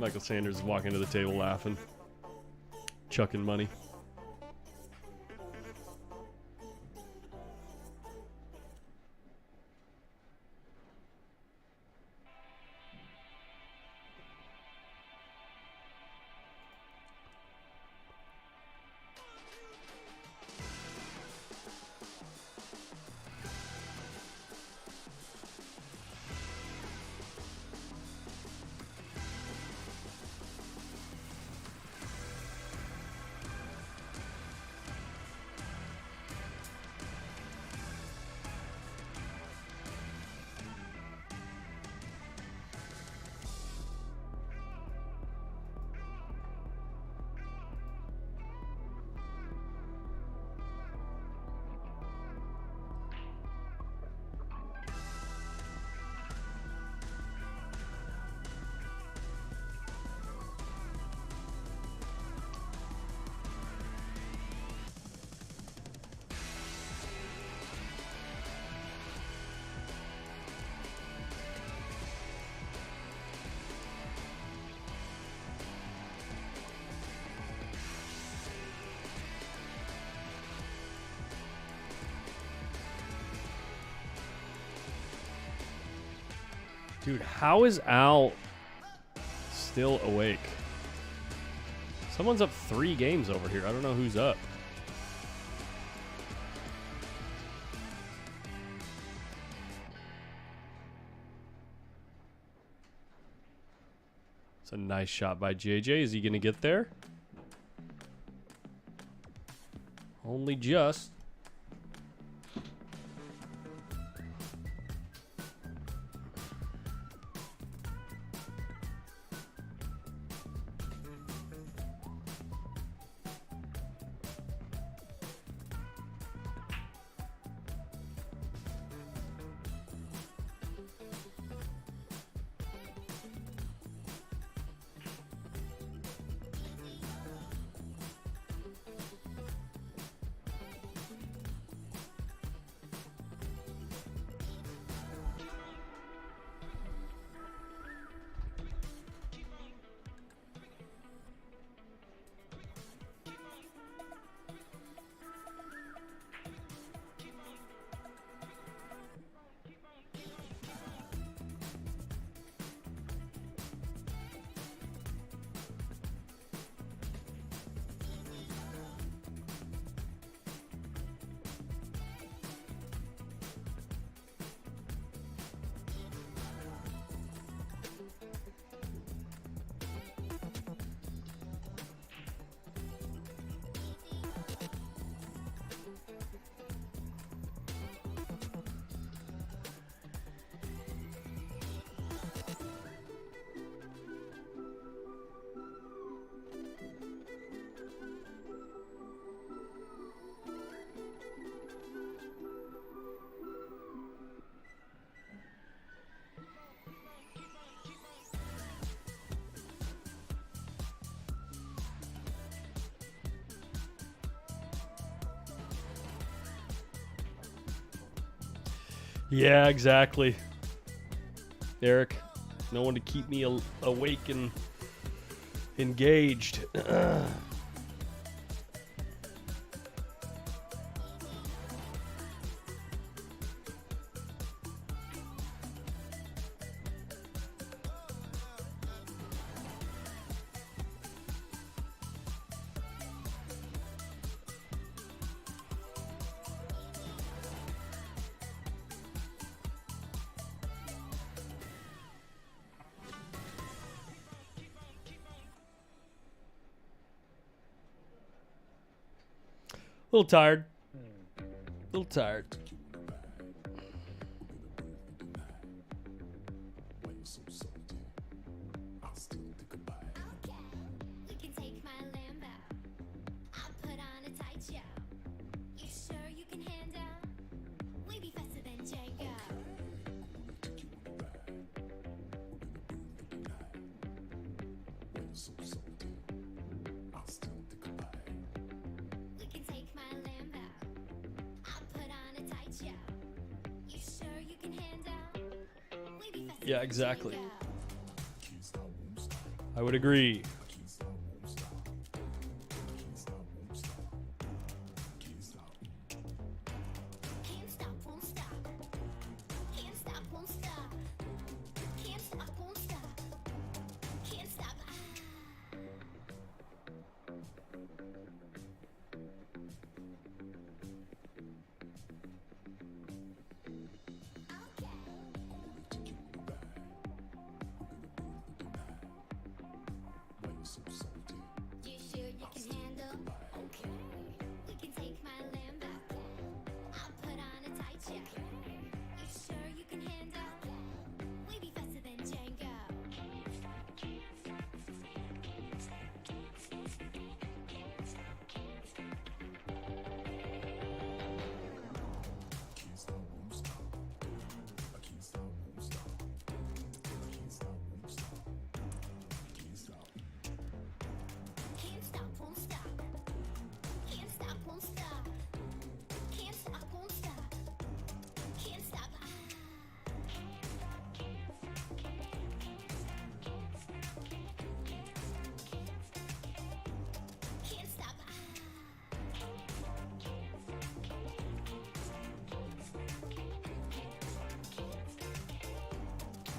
Michael Sanders is walking to the table laughing, chucking money. Dude, how is Al still awake? Someone's up 3 games over here. I don't know who's up. It's a nice shot by JJ. Is he going to get there? Only just. Yeah, exactly. Eric, no one to keep me awake and engaged. A little tired. A little tired. Yeah, exactly. I would agree.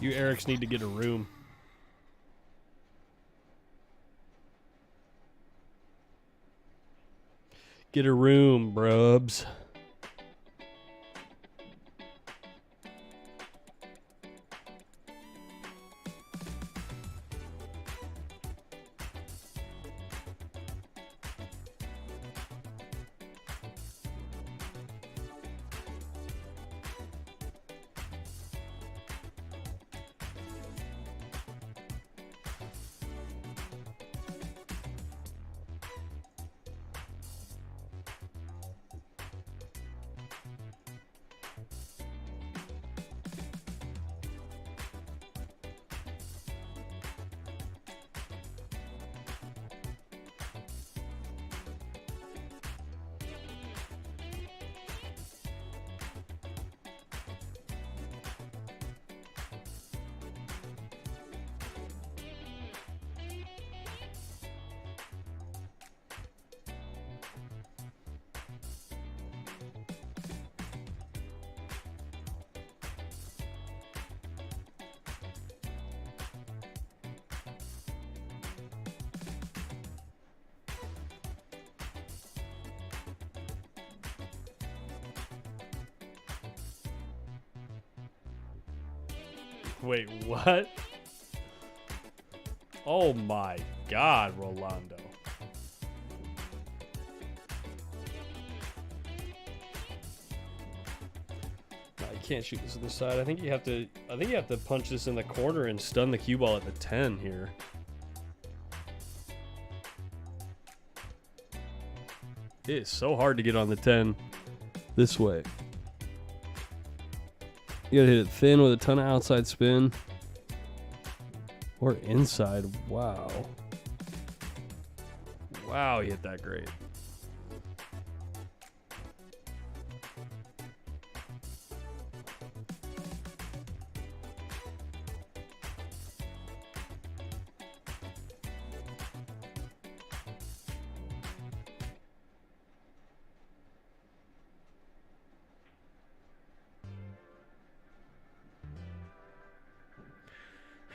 You Erics need to get a room. Get a room, brubs. Wait, what? Oh my God, Rolando. No, you can't shoot this on the side. I think you have to punch this in the corner and stun the cue ball at the 10 here. It is so hard to get on the 10 this way. You gotta hit it thin with a ton of outside spin. Or inside. Wow. Wow, he hit that great.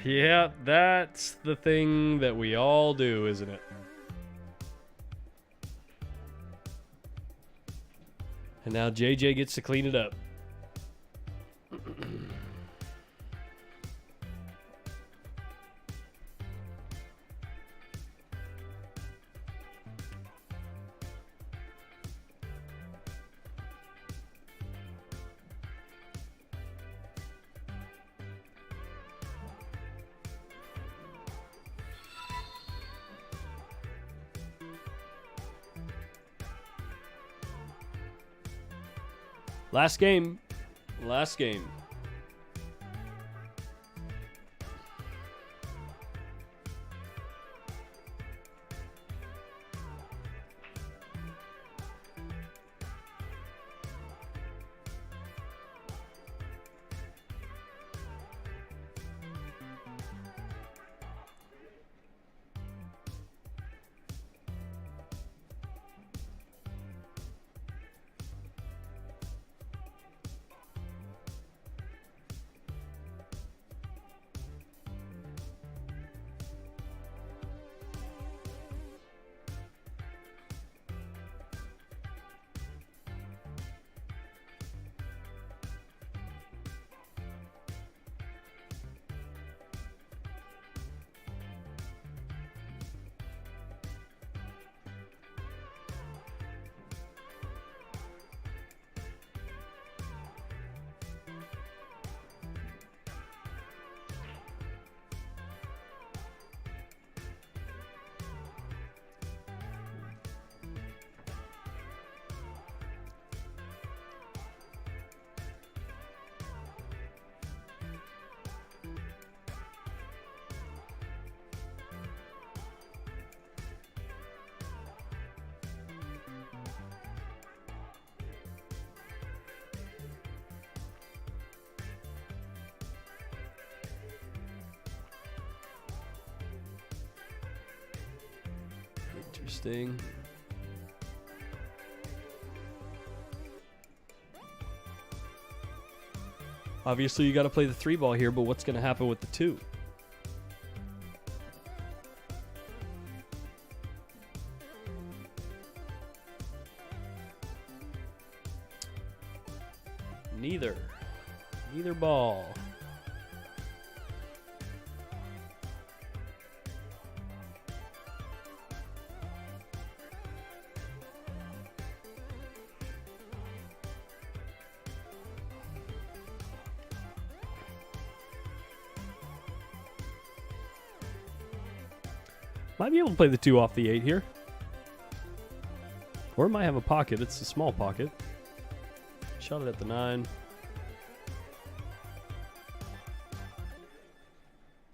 Yeah, that's the thing that we all do, isn't it? And now JJ gets to clean it up. Last game. Last game. Interesting. Obviously, you got to play the 3 ball here, but what's going to happen with the 2? Neither. Neither ball. Might be able to play the 2 off the 8 here. Or it might have a pocket. It's a small pocket. Shot it at the 9.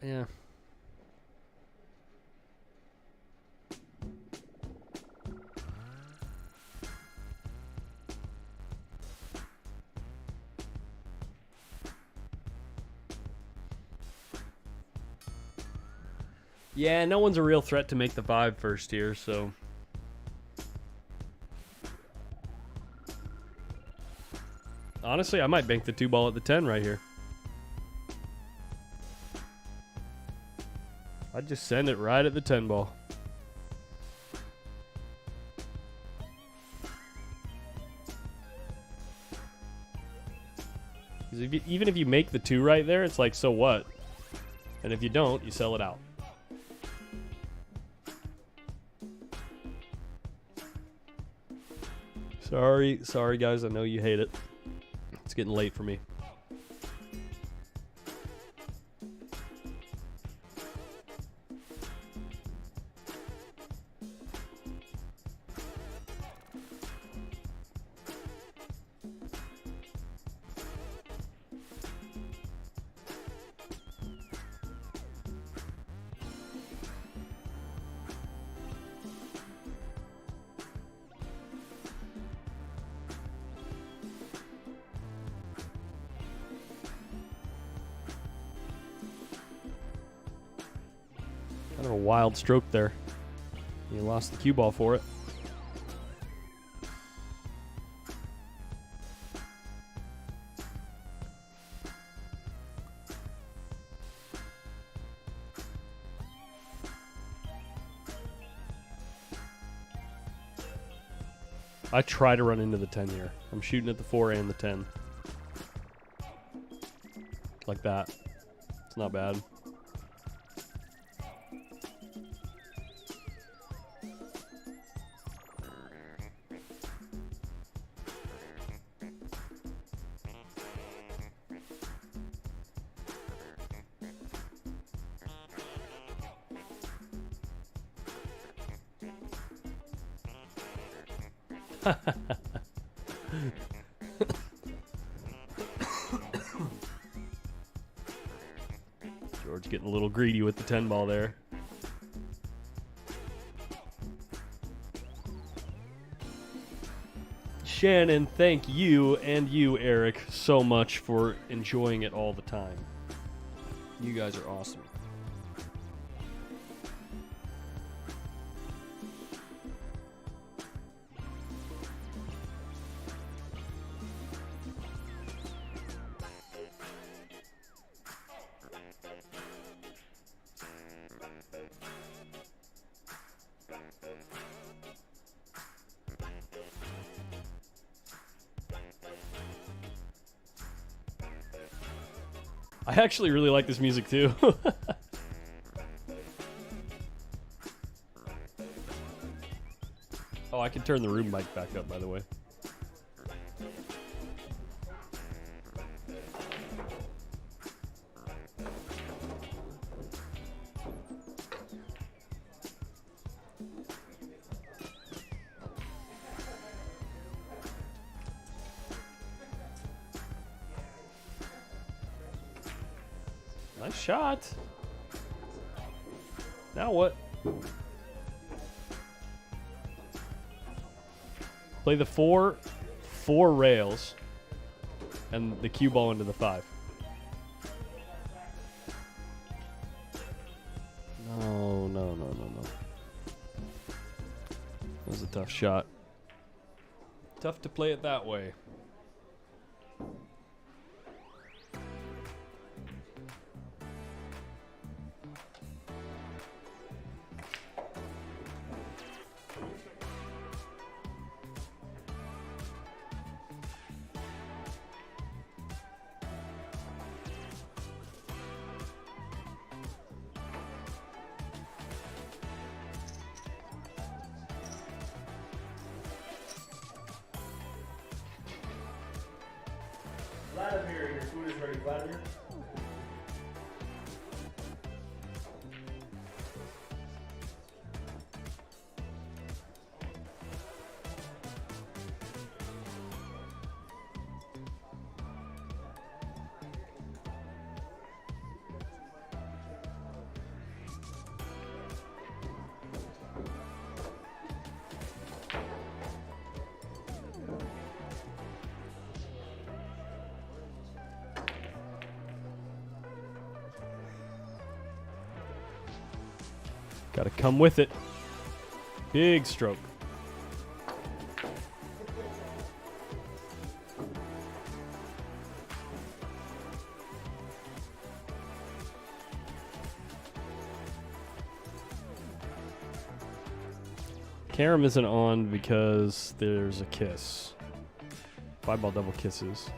Yeah. Yeah, no one's a real threat to make the 5 first here, so. Honestly, I might bank the 2 ball at the 10 right here. I'd just send it right at the 10 ball. Even if you make the 2 right there, it's like, so what? And if you don't, you sell it out. Sorry guys, I know you hate it. It's getting late for me. Kind of a wild stroke there. You lost the cue ball for it. I try to run into the 10 here. I'm shooting at the 4 and the 10. Like that. It's not bad. George getting a little greedy with the 10 ball there. Shannon, thank you, and you, Eric, so much for enjoying it all the time. You guys are awesome. I actually really like this music too. Oh, I can turn the room mic back up, by the way. Nice shot. Now what? Play the four rails and the cue ball into the 5. No. That was a tough shot. Tough to play it that way. Ladder. Got to come with it. Big stroke. Karam isn't on because there's a kiss. 5-ball double kisses.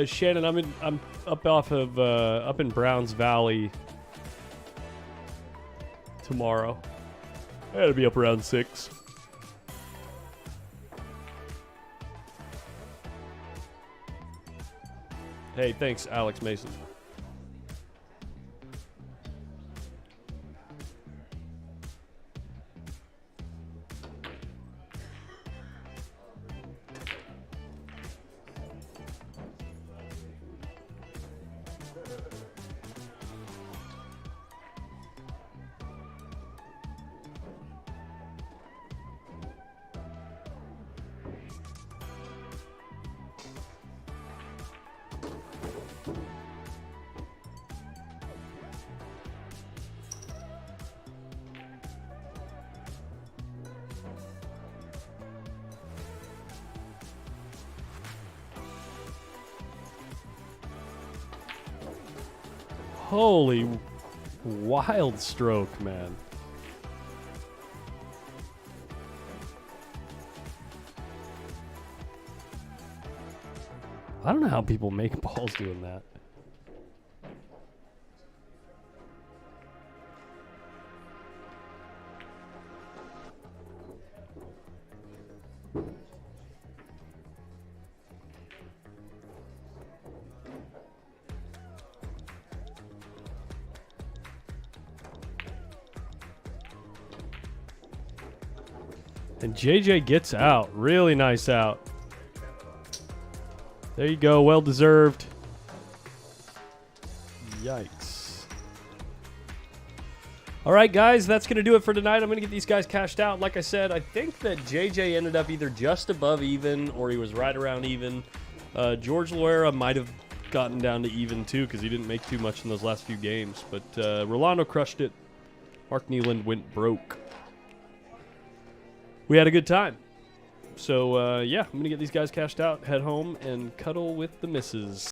Shannon, I'm up up in Browns Valley tomorrow. I gotta be up around 6. Hey, thanks, Alex Mason. Holy wild stroke, man. I don't know how people make balls doing that. And JJ gets out. Really nice out. There you go. Well deserved. Yikes. All right, guys. That's going to do it for tonight. I'm going to get these guys cashed out. Like I said, I think that JJ ended up either just above even or he was right around even. George Loera might have gotten down to even too because he didn't make too much in those last few games. But Rolando crushed it. Mark Nealand went broke. We had a good time. So, yeah, I'm going to get these guys cashed out, head home, and cuddle with the missus.